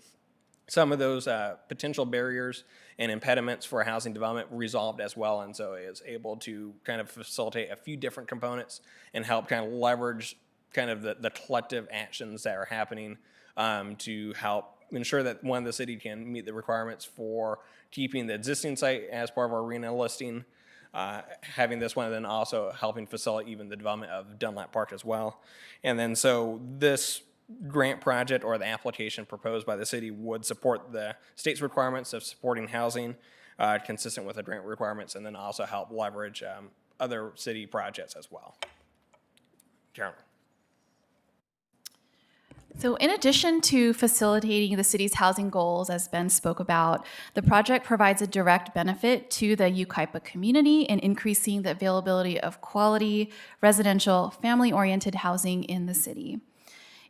some of those potential barriers and impediments for housing development resolved as well. And so it's able to kind of facilitate a few different components and help kind of leverage kind of the collective actions that are happening to help ensure that, one, the city can meet the requirements for keeping the existing site as part of our arena listing, having this one and then also helping facilitate even the development of Dunlap Park as well. And then so this grant project or the application proposed by the city would support the state's requirements of supporting housing consistent with the grant requirements, and then also help leverage other city projects as well. Carolyn.
So in addition to facilitating the city's housing goals, as Ben spoke about, the project provides a direct benefit to the Yucaipa community in increasing the availability of quality, residential, family-oriented housing in the city.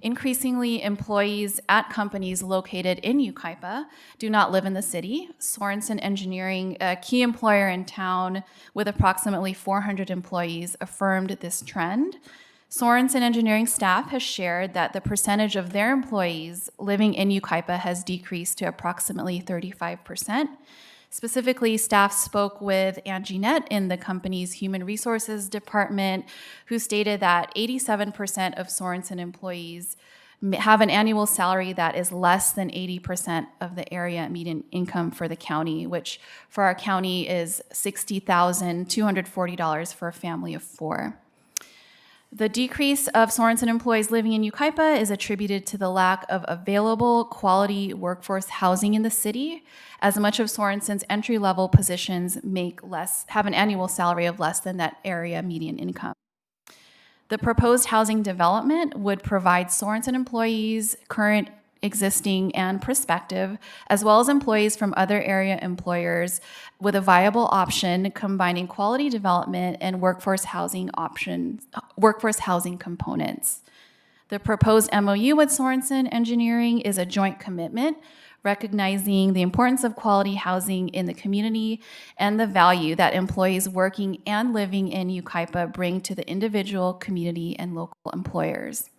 Increasingly, employees at companies located in Yucaipa do not live in the city. Sorensen Engineering, a key employer in town with approximately 400 employees, affirmed this trend. Sorensen Engineering staff has shared that the percentage of their employees living in Yucaipa has decreased to approximately 35%. Specifically, staff spoke with Angie Nett in the company's human resources department, who stated that 87% of Sorensen employees have an annual salary that is less than 80% of the area median income for the county, which for our county is $60,240 for a family of 4. The decrease of Sorensen employees living in Yucaipa is attributed to the lack of available quality workforce housing in the city, as much of Sorensen's entry-level positions have an annual salary of less than that area median income. The proposed housing development would provide Sorensen employees, current, existing, and prospective, as well as employees from other area employers, with a viable option combining quality development and workforce housing components. The proposed MOU with Sorensen Engineering is a joint commitment recognizing the importance of quality housing in the community and the value that employees working and living in Yucaipa bring to the individual, community, and local employers.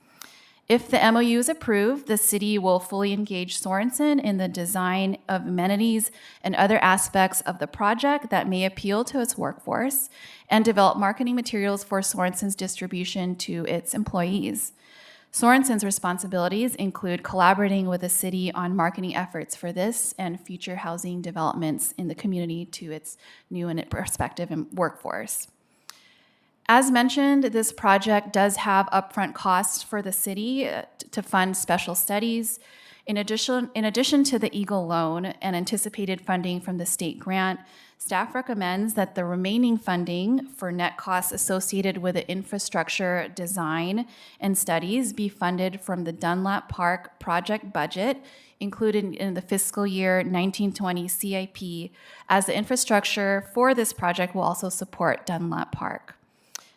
If the MOU is approved, the city will fully engage Sorensen in the design of amenities and other aspects of the project that may appeal to its workforce and develop marketing materials for Sorensen's distribution to its employees. Sorensen's responsibilities include collaborating with the city on marketing efforts for this and future housing developments in the community to its new and prospective workforce. As mentioned, this project does have upfront costs for the city to fund special studies. In addition to the Eagle loan and anticipated funding from the state grant, staff recommends that the remaining funding for net costs associated with the infrastructure design and studies be funded from the Dunlap Park project budget included in the fiscal year 1920 CIP, as the infrastructure for this project will also support Dunlap Park.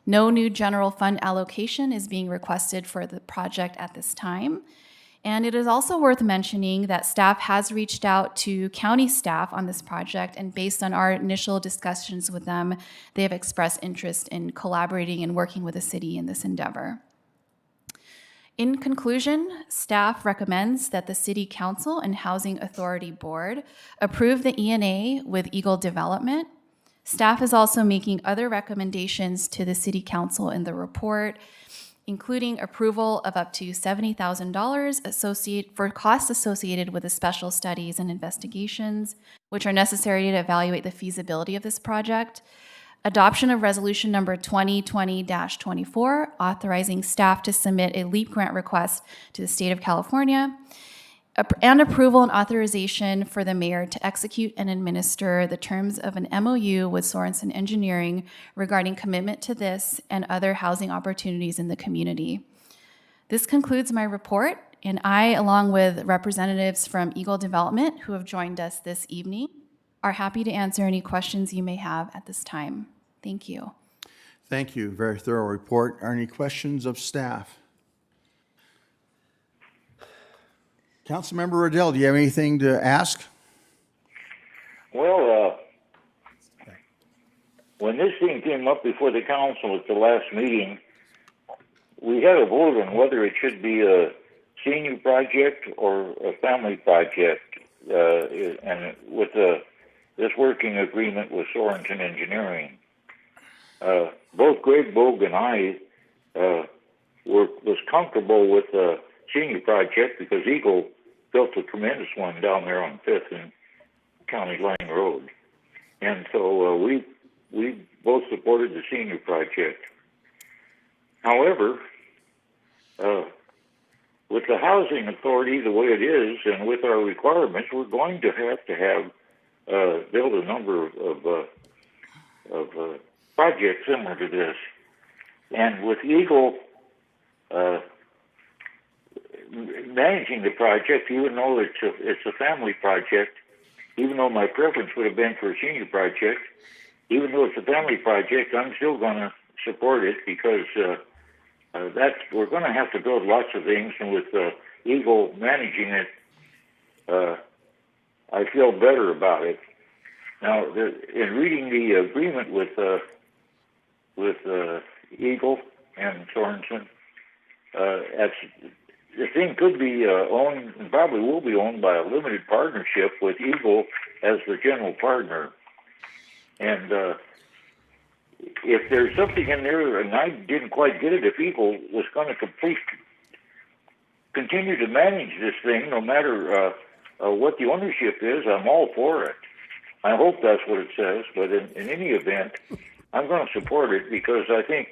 No new general fund allocation is being requested for the project at this time. And it is also worth mentioning that staff has reached out to county staff on this project, and based on our initial discussions with them, they have expressed interest in collaborating and working with the city in this endeavor. In conclusion, staff recommends that the City Council and Housing Authority Board approve the ENA with Eagle Development. Staff is also making other recommendations to the City Council in the report, including approval of up to $70,000 for costs associated with the special studies and investigations, which are necessary to evaluate the feasibility of this project, adoption of resolution number 2020-24, authorizing staff to submit a LEAP grant request to the state of California, and approval and authorization for the mayor to execute and administer the terms of an MOU with Sorensen Engineering regarding commitment to this and other housing opportunities in the community. This concludes my report, and I, along with representatives from Eagle Development who have joined us this evening, are happy to answer any questions you may have at this time. Thank you.
Thank you. Very thorough report. Are any questions of staff? Councilmember Riddell, do you have anything to ask?
Well, when this thing came up before the council at the last meeting, we had a vote on whether it should be a senior project or a family project, and with this working agreement with Sorensen Engineering. Both Greg Bogue and I was comfortable with the senior project because Eagle built a tremendous one down there on 5th and County Line Road. And so we we both supported the senior project. However, with the housing authority the way it is, and with our requirements, we're going to have build a number of projects similar to this. And with Eagle managing the project, even though it's a family project, even though my preference would have been for a senior project, even though it's a family project, I'm still going to support it because we're going to have to build lots of things, and with Eagle managing it, I feel better about it. Now, in reading the agreement with Eagle and Sorensen, the thing could be owned, and probably will be owned by a limited partnership with Eagle as the general partner. And if there's something in there, and I didn't quite get it, if Eagle was going to continue to manage this thing, no matter what the ownership is, I'm all for it. I hope that's what it says, but in any event, I'm going to support it because I think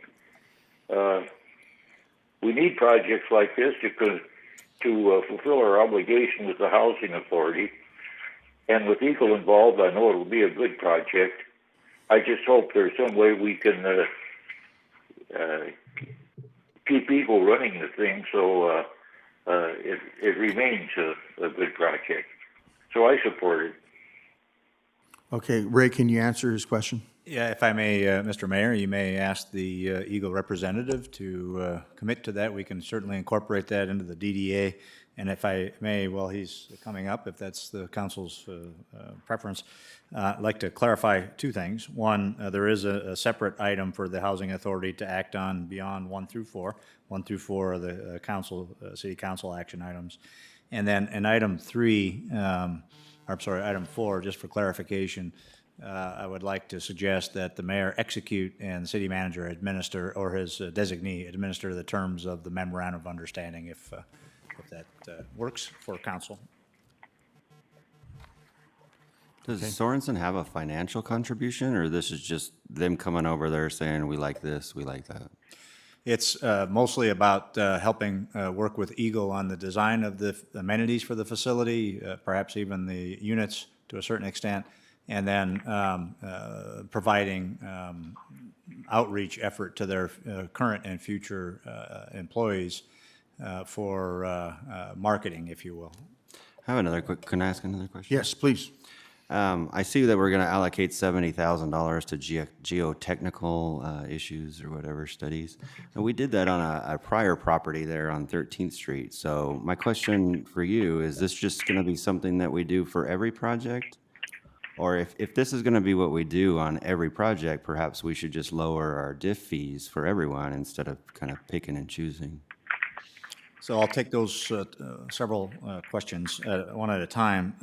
we need projects like this to fulfill our obligation with the housing authority. And with Eagle involved, I know it'll be a good project. I just hope there's some way we can keep Eagle running the thing so it remains a good project. So I support it.
Okay, Ray, can you answer his question?
Yeah, if I may, Mr. Mayor, you may ask the Eagle representative to commit to that. We can certainly incorporate that into the DDA. And if I may, while he's coming up, if that's the council's preference, I'd like to clarify two things. One, there is a separate item for the Housing Authority to act on beyond 1 through 4. 1 through 4 are the city council action items. And then in item 4, just for clarification, I would like to suggest that the mayor execute and the city manager administer, or his designee administer the terms of the memorandum of understanding if that works for council.
Does Sorensen have a financial contribution, or this is just them coming over there saying, we like this, we like that?
It's mostly about helping work with Eagle on the design of the amenities for the facility, perhaps even the units to a certain extent, and then providing outreach effort to their current and future employees for marketing, if you will.
I have another can I ask another question?
Yes, please.
I see that we're going to allocate $70,000 to geotechnical issues or whatever studies. And we did that on a prior property there on 13th Street. So my question for you, is this just going to be something that we do for every project? Or if this is going to be what we do on every project, perhaps we should just lower our diff fees for everyone instead of kind of picking and choosing.
So I'll take those several questions one at a time.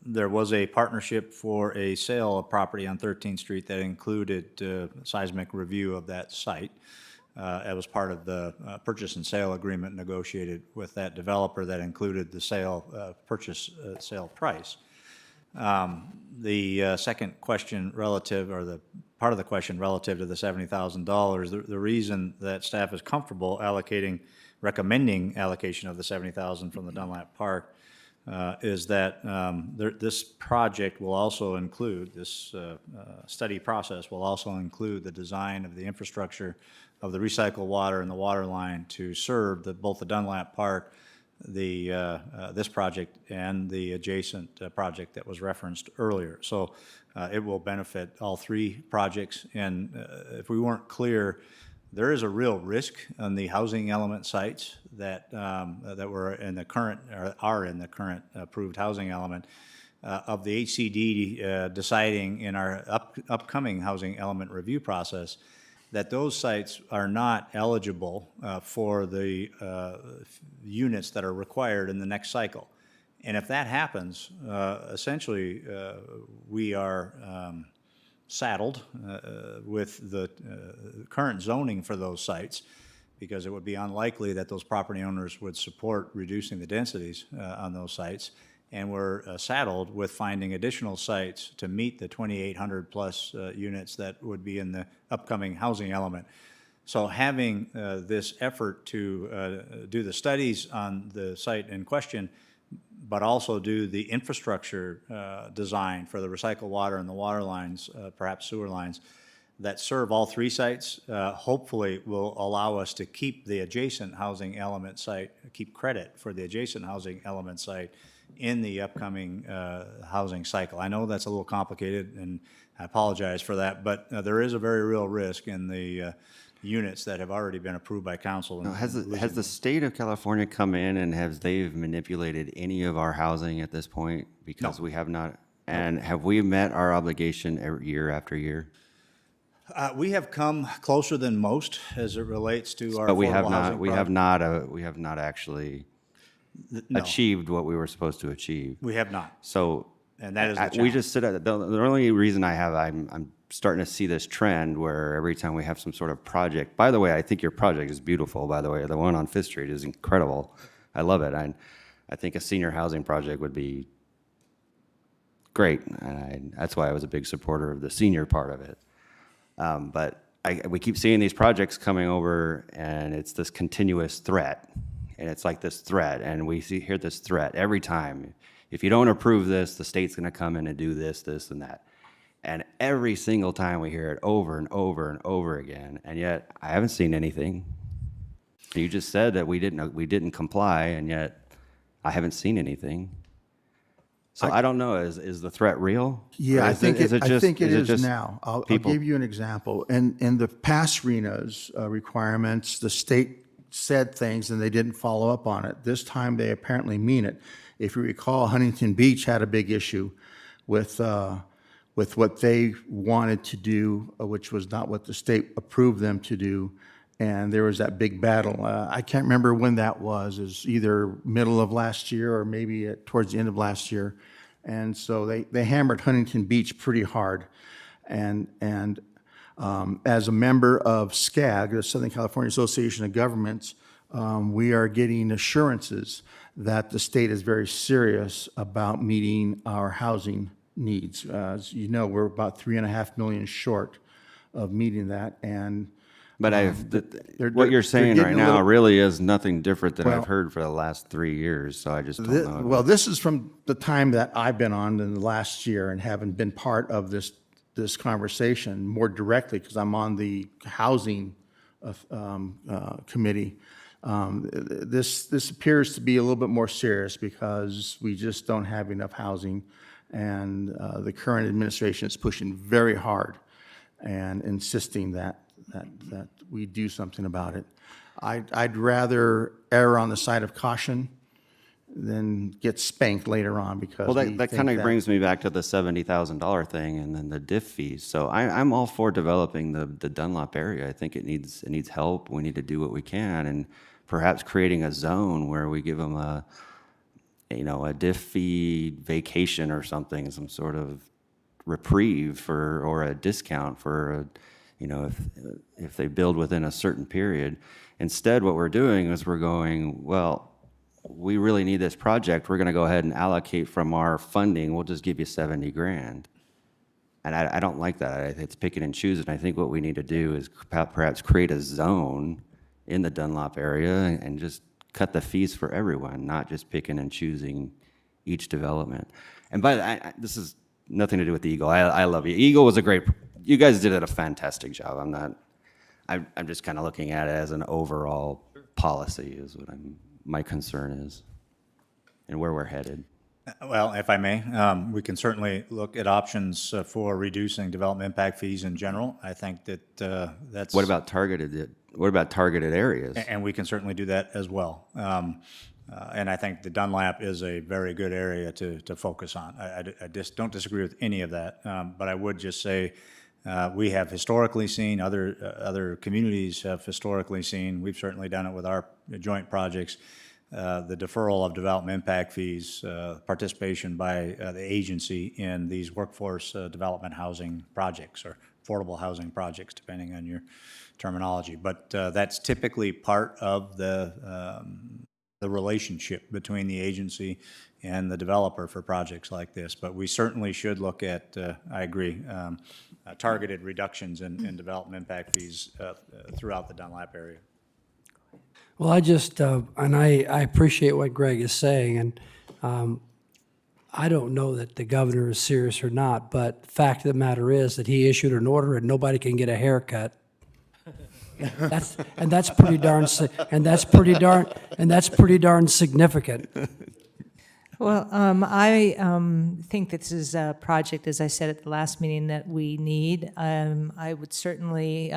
There was a partnership for a sale of property on 13th Street that included seismic review of that site. It was part of the purchase and sale agreement negotiated with that developer that included the sale price. The second question relative, or the part of the question relative to the $70,000, the reason that staff is comfortable recommending allocation of the $70,000 from the Dunlap Park is that this project will also include, this study process will also include the design of the infrastructure of the recycled water and the water line to serve both the Dunlap Park, this project, and the adjacent project that was referenced earlier. So it will benefit all three projects. And if we weren't clear, there is a real risk on the housing element sites that were in the current, or are in the current approved housing element of the HCD deciding in our upcoming housing element review process that those sites are not eligible for the units that are required in the next cycle. And if that happens, essentially we are saddled with the current zoning for those sites, because it would be unlikely that those property owners would support reducing the densities on those sites. and we're saddled with finding additional sites to meet the 2,800-plus units that would be in the upcoming housing element. So having this effort to do the studies on the site in question, but also do the infrastructure design for the recycled water and the water lines, perhaps sewer lines, that serve all three sites, hopefully will allow us to keep the adjacent housing element site, keep credit for the adjacent housing element site in the upcoming housing cycle. I know that's a little complicated, and I apologize for that, but there is a very real risk in the units that have already been approved by council.
Now, has the state of California come in and have they manipulated any of our housing at this point? Because we have not. And have we met our obligation year after year?
We have come closer than most as it relates to our
But we
affordable
have not.
housing
We
project.
have not. We have not actually
No.
achieved what we were supposed to achieve.
We have not.
So,
And that is the
we
challenge.
just sit at the only reason I'm starting to see this trend where every time we have some sort of project. By the way, I think your project is beautiful. By the way, the one on Fifth Street is incredible. I love it. I think a senior housing project would be great, and that's why I was a big supporter of the senior part of it. But we keep seeing these projects coming over, and it's this continuous threat. And it's like this threat, and we hear this threat every time. If you don't approve this, the state's going to come in and do this, this, and that. And every single time we hear it over and over and over again, and yet I haven't seen anything. You just said that we didn't comply, and yet I haven't seen anything. So I don't know. Is the threat real?
Yeah,
Or
I think it is
just
now. I'll
people?
give you an example. In the past RENA's requirements, the state said things and they didn't follow up on it. This time they apparently mean it. If you recall, Huntington Beach had a big issue with what they wanted to do, which was not what the state approved them to do. And there was that big battle. I can't remember when that was. It was either middle of last year or maybe towards the end of last year. And so they hammered Huntington Beach pretty hard. And as a member of SCAG, the Southern California Association of Governments, we are getting assurances that the state is very serious about meeting our housing needs. As you know, we're about $3.5 million short of meeting that, and
But
they're-
what you're
they're
saying
getting
right
a
now
little-
really is nothing different than
Well-
I've heard for the last 3 years, so I just don't know.
Well, this is from the time that I've been on in the last year and haven't been part of this conversation more directly because I'm on the housing committee. This appears to be a little bit more serious because we just don't have enough housing, and the current administration is pushing very hard and insisting that we do something about it. I'd rather err on the side of caution than get spanked later on because
Well,
we
that
think
kind of brings me back to the $70,000 thing and then the diff fees. So I'm all for developing the Dunlop area. I think it needs help. We need to do what we can, and perhaps creating a zone where we give them a diff fee vacation or something, some sort of reprieve or a discount for if they build within a certain period. Instead, what we're doing is we're going, well, we really need this project. We're going to go ahead and allocate from our funding. We'll just give you 70 grand. And I don't like that. It's picking and choosing. I think what we need to do is perhaps create a zone in the Dunlop area and just cut the fees for everyone, not just picking and choosing each development. And this is nothing to do with the Eagle. I love you. Eagle was you guys did a fantastic job. I'm just kind of looking at it as an overall policy is what my concern is and where we're headed.
Well, if I may, we can certainly look at options for reducing development impact fees in general. I think that that's...
What about targeted areas?
And we can certainly do that as well. And I think the Dunlap is a very good area to focus on. I just don't disagree with any of that, but I would just say we have historically seen, other communities have historically seen, we've certainly done it with our joint projects, the deferral of development impact fees, participation by the agency in these workforce development housing projects or affordable housing projects, depending on your terminology. But that's typically part of the the relationship between the agency and the developer for projects like this. But we certainly should look at, I agree, targeted reductions in development impact fees throughout the Dunlap area.
Well, I just, and I appreciate what Greg is saying, and I don't know that the governor is serious or not, but fact of the matter is that he issued an order and nobody can get a haircut. That's pretty darn significant.
Well, I think this is a project, as I said at the last meeting, that we need. I would certainly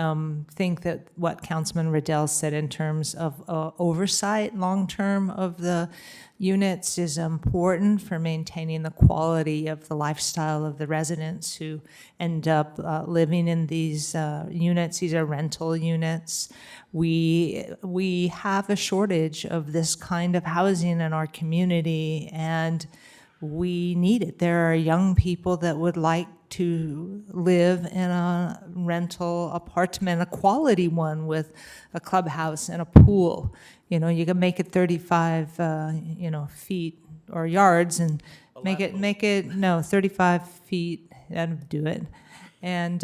think that what Councilman Riddell said in terms of oversight long-term of the units is important for maintaining the quality of the lifestyle of the residents who end up living in these units. These are rental units. We have a shortage of this kind of housing in our community, and we need it. There are young people that would like to live in a rental apartment, a quality one with a clubhouse and a pool. You know, you can make it 35, feet or yards and make it 35 feet, that'd do it. And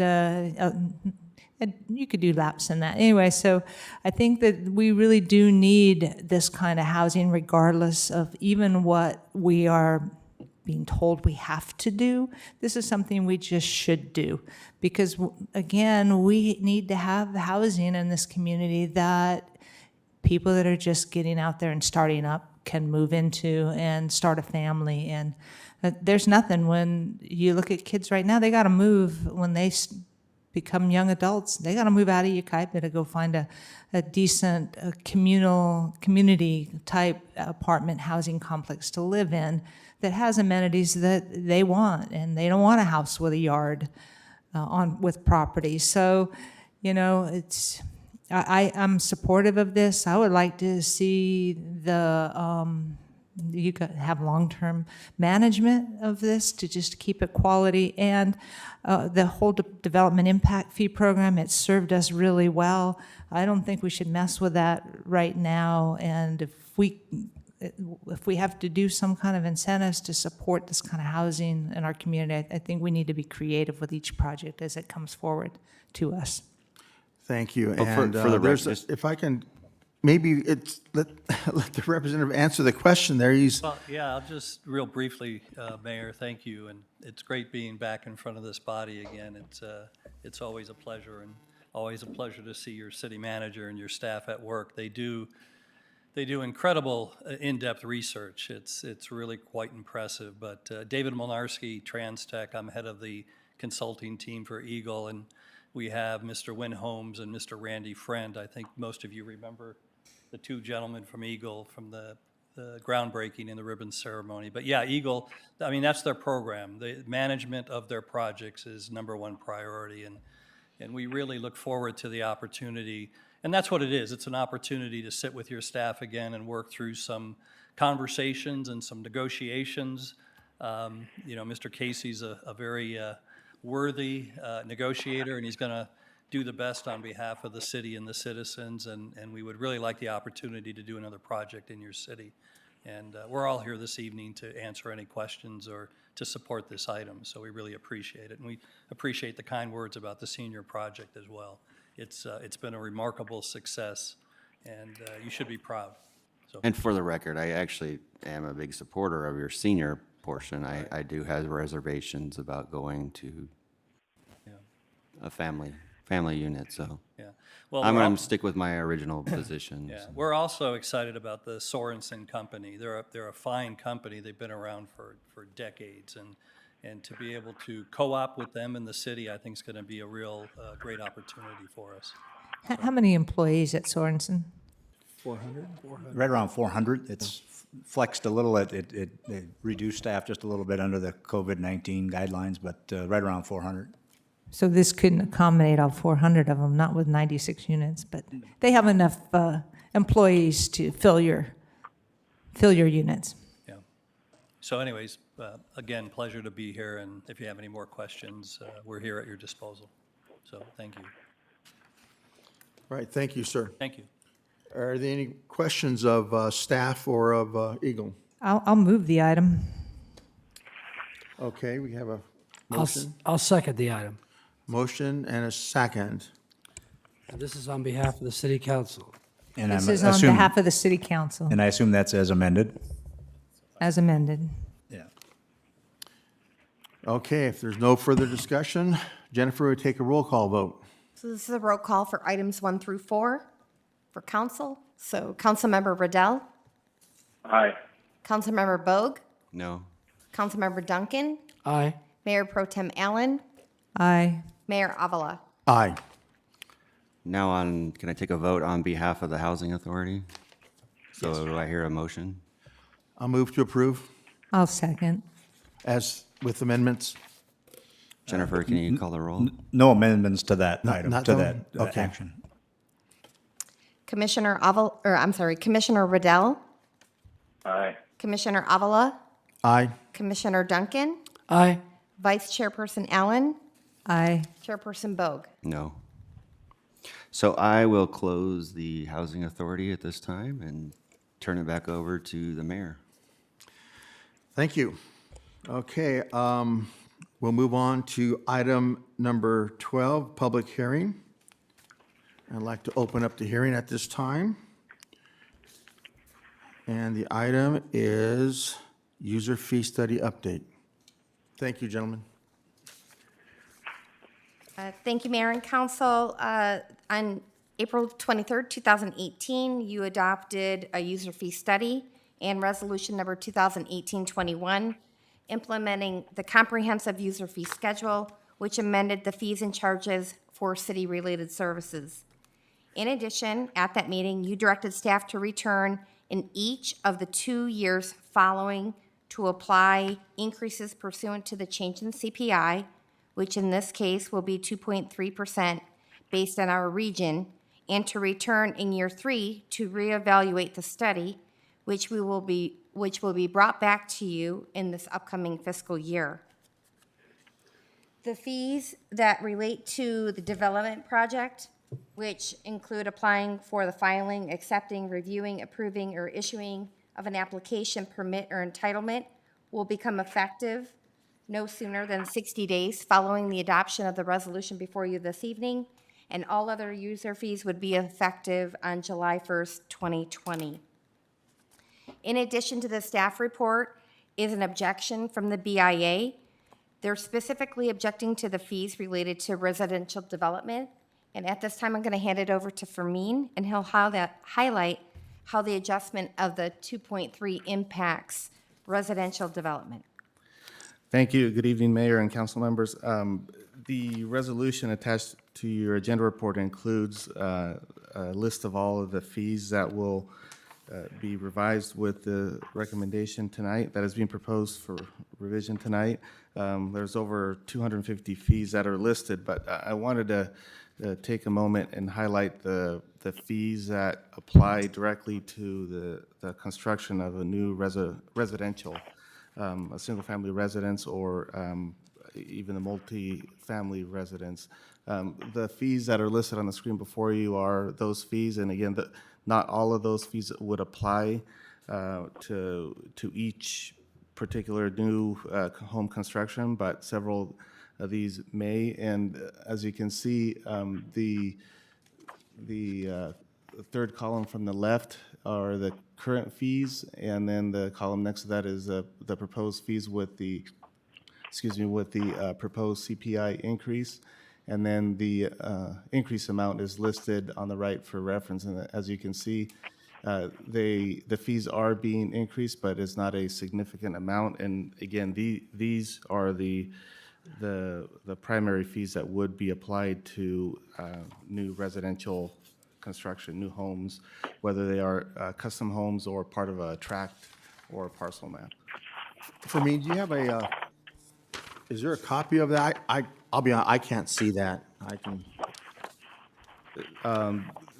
you could do laps in that. Anyway, so I think that we really do need this kind of housing regardless of even what we are being told we have to do. This is something we just should do because, again, we need to have housing in this community that people that are just getting out there and starting up can move into and start a family. And there's nothing when you look at kids right now, they got to move when they become young adults. They got to move out of Yucaipa to go find a decent community type apartment housing complex to live in that has amenities that they want, and they don't want a house with a yard with property. So, I'm supportive of this. I would like to see you could have long-term management of this to just keep it quality, and the whole development impact fee program, it served us really well. I don't think we should mess with that right now, and if we have to do some kind of incentives to support this kind of housing in our community, I think we need to be creative with each project as it comes forward to us.
Thank you.
Well,
And
for the
there's
record,
if I can, maybe let the representative answer the question there.
Well, yeah, I'll just real briefly, Mayor, thank you. And it's great being back in front of this body again. It's always a pleasure, and always a pleasure to see your city manager and your staff at work. They do incredible in-depth research. It's really quite impressive. But David Molnarski, TransTech, I'm head of the consulting team for Eagle, and we have Mr. Win Holmes and Mr. Randy Friend. I think most of you remember the two gentlemen from Eagle from the groundbreaking and the ribbon ceremony. But yeah, Eagle, I mean, that's their program. The management of their projects is #1 priority, and we really look forward to the opportunity. And that's what it is. It's an opportunity to sit with your staff again and work through some conversations and some negotiations. Mr. Casey's a very worthy negotiator, and he's going to do the best on behalf of the city and the citizens, and we would really like the opportunity to do another project in your city. And we're all here this evening to answer any questions or to support this item, so we really appreciate it. And we appreciate the kind words about the senior project as well. It's been a remarkable success, and you should be proud. So.
And for the record, I actually am a big supporter of your senior portion. I do have reservations about going to a family unit, so
yeah. Well,
I'm going to stick with my original position.
Yeah, we're also excited about the Sorensen Company. They're a fine company. They've been around for decades, and to be able to co-op with them in the city, I think is going to be a real great opportunity for us.
How many employees at Sorensen?
400?
Right around 400. It's flexed a little. It reduced staff just a little bit under the COVID-19 guidelines, but right around 400.
So this couldn't accommodate all 400 of them, not with 96 units, but they have enough employees to fill your units.
Yeah. So anyways, again, pleasure to be here, and if you have any more questions, we're here at your disposal. So thank you.
Right, thank you, sir.
Thank you.
Are there any questions of staff or of Eagle?
I'll move the item.
Okay, we have a motion.
I'll second the item.
Motion and a second.
And this is on behalf of the city council.
And
This
I'm
is on
assuming-
behalf of the city council,
And I assume that's as amended?
as amended.
Yeah.
Okay, if there's no further discussion, Jennifer would take a roll call vote.
So this is a roll call for items 1 through 4 for council. So Councilmember Riddell,
Aye.
Councilmember Bogue,
No.
Councilmember Duncan,
Aye.
Mayor Pro Tem Allen,
Aye.
Mayor Avila.
Aye.
Now on, can I take a vote on behalf of the Housing Authority? So do I hear a motion?
I'll move to approve
I'll second.
as with amendments.
Jennifer, can you call the roll?
No amendments to that item,
not
to
to-
that
okay.
action.
Commissioner Commissioner Riddell,
Aye.
Commissioner Avila,
Aye.
Commissioner Duncan,
Aye.
Vice Chairperson Allen,
Aye.
Chairperson Bogue.
No. So I will close the Housing Authority at this time and turn it back over to the mayor.
Thank you. Okay, we'll move on to item number 12, public hearing. I'd like to open up the hearing at this time. And the item is user fee study update. Thank you, gentlemen.
Thank you, Mayor and Council. On April 23rd, 2018, you adopted a user fee study and resolution number 2018-21, implementing the comprehensive user fee schedule, which amended the fees and charges for city-related services. In addition, at that meeting, you directed staff to return in each of the 2 years following to apply increases pursuant to the change in CPI, which in this case will be 2.3% based on our region, and to return in year 3 to reevaluate the study, which will be brought back to you in this upcoming fiscal year. The fees that relate to the development project, which include applying for the filing, accepting, reviewing, approving, or issuing of an application, permit, or entitlement, will become effective no sooner than 60 days following the adoption of the resolution before you this evening, and all other user fees would be effective on July 1st, 2020. In addition to the staff report is an objection from the BIA. They're specifically objecting to the fees related to residential development. And at this time, I'm going to hand it over to Fermin, and he'll highlight how the adjustment of the 2.3 impacts residential development.
Thank you. Good evening, Mayor and council members. The resolution attached to your agenda report includes a list of all of the fees that will be revised with the recommendation tonight that is being proposed for revision tonight. There's over 250 fees that are listed, but I wanted to take a moment and highlight the fees that apply directly to the construction of a new residential, a single-family residence, or even a multi-family residence. The fees that are listed on the screen before you are those fees, and again, not all of those fees would apply to each particular new home construction, but several of these may. And as you can see, the third column from the left are the current fees, and then the column next to that is the proposed fees with the, proposed CPI increase. And then the increase amount is listed on the right for reference. And as you can see, the fees are being increased, but it's not a significant amount. And again, these are the primary fees that would be applied to new residential construction, new homes, whether they are custom homes or part of a tract or a parcel map.
Fermin, do you have is there a copy of that? I'll be honest, I can't see that.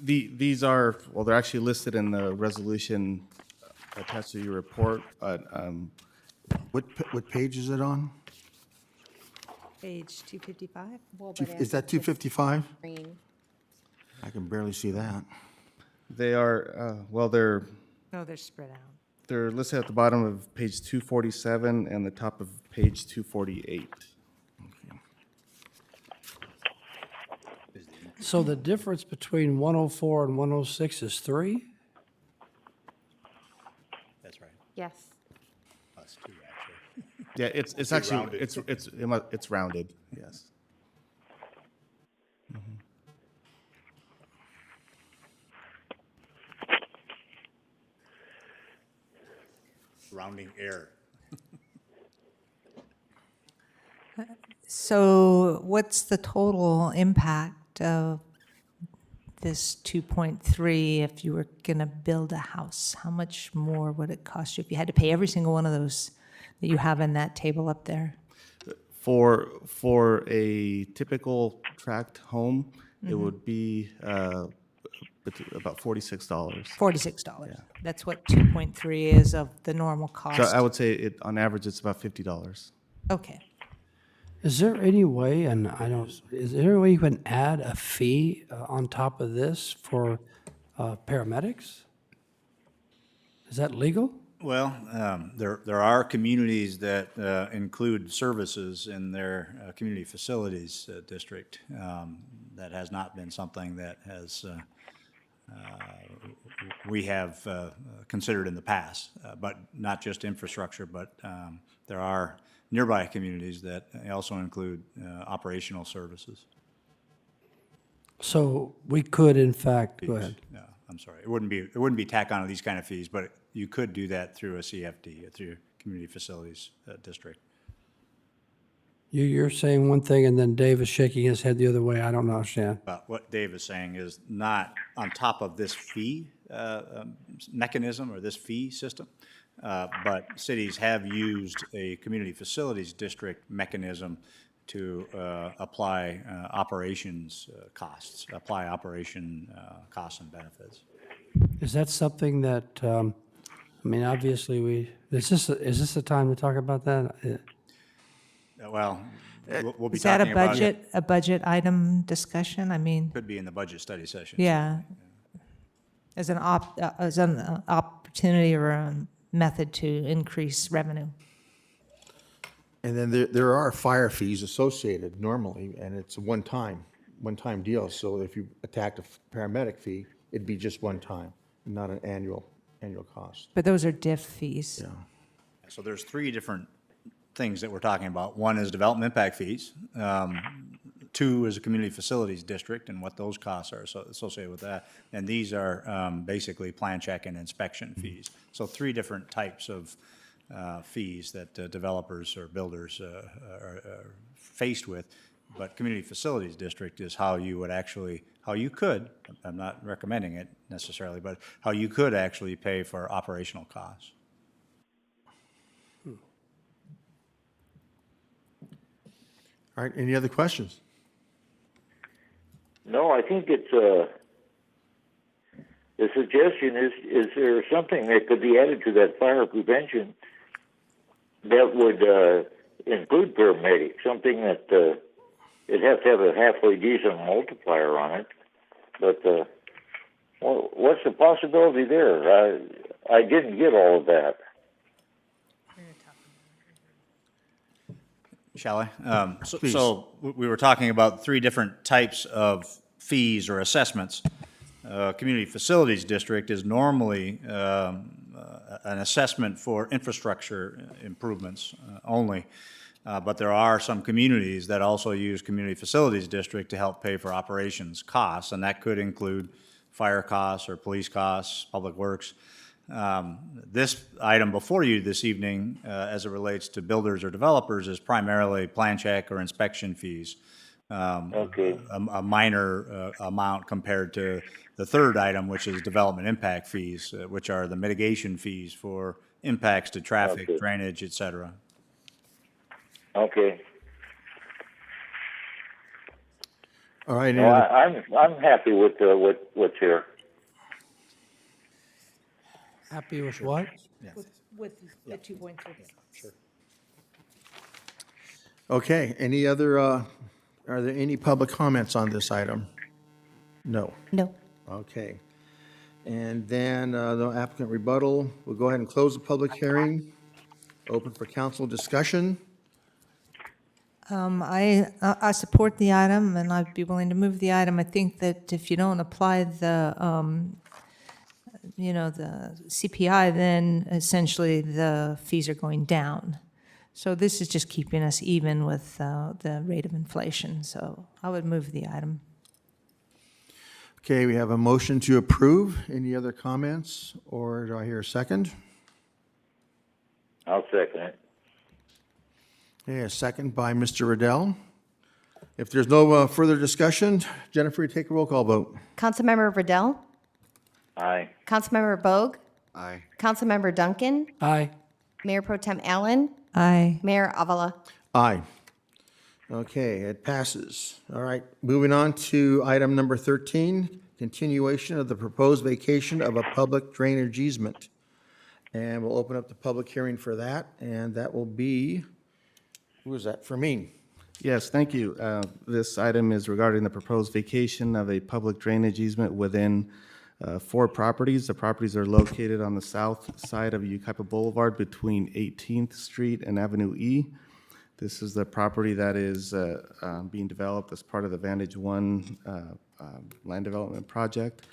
These are, well, they're actually listed in the resolution attached to your report, but
what page is it on?
Page 255?
Is that 255?
Green.
I can barely see that.
They are, well, they're
No, they're spread out.
They're listed at the bottom of page 247 and the top of page 248.
So the difference between 104 and 106 is 3?
That's right.
Yes.
Plus 2, actually.
Yeah, it's actually, it's rounded, yes.
Rounding error.
So what's the total impact of this 2.3 if you were going to build a house? How much more would it cost you if you had to pay every single one of those that you have in that table up there?
For a typical tract home, it would be about $46.
$46. Yeah. That's what 2.3 is of the normal cost.
So I would say on average, it's about $50.
Okay.
Is there any way, and is there any way you can add a fee on top of this for paramedics? Is that legal?
Well, there are communities that include services in their community facilities district. That has not been something that has we have considered in the past, but not just infrastructure, but there are nearby communities that also include operational services.
So we could, in fact, go ahead.
No, I'm sorry. It wouldn't be tack on to these kind of fees, but you could do that through a CFD, through Community Facilities District.
You're saying one thing, and then Dave is shaking his head the other way. I don't understand.
But what Dave is saying is not on top of this fee mechanism or this fee system, but cities have used a Community Facilities District mechanism to apply operations costs, apply operation costs and benefits.
Is that something that, I mean, obviously is this the time to talk about that?
Well, we'll be
Is that
talking about it.
a budget item discussion? I mean,
Could be in the budget study session.
yeah, as an opportunity or a method to increase revenue.
And then there are fire fees associated normally, and it's a one-time deal. So if you attacked a paramedic fee, it'd be just one time, not an annual cost.
But those are diff fees.
Yeah.
So there's 3 different things that we're talking about. One is development impact fees. 2 is a community facilities district and what those costs are associated with that. And these are basically plan check and inspection fees. So 3 different types of fees that developers or builders are faced with. But community facilities district is how you could, I'm not recommending it necessarily, but how you could actually pay for operational costs.
All right, any other questions?
No, I think it's the suggestion is there something that could be added to that fire prevention that would include paramedics, something that it'd have to have a halfway decent multiplier on it. But well, what's the possibility there? I didn't get all of that.
Shall I? So we were talking about 3 different types of fees or assessments. Community Facilities District is normally an assessment for infrastructure improvements only. But there are some communities that also use Community Facilities District to help pay for operations costs, and that could include fire costs or police costs, public works. This item before you this evening, as it relates to builders or developers, is primarily plan check or inspection fees.
Okay.
A minor amount compared to the third item, which is development impact fees, which are the mitigation fees for impacts to traffic,
Okay.
drainage, et cetera.
Okay.
All right.
No, I'm happy with what's here.
Happy with what?
With the 2.3.
Sure.
Okay, any other, are there any public comments on this item? No.
No.
Okay.
And then no applicant rebuttal. We'll go ahead and close the public hearing. Open for council discussion.
I support the item, and I'd be willing to move the item. I think that if you don't apply the, the CPI, then essentially the fees are going down. So this is just keeping us even with the rate of inflation. So I would move the item.
Okay, we have a motion to approve. Any other comments, or do I hear a second?
I'll second it.
Okay, a second by Mr. Riddell. If there's no further discussion, Jennifer, you take a roll call vote.
Councilmember Riddell.
Aye.
Councilmember Bogue.
Aye.
Councilmember Duncan.
Aye.
Mayor Pro Tem Allen.
Aye.
Mayor Avila.
Aye. Okay, it passes. All right, moving on to item number 13, continuation of the proposed vacation of a public drainage easement. And we'll open up the public hearing for that, and that will be, who is that? Fermin.
Yes, thank you. This item is regarding the proposed vacation of a public drainage easement within 4 properties. The properties are located on the south side of Yucaipa Boulevard between 18th Street and Avenue E. This is the property that is being developed as part of the Vantage One land development project.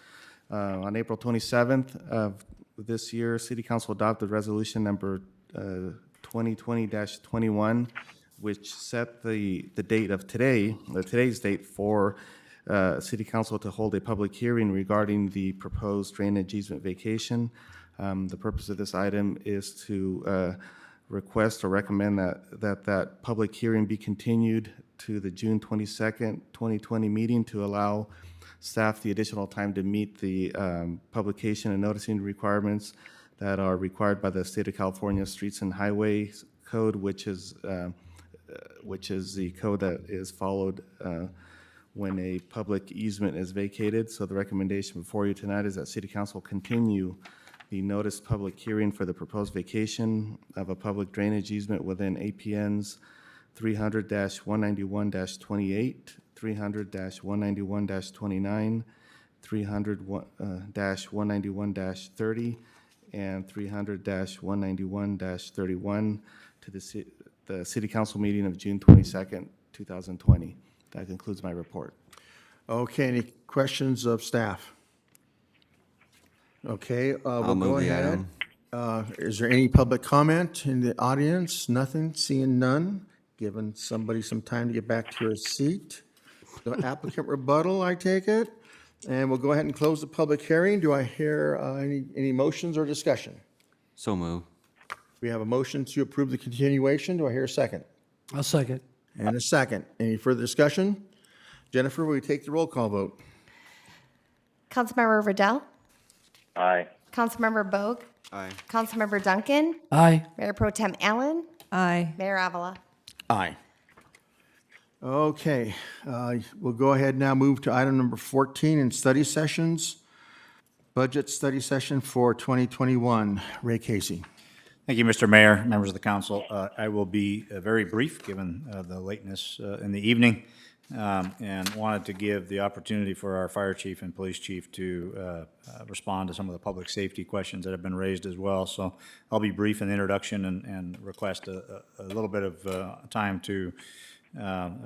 On April 27th of this year, City Council adopted resolution number 2020-21, which set the date of today's date for City Council to hold a public hearing regarding the proposed drainage easement vacation. The purpose of this item is to request or recommend that public hearing be continued to the June 22nd, 2020 meeting to allow staff the additional time to meet the publication and noticing requirements that are required by the State of California Streets and Highways Code, which is the code that is followed when a public easement is vacated. So the recommendation before you tonight is that City Council continue the notice public hearing for the proposed vacation of a public drainage easement within APNs 300-191-28, 300-191-29, 300-191-30, and 300-191-31 to the City Council meeting of June 22nd, 2020. That concludes my report.
Okay, any questions of staff? Okay, we'll go
move the
ahead.
item.
Is there any public comment in the audience? Nothing, seeing none. Giving somebody some time to get back to her seat. The applicant rebuttal, I take it. And we'll go ahead and close the public hearing. Do I hear any motions or discussion?
So move.
We have a motion to approve the continuation. Do I hear a second?
I'll second.
And a second. Any further discussion? Jennifer, will you take the roll call vote?
Councilmember Riddell.
Aye.
Councilmember Bogue.
Aye.
Councilmember Duncan.
Aye.
Mayor Pro Tem Allen.
Aye.
Mayor Avila.
Aye. Okay, we'll go ahead now, move to item number 14 in study sessions. Budget study session for 2021. Ray Casey.
Thank you, Mr. Mayor, members of the council. I will be very brief, given the lateness in the evening, and wanted to give the opportunity for our fire chief and police chief to respond to some of the public safety questions that have been raised as well. So I'll be brief in the introduction and request a little bit of time to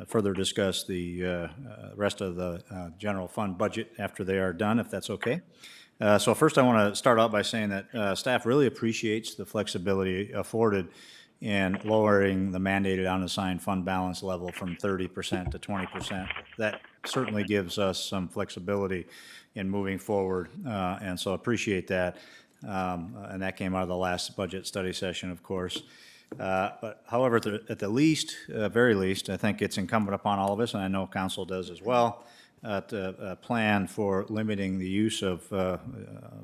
further discuss the rest of the general fund budget after they are done, if that's okay. So first I want to start out by saying that staff really appreciates the flexibility afforded in lowering the mandated unassigned fund balance level from 30% to 20%. That certainly gives us some flexibility in moving forward, and so appreciate that. And that came out of the last budget study session, of course. But however, at the least, very least, I think it's incumbent upon all of us, and I know council does as well, to plan for limiting the use of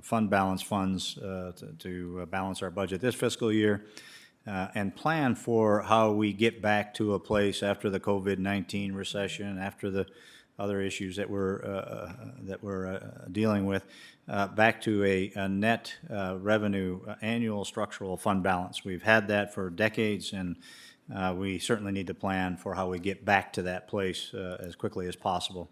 fund balance funds to balance our budget this fiscal year, and plan for how we get back to a place after the COVID-19 recession, after the other issues that we're dealing with, back to a net revenue annual structural fund balance. We've had that for decades, and we certainly need to plan for how we get back to that place as quickly as possible.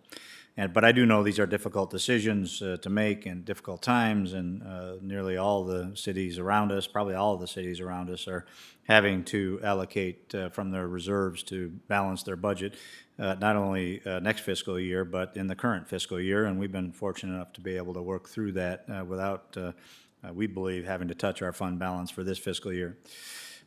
But I do know these are difficult decisions to make and difficult times, and nearly all the cities around us, probably all of the cities around us, are having to allocate from their reserves to balance their budget, not only next fiscal year, but in the current fiscal year. And we've been fortunate enough to be able to work through that without, we believe, having to touch our fund balance for this fiscal year.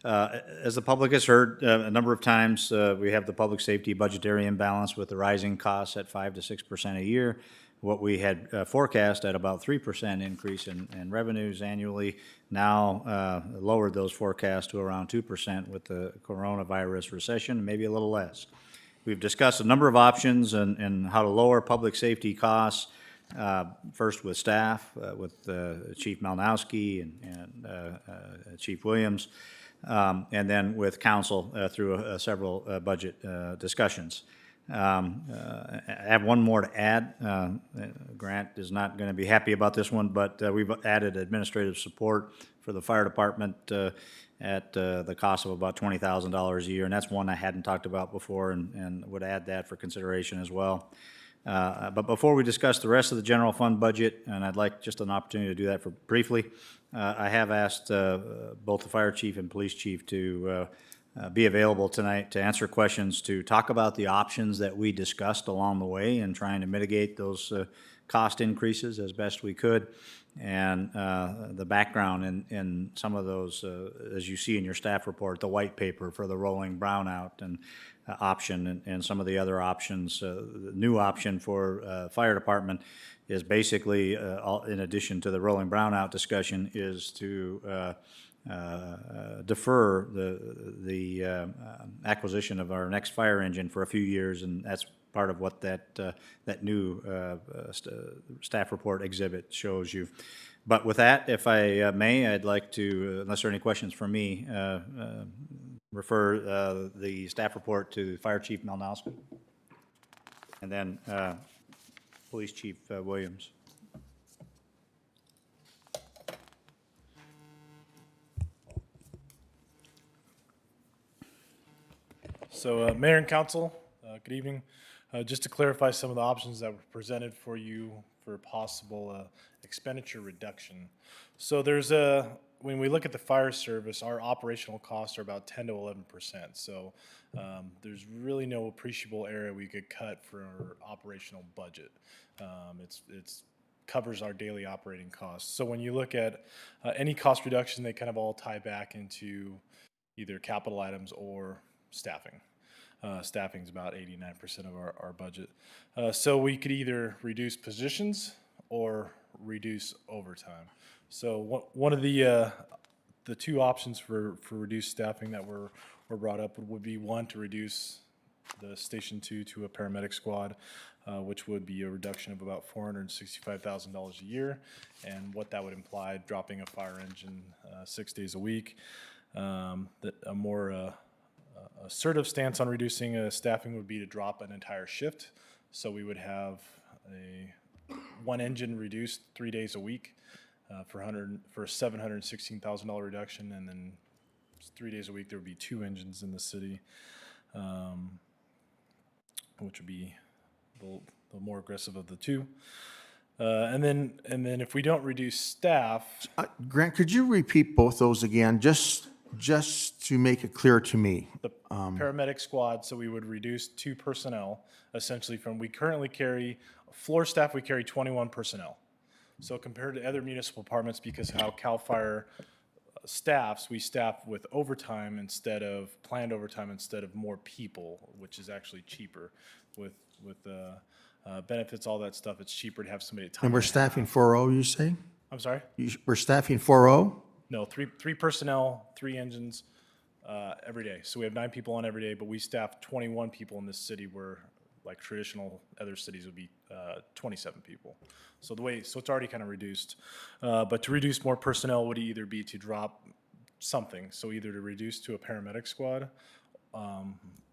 As the public has heard a number of times, we have the public safety budgetary imbalance with the rising costs at 5 to 6% a year. What we had forecast at about 3% increase in revenues annually now lowered those forecasts to around 2% with the coronavirus recession, maybe a little less. We've discussed a number of options and how to lower public safety costs. First with staff, with Chief Malnowski and Chief Williams. And then with council through several budget discussions. I have one more to add. Grant is not going to be happy about this one, but we've added administrative support for the fire department at the cost of about $20,000 a year, and that's one I hadn't talked about before, and would add that for consideration as well. But before we discuss the rest of the general fund budget, and I'd like just an opportunity to do that briefly, I have asked both the fire chief and police chief to be available tonight to answer questions, to talk about the options that we discussed along the way in trying to mitigate those cost increases as best we could, and the background in some of those, as you see in your staff report, the white paper for the rolling brownout and option, and some of the other options. The new option for fire department is basically, in addition to the rolling brownout discussion, is to defer the acquisition of our next fire engine for a few years, and that's part of what that new staff report exhibit shows you. But with that, if I may, I'd like to, unless there are any questions for me, refer the staff report to Fire Chief Malnowski, and then Police Chief Williams.
So, Mayor and Council, good evening. Just to clarify some of the options that were presented for you for possible expenditure reduction. So there's when we look at the fire service, our operational costs are about 10 to 11%. So there's really no appreciable area we could cut for our operational budget. It's covers our daily operating costs. So when you look at any cost reduction, they kind of all tie back into either capital items or staffing. Staffing is about 89% of our budget. So we could either reduce positions or reduce overtime. So one of the two options for reduced staffing that were brought up would be, one, to reduce the Station 2 to a paramedic squad, which would be a reduction of about $465,000 a year, and what that would imply, dropping a fire engine 6 days a week. That a more assertive stance on reducing staffing would be to drop an entire shift. So we would have one engine reduced 3 days a week for a $716,000 reduction, and then 3 days a week there would be two engines in the city, which would be the more aggressive of the two. And then if we don't reduce staff,
Grant, could you repeat both those again, just to make it clear to me?
the paramedic squad, so we would reduce 2 personnel, essentially from, we currently carry, floor staff, we carry 21 personnel. So compared to other municipal departments, because of how CAL FIRE staffs, we staff with overtime instead of planned overtime instead of more people, which is actually cheaper with benefits, all that stuff. It's cheaper to have somebody at time.
And we're staffing 4-0, you say?
I'm sorry?
We're staffing 4-0?
No, three personnel, 3 engines every day. So we have 9 people on every day, but we staff 21 people in this city, where like traditional other cities would be 27 people. So it's already kind of reduced. But to reduce more personnel would either be to drop something. So either to reduce to a paramedic squad,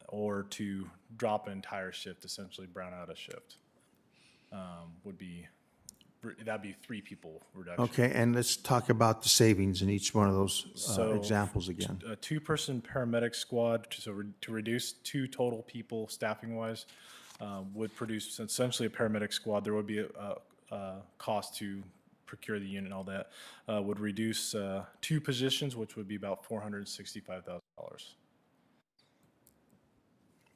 or to drop an entire shift, essentially brown out a shift. That'd be 3 people reduction.
Okay, and let's talk about the savings in each one of those examples again.
A 2-person paramedic squad, to reduce 2 total people staffing wise,
would produce essentially a paramedic squad. There would be a cost to procure the unit and all that. Would reduce 2 positions, which would be about $465,000.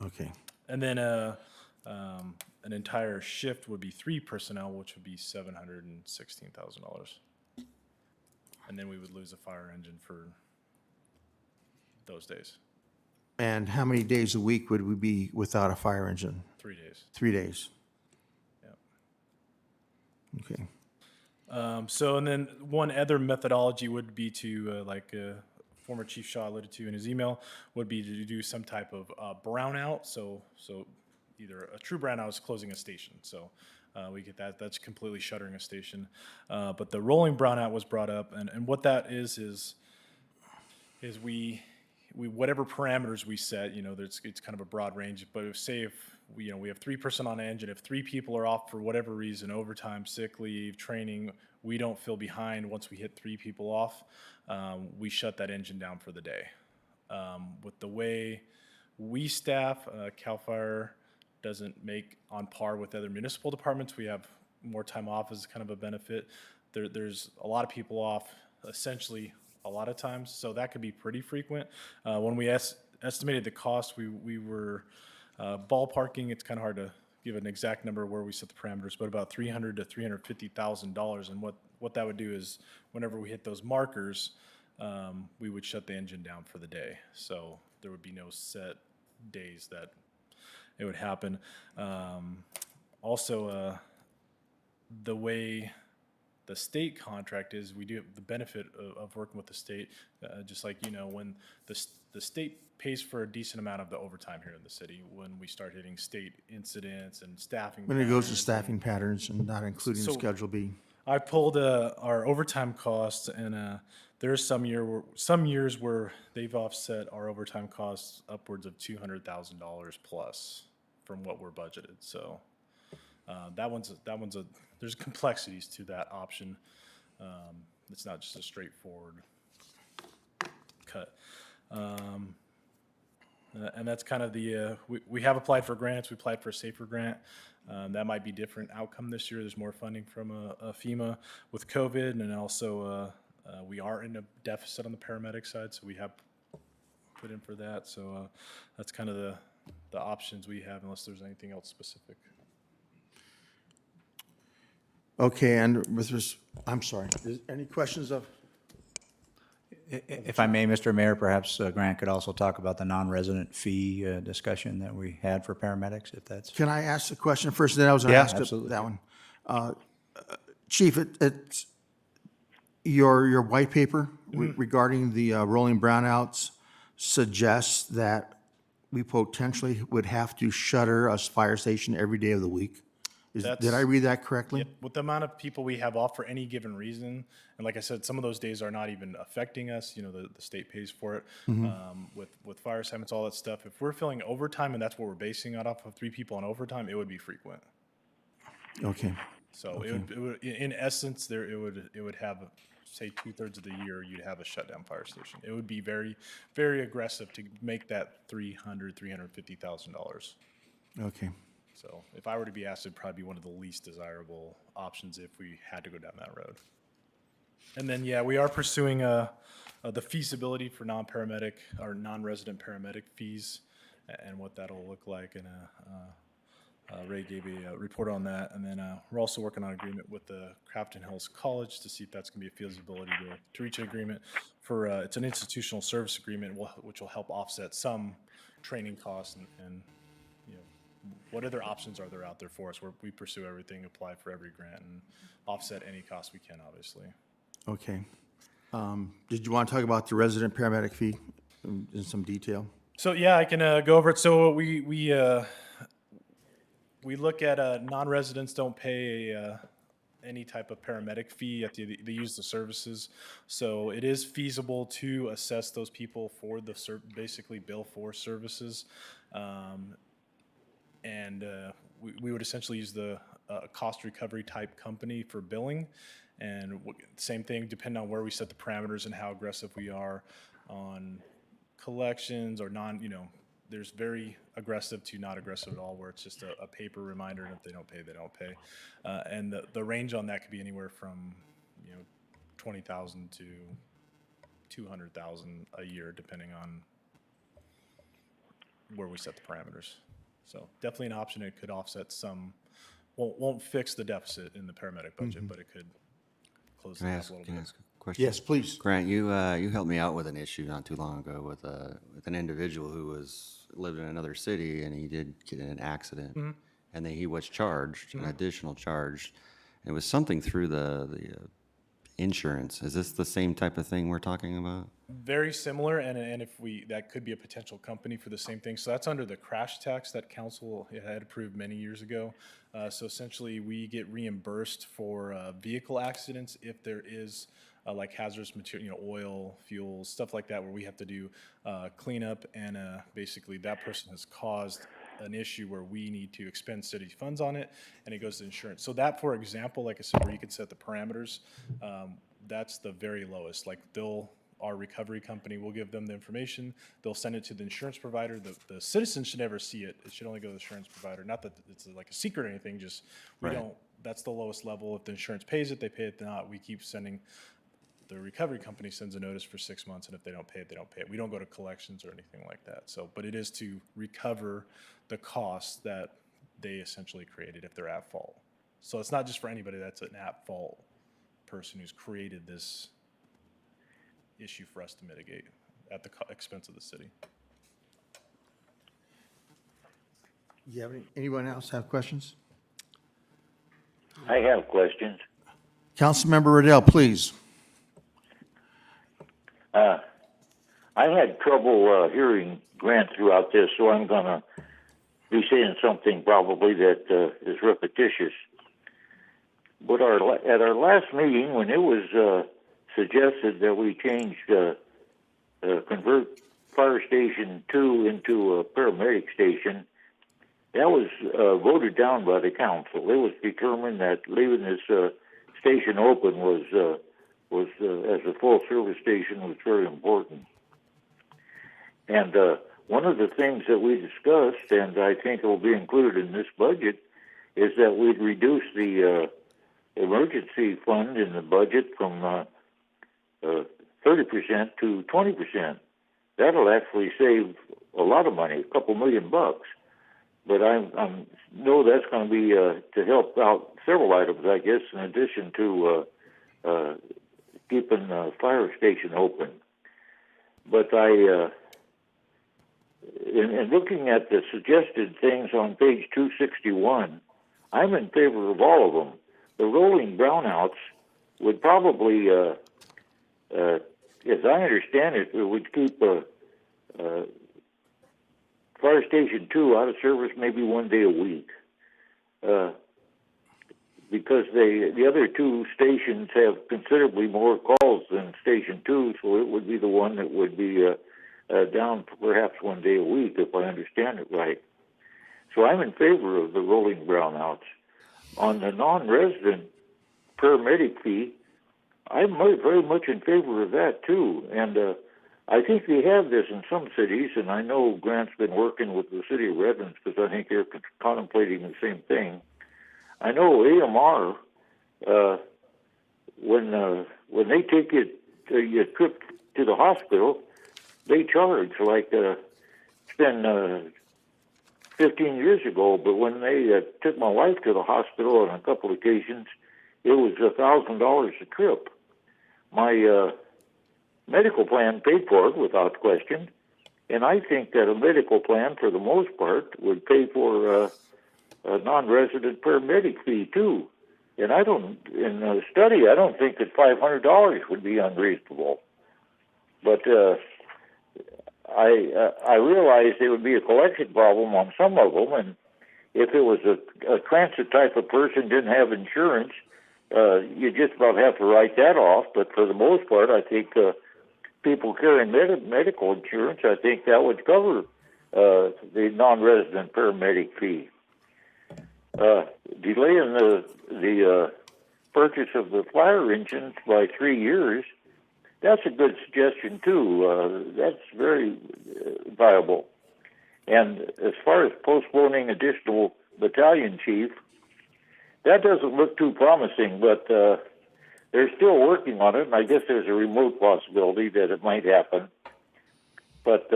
Okay.
And then an entire shift would be 3 personnel, which would be $716,000. And then we would lose a fire engine for those days.
And how many days a week would we be without a fire engine?
3 days.
3 days.
Yep.
Okay.
So, and then one other methodology would be to, like former Chief Shaw alluded to in his email, would be to do some type of brownout. So either a true brownout is closing a station. So we get that. That's completely shuttering a station. But the rolling brownout was brought up, and what that is we whatever parameters we set, it's kind of a broad range. But say if we have 3% on engine, if 3 people are off for whatever reason, overtime, sick leave, training, we don't feel behind once we hit 3 people off, we shut that engine down for the day. With the way we staff, CAL FIRE doesn't make on par with other municipal departments. We have more time off as kind of a benefit. There's a lot of people off essentially a lot of times, so that could be pretty frequent. When we estimated the cost, we were ballparking. It's kind of hard to give an exact number where we set the parameters, but about $300,000 to $350,000. And what that would do is whenever we hit those markers, we would shut the engine down for the day. So there would be no set days that it would happen. Also, the way the state contract is, we do have the benefit of working with the state, just like, when the state pays for a decent amount of the overtime here in the city when we start hitting state incidents and staffing.
When it goes to
patterns
staffing patterns and not including
So-
Schedule B.
I pulled our overtime costs, and there's some years where they've offset our overtime costs upwards of $200,000 plus from what we're budgeted. So there's complexities to that option. It's not just a straightforward cut. And that's kind of we have applied for grants. We applied for a SAFER grant. That might be different outcome this year. There's more funding from FEMA with COVID, and also we are in a deficit on the paramedic side, so we have put in for that. So that's kind of the options we have, unless there's anything else specific.
Okay, and I'm sorry, any questions of?
If I may, Mr. Mayor, perhaps Grant could also talk about the non-resident fee discussion that we had for paramedics, if that's.
Can I ask the question first, then I was going to
Yeah,
ask
absolutely.
that one. Chief, it's your white paper regarding the rolling brownouts suggests that we potentially would have to shutter a fire station every day of the week. Did I read that correctly?
Yep. With the amount of people we have off for any given reason, and like I said, some of those days are not even affecting us. The state pays for it. With fire assignments, all that stuff. If we're filling overtime, and that's what we're basing it off of, 3 people on overtime, it would be frequent.
Okay.
So
Okay.
it would, in essence, it would have, say, 2/3 of the year you'd have a shutdown fire station. It would be very, very aggressive to make that $350,000.
Okay.
So if I were to be asked, it'd probably be one of the least desirable options if we had to go down that road. And then, yeah, we are pursuing the feasibility for non-paramedic or non-resident paramedic fees and what that'll look like. And Ray gave a report on that. And then we're also working on an agreement with the Crafton Hills College to see if that's going to be a feasibility to reach an agreement for, it's an institutional service agreement, which will help offset some training costs and what other options are there out there for us where we pursue everything, apply for every grant, and offset any cost we can, obviously.
Okay. Did you want to talk about the resident paramedic fee in some detail?
So yeah, I can go over it. So we look at non-residents don't pay any type of paramedic fee if they use the services. So it is feasible to assess those people for basically bill for services. And we would essentially use the cost recovery type company for billing. And same thing, depending on where we set the parameters and how aggressive we are on collections or there's very aggressive to not aggressive at all, where it's just a paper reminder, and if they don't pay, they don't pay. And the range on that could be anywhere from, 20,000 to 200,000 a year, depending on where we set the parameters. So definitely an option. It could offset some, won't fix the deficit in the paramedic budget, but it could close
Can
the
I
gap
ask,
a little
can I
bit.
ask a question?
Yes, please.
Grant, you helped me out with an issue not too long ago with an individual who lived in another city, and he did get in an accident, and then he was charged an additional charge. It was something through the insurance. Is this the same type of thing we're talking about?
Very similar, and if that could be a potential company for the same thing. So that's under the crash tax that council had approved many years ago. So essentially, we get reimbursed for vehicle accidents if there is like hazardous material, oil, fuels, stuff like that, where we have to do cleanup, and basically that person has caused an issue where we need to expend city funds on it, and it goes to insurance. So that, for example, like I said, where you can set the parameters, that's the very lowest. Like our recovery company will give them the information. They'll send it to the insurance provider. The citizen should never see it. It should only go to the insurance provider. Not that it's like a secret or anything, just we
Right.
don't, that's the lowest level. If the insurance pays it, they pay it. If not, we keep sending, the recovery company sends a notice for 6 months, and if they don't pay it, they don't pay it. We don't go to collections or anything like that. So, but it is to recover the costs that they essentially created if they're at fault. So it's not just for anybody that's an at fault person who's created this issue for us to mitigate at the expense of the city.
You have anyone else have questions?
I have questions.
Councilmember Riddell, please.
I had trouble hearing Grant throughout this, so I'm going to be saying something probably that is repetitious. But at our last meeting, when it was suggested that we changed, convert Fire Station 2 into a paramedic station, that was voted down by the council. It was determined that leaving this station open was as a full service station was very important. And one of the things that we discussed, and I think it will be included in this budget, is that we'd reduce the emergency fund in the budget from 30% to 20%. That'll actually save a lot of money, a couple $1 million. But I know that's going to be to help out several items, I guess, in addition to keeping the fire station open. But in looking at the suggested things on page 261, I'm in favor of all of them. The rolling brownouts would probably, as I understand it, would keep Fire Station 2 out of service maybe 1 day a week. Because the other two stations have considerably more calls than Station 2, so it would be the one that would be down perhaps 1 day a week, if I understand it right. So I'm in favor of the rolling brownouts. On the non-resident paramedic fee, I'm very much in favor of that too. And I think we have this in some cities, and I know Grant's been working with the city of Redlands because I think they're contemplating the same thing. I know AMR, when they take you a trip to the hospital, they charge like it's been 15 years ago, but when they took my wife to the hospital on a couple of occasions, it was $1,000 a trip. My medical plan paid for it without question, and I think that a medical plan, for the most part, would pay for a non-resident paramedic fee too. And in a study, I don't think that $500 would be unreasonable. But I realized it would be a collection problem on some of them, and if it was a transit type of person, didn't have insurance, you just about have to write that off. But for the most part, I think people carrying medical insurance, I think that would cover the non-resident paramedic fee. Delaying the purchase of the fire engines by 3 years, that's a good suggestion too. That's very viable. And as far as postponing additional battalion chief, that doesn't look too promising, but they're still working on it, and I guess there's a remote possibility that it might happen. But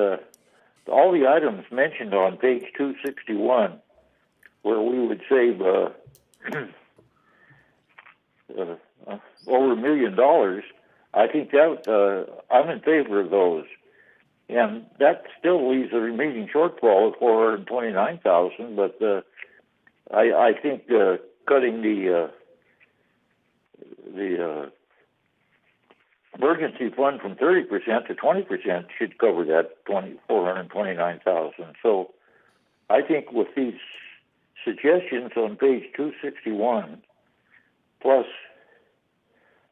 all the items mentioned on page 261, where we would save over $1 million, I think that I'm in favor of those. And that still leaves a remaining shortfall of $429,000, but I think cutting the emergency fund from 30% to 20% should cover that $429,000. So I think with these suggestions on page 261, plus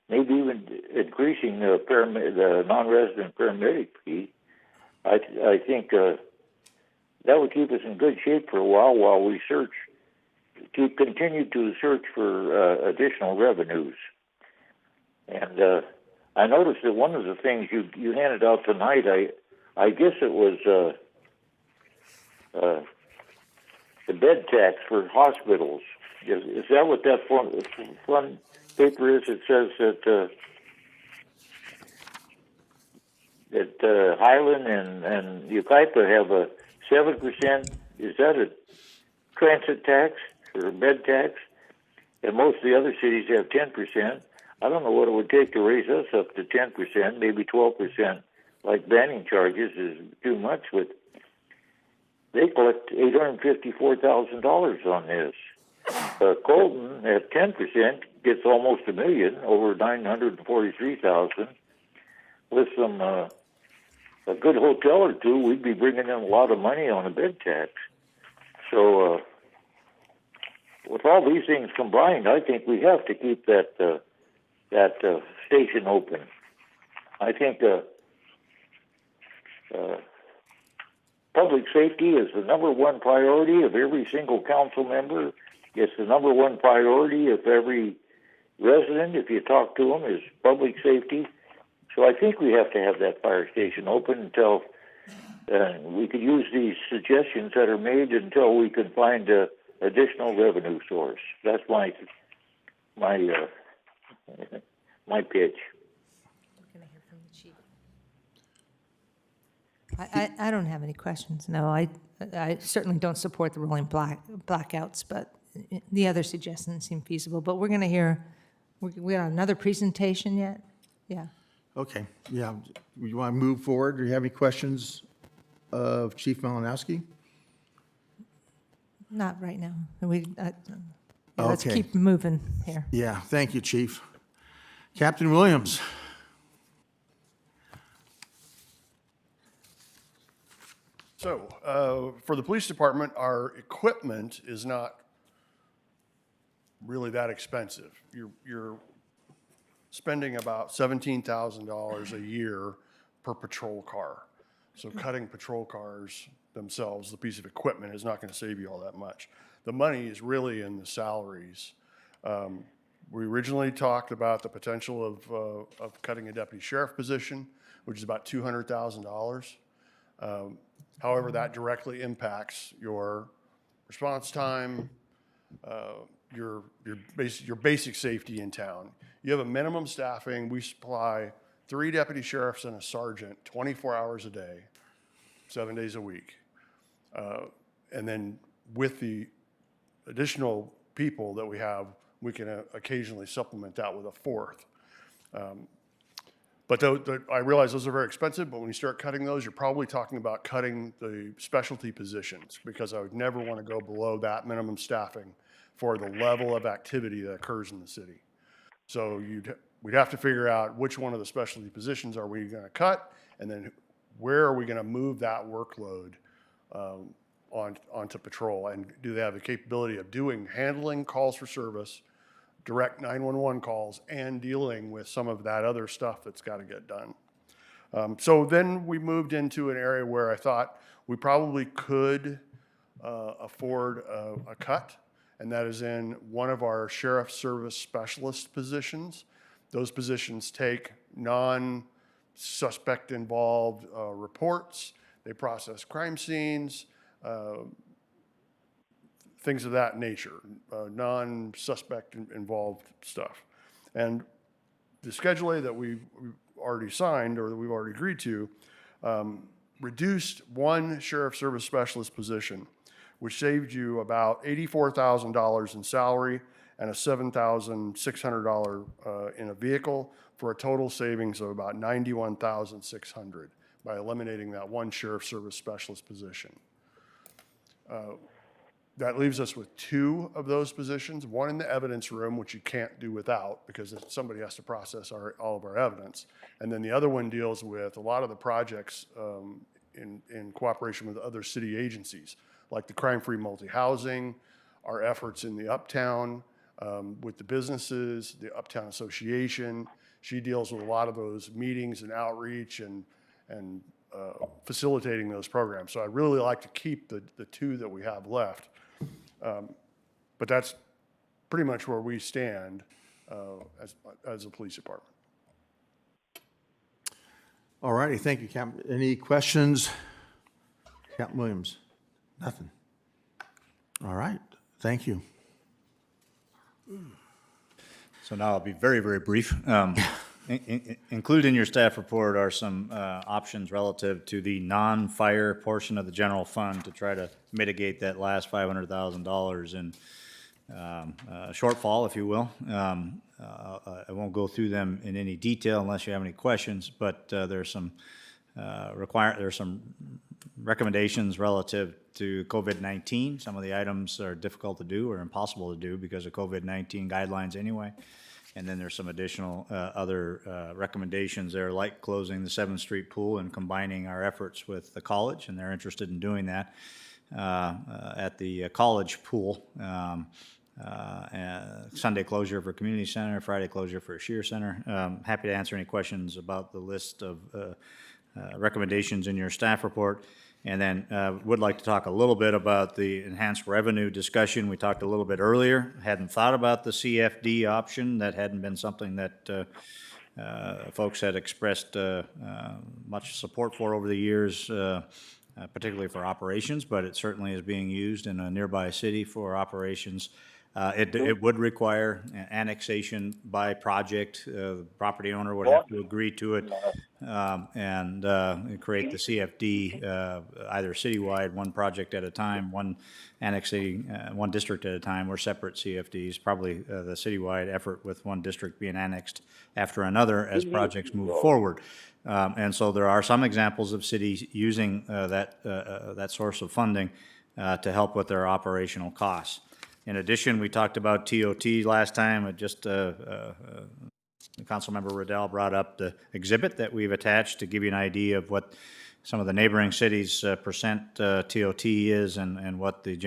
maybe even increasing the non-resident paramedic fee, I think that would keep us in good shape for a while we continue to search for additional revenues. And I noticed that one of the things you handed out tonight, I guess it was the bed tax for hospitals. Is that what that fund paper is? It says that Highland and Yucaipa have a 7%. Is that a transit tax or a bed tax? And most of the other cities have 10%. I don't know what it would take to raise us up to 10%, maybe 12%. Like banning charges is too much, but they collect $854,000 on this. Colton at 10% gets almost $1 million, over $943,000. With some a good hotel or two, we'd be bringing in a lot of money on a bed tax. So with all these things combined, I think we have to keep that station open. I think public safety is the number one priority of every single council member. It's the number one priority of every resident, if you talk to them, is public safety. So I think we have to have that fire station open until we could use these suggestions that are made until we can find a additional revenue source. That's my pitch.
I don't have any questions. No, I certainly don't support the rolling blackouts, but the other suggestions seem feasible. But we're going to hear, we got another presentation yet? Yeah.
Okay, yeah. You want to move forward? Do you have any questions of Chief Malinowski?
Not right now. Let's
Okay.
keep moving here.
Yeah, thank you, Chief. Captain Williams.
So, for the police department, our equipment is not really that expensive. You're spending about $17,000 a year per patrol car. So cutting patrol cars themselves, the piece of equipment, is not going to save you all that much. The money is really in the salaries. We originally talked about the potential of cutting a deputy sheriff position, which is about $200,000. However, that directly impacts your response time, your basic safety in town. You have a minimum staffing. We supply 3 deputy sheriffs and a sergeant 24 hours a day, 7 days a week. And then with the additional people that we have, we can occasionally supplement that with a 4th. But I realize those are very expensive, but when you start cutting those, you're probably talking about cutting the specialty positions, because I would never want to go below that minimum staffing for the level of activity that occurs in the city. So we'd have to figure out which one of the specialty positions are we going to cut, and then where are we going to move that workload onto patrol, and do they have the capability of handling calls for service, direct 911 calls, and dealing with some of that other stuff that's got to get done. So then we moved into an area where I thought we probably could afford a cut, and that is in one of our sheriff service specialist positions. Those positions take non-suspect involved reports. They process crime scenes. things of that nature, non-suspect involved stuff. And the Schedule A that we've already signed or that we've already agreed to reduced one sheriff service specialist position, which saved you about $84,000 in salary and a $7,600 in a vehicle, for a total savings of about $91,600 by eliminating that one sheriff service specialist position. That leaves us with two of those positions, one in the evidence room, which you can't do without because somebody has to process all of our evidence. And then the other one deals with a lot of the projects in cooperation with other city agencies, like the crime-free multi-housing, our efforts in the Uptown with the businesses, the Uptown Association. She deals with a lot of those meetings and outreach and facilitating those programs. So I really like to keep the two that we have left. But that's pretty much where we stand as a police department.
All righty, thank you, Captain. Any questions? Captain Williams? Nothing. All right, thank you.
So now I'll be very, very brief. Included in your staff report are some options relative to the non-fire portion of the general fund to try to mitigate that last $500,000 in shortfall, if you will. I won't go through them in any detail unless you have any questions, but there's some recommendations relative to COVID-19. Some of the items are difficult to do or impossible to do because of COVID-19 guidelines anyway. And then there's some additional other recommendations there, like closing the 7th Street pool and combining our efforts with the college, and they're interested in doing that at the college pool. Sunday closure for community center, Friday closure for a shear center. Happy to answer any questions about the list of recommendations in your staff report. And then would like to talk a little bit about the enhanced revenue discussion. We talked a little bit earlier. Hadn't thought about the CFD option. That hadn't been something that folks had expressed much support for over the years, particularly for operations, but it certainly is being used in a nearby city for operations. It would require annexation by project. The property owner would have to agree to it and create the CFD either citywide, one project at a time, one annexing, one district at a time, or separate CFDs, probably the citywide effort with one district being annexed after another as projects move forward. And so there are some examples of cities using that source of funding to help with their operational costs. In addition, we talked about TOT last time. Councilmember Riddell brought up the exhibit that we've attached to give you an idea of what some of the neighboring cities' percent TOT is and what the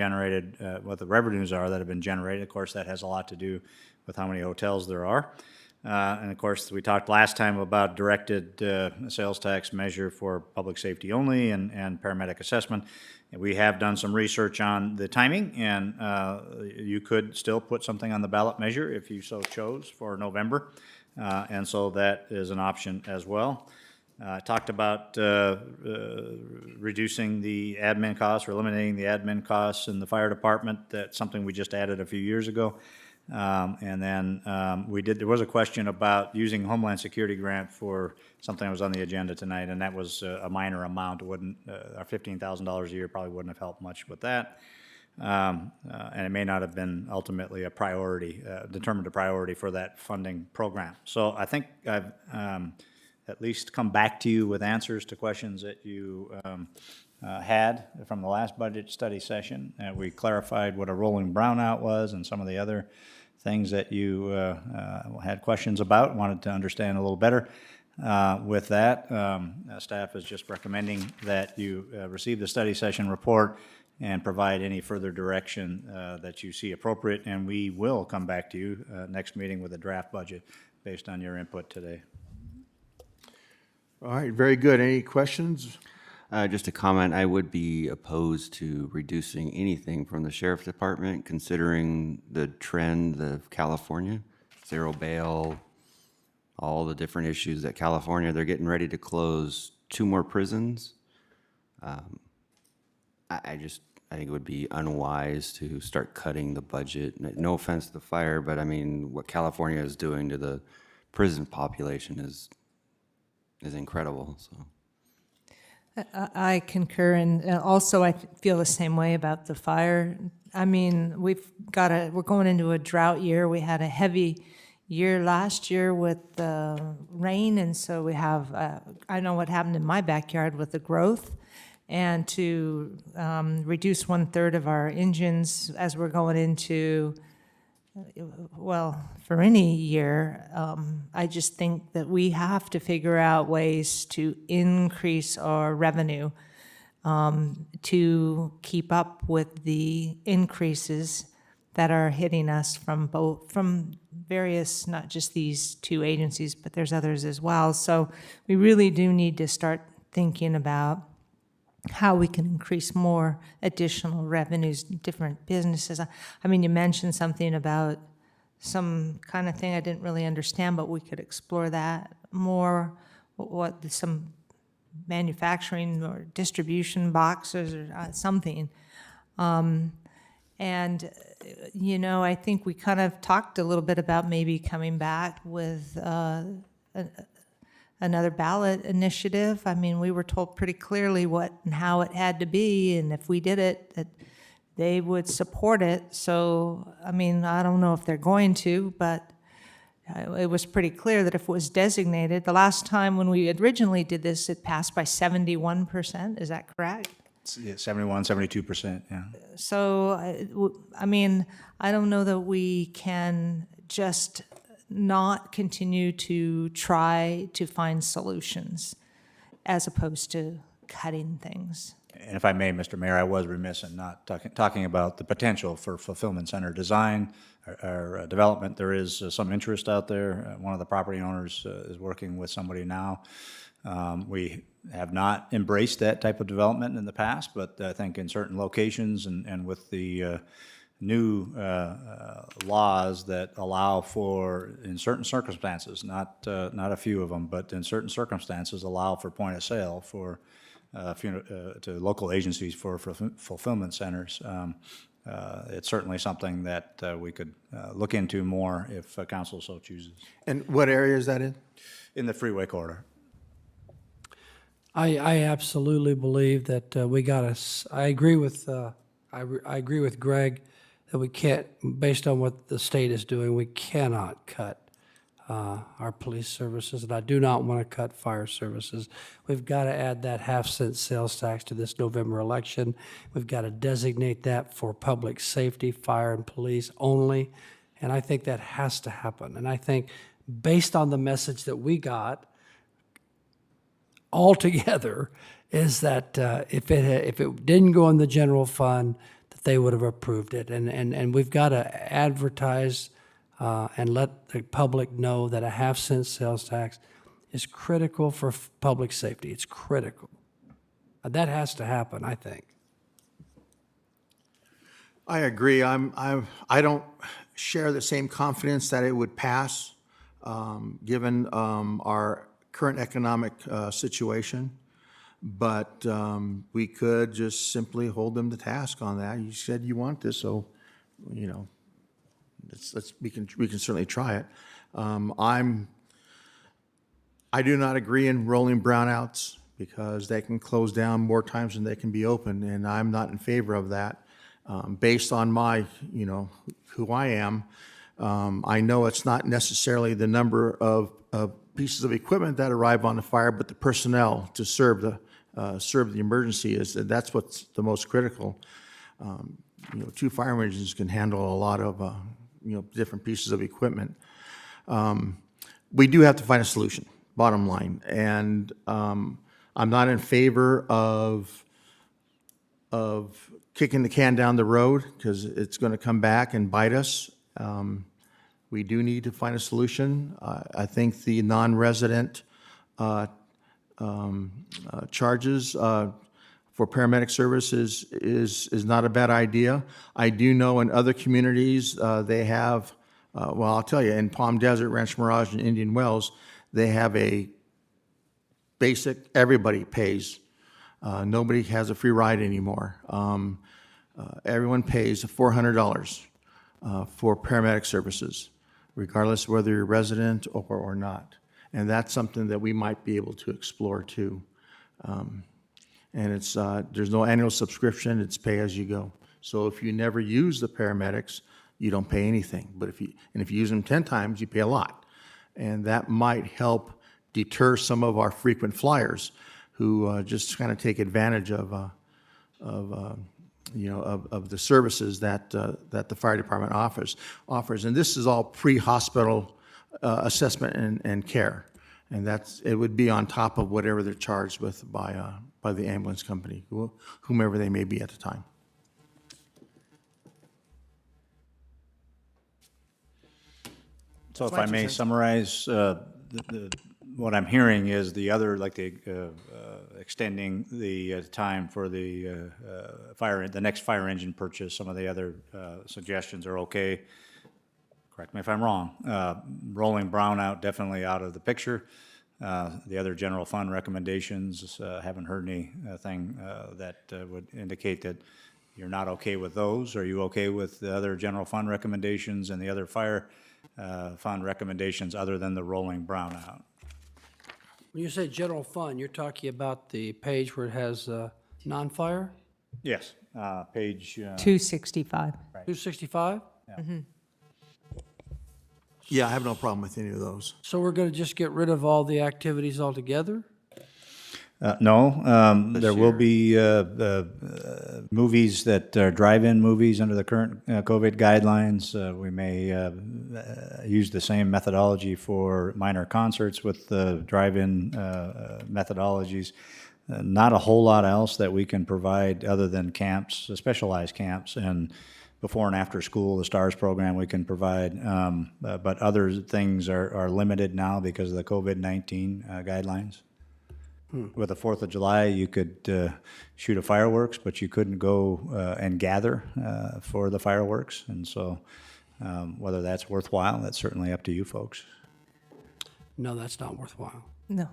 revenues are that have been generated. Of course, that has a lot to do with how many hotels there are. And of course, we talked last time about directed sales tax measure for public safety only and paramedic assessment. And we have done some research on the timing, and you could still put something on the ballot measure if you so chose for November. And so that is an option as well. Talked about reducing the admin costs or eliminating the admin costs in the fire department. That's something we just added a few years ago. And then there was a question about using Homeland Security grant for something that was on the agenda tonight, and that was a minor amount. It wouldn't, our $15,000 a year probably wouldn't have helped much with that. And it may not have been ultimately a priority, determined a priority for that funding program. So I think I've at least come back to you with answers to questions that you had from the last budget study session. We clarified what a rolling brownout was and some of the other things that you had questions about, wanted to understand a little better. With that, staff is just recommending that you receive the study session report and provide any further direction that you see appropriate, and we will come back to you next meeting with a draft budget based on your input today.
All right, very good. Any questions?
Just a comment, I would be opposed to reducing anything from the sheriff's department, considering the trend of California, zero bail, all the different issues that California, they're getting ready to close 2 more prisons. I think it would be unwise to start cutting the budget. No offense to the fire, but I mean, what California is doing to the prison population is incredible, so.
I concur, and also I feel the same way about the fire. I mean, we're going into a drought year. We had a heavy year last year with the rain, and so we have, I know what happened in my backyard with the growth, and to reduce 1/3 of our engines as we're going into, well, for any year, I just think that we have to figure out ways to increase our revenue to keep up with the increases that are hitting us from various, not just these two agencies, but there's others as well. So we really do need to start thinking about how we can increase more additional revenues in different businesses. I mean, you mentioned something about some kind of thing I didn't really understand, but we could explore that more, some manufacturing or distribution boxes or something. And, you know, I think we kind of talked a little bit about maybe coming back with another ballot initiative. I mean, we were told pretty clearly what and how it had to be, and if we did it, that they would support it. So, I mean, I don't know if they're going to, but it was pretty clear that if it was designated, the last time when we originally did this, it passed by 71%. Is that correct?
Yeah, 71, 72%, yeah.
So, I mean, I don't know that we can just not continue to try to find solutions as opposed to cutting things.
And if I may, Mr. Mayor, I was remiss in not talking about the potential for fulfillment center design or development. There is some interest out there. One of the property owners is working with somebody now. We have not embraced that type of development in the past, but I think in certain locations and with the new laws that allow for, in certain circumstances, not a few of them, but in certain circumstances allow for point of sale for to local agencies for fulfillment centers. It's certainly something that we could look into more if council so chooses.
And what area is that in?
In the freeway corridor.
I absolutely believe that we got to, I agree with Greg that we can't, based on what the state is doing, we cannot cut our police services, and I do not want to cut fire services. We've got to add that half-cent sales tax to this November election. We've got to designate that for public safety, fire and police only, and I think that has to happen. And I think based on the message that we got altogether is that if it didn't go in the general fund, that they would have approved it. And we've got to advertise and let the public know that a half-cent sales tax is critical for public safety. It's critical. That has to happen, I think.
I agree. I don't share the same confidence that it would pass, given our current economic situation. But we could just simply hold them to task on that. You said you want this, so, you know, we can certainly try it. I do not agree in rolling brownouts because they can close down more times than they can be open, and I'm not in favor of that. Based on my, you know, who I am, I know it's not necessarily the number of pieces of equipment that arrive on the fire, but the personnel to serve the emergency that's what's the most critical. You know, 2 fire engines can handle a lot of you know, different pieces of equipment. We do have to find a solution, bottom line, and I'm not in favor of kicking the can down the road because it's going to come back and bite us. We do need to find a solution. I think the non-resident charges for paramedic services is not a bad idea. I do know in other communities they have, well, I'll tell you, in Palm Desert, Ranch Mirage, and Indian Wells, they have a basic, everybody pays
Nobody has a free ride anymore. Everyone pays $400 for paramedic services, regardless of whether you're a resident or not. And that's something that we might be able to explore too. And it's, there's no annual subscription, it's pay as you go. So if you never use the paramedics, you don't pay anything. But if you use them 10 times, you pay a lot. And that might help deter some of our frequent flyers who just kind of take advantage of the services that the fire department offers. And this is all pre-hospital assessment and care. And it would be on top of whatever they're charged with by the ambulance company, whomever they may be at the time.
So if I may summarize, what I'm hearing is the other, like extending the time for the next fire engine purchase, some of the other suggestions are okay. Correct me if I'm wrong. Rolling brownout definitely out of the picture. The other general fund recommendations, haven't heard anything that would indicate that you're not okay with those. Are you okay with the other general fund recommendations and the other fire fund recommendations other than the rolling brownout?
When you say general fund, you're talking about the page where it has non-fire?
Yes, page
265.
265?
Yeah, I have no problem with any of those.
So we're going to just get rid of all the activities altogether?
No, there will be movies that are drive-in movies under the current COVID guidelines. We may use the same methodology for minor concerts with the drive-in methodologies. Not a whole lot else that we can provide other than camps, specialized camps, and before and after school, the STARS program we can provide. But other things are limited now because of the COVID-19 guidelines. With the 4th of July, you could shoot a fireworks, but you couldn't go and gather for the fireworks. And so whether that's worthwhile, that's certainly up to you folks.
No, that's not worthwhile.
No.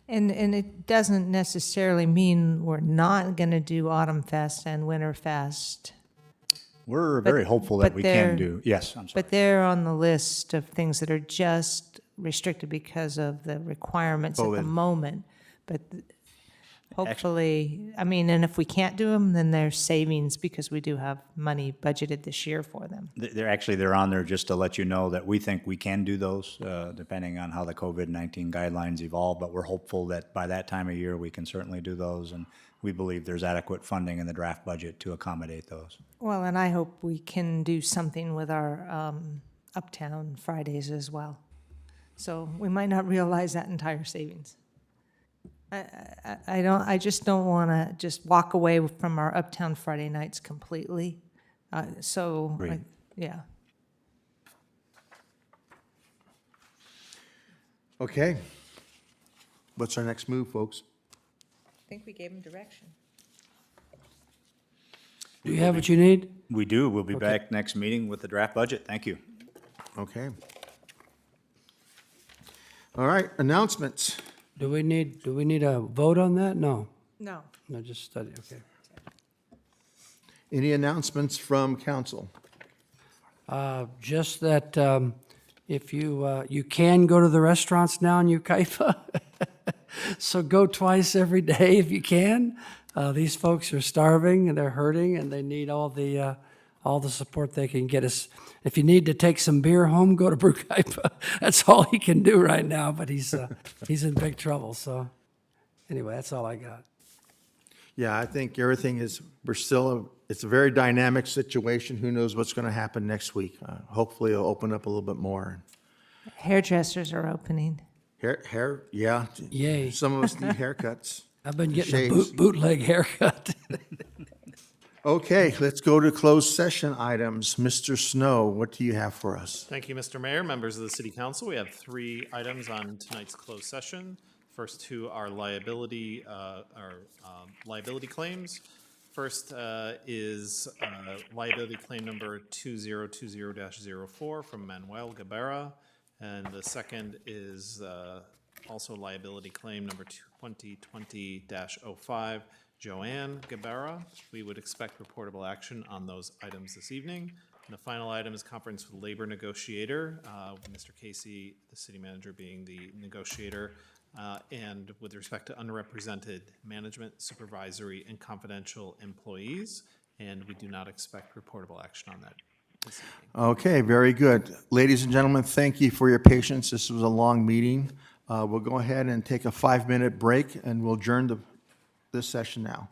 And it doesn't necessarily mean we're not going to do Autumn Fest and Winter Fest.
We're very hopeful that we can do. Yes, I'm sorry.
But they're on the list of things that are just restricted because of the requirements at the moment. But hopefully, I mean, and if we can't do them, then there's savings because we do have money budgeted this year for them.
They're on there just to let you know that we think we can do those, depending on how the COVID-19 guidelines evolve. But we're hopeful that by that time of year, we can certainly do those. And we believe there's adequate funding in the draft budget to accommodate those.
Well, and I hope we can do something with our Uptown Fridays as well. So we might not realize that entire savings. I just don't want to just walk away from our Uptown Friday nights completely. Yeah.
Okay. What's our next move, folks?
I think we gave them direction.
Do you have what you need?
We do. We'll be back next meeting with the draft budget. Thank you.
Okay. All right, announcements.
Do we need a vote on that? No.
No.
No, just study, okay.
Any announcements from council?
Just that if you can go to the restaurants now in Yucaipa, so go twice every day if you can. These folks are starving and they're hurting and they need all the support they can get us. If you need to take some beer home, go to Yucaipa. That's all he can do right now, but he's in big trouble. So anyway, that's all I got.
Yeah, I think everything is, it's a very dynamic situation. Who knows what's going to happen next week? Hopefully it'll open up a little bit more.
Hairdressers are opening.
Hair, yeah.
Yay.
Some of us need haircuts.
I've been getting
Shades.
a bootleg haircut.
Okay, let's go to closed session items. Mr. Snow, what do you have for us?
Thank you, Mr. Mayor, members of the City Council. We have 3 items on tonight's closed session. First 2 are liability claims. First is liability claim number 2020-04 from Manuel Guevara, and the second is also liability claim number 2020-05, Joanne Gabera. We would expect reportable action on those items this evening. And the final item is conference with labor negotiator, Mr. Casey, the city manager, being the negotiator, and with respect to underrepresented management, supervisory, and confidential employees. And we do not expect reportable action on that this evening.
Okay, very good. Ladies and gentlemen, thank you for your patience. This was a long meeting. We'll go ahead and take a 5-minute break, and we'll adjourn this session now.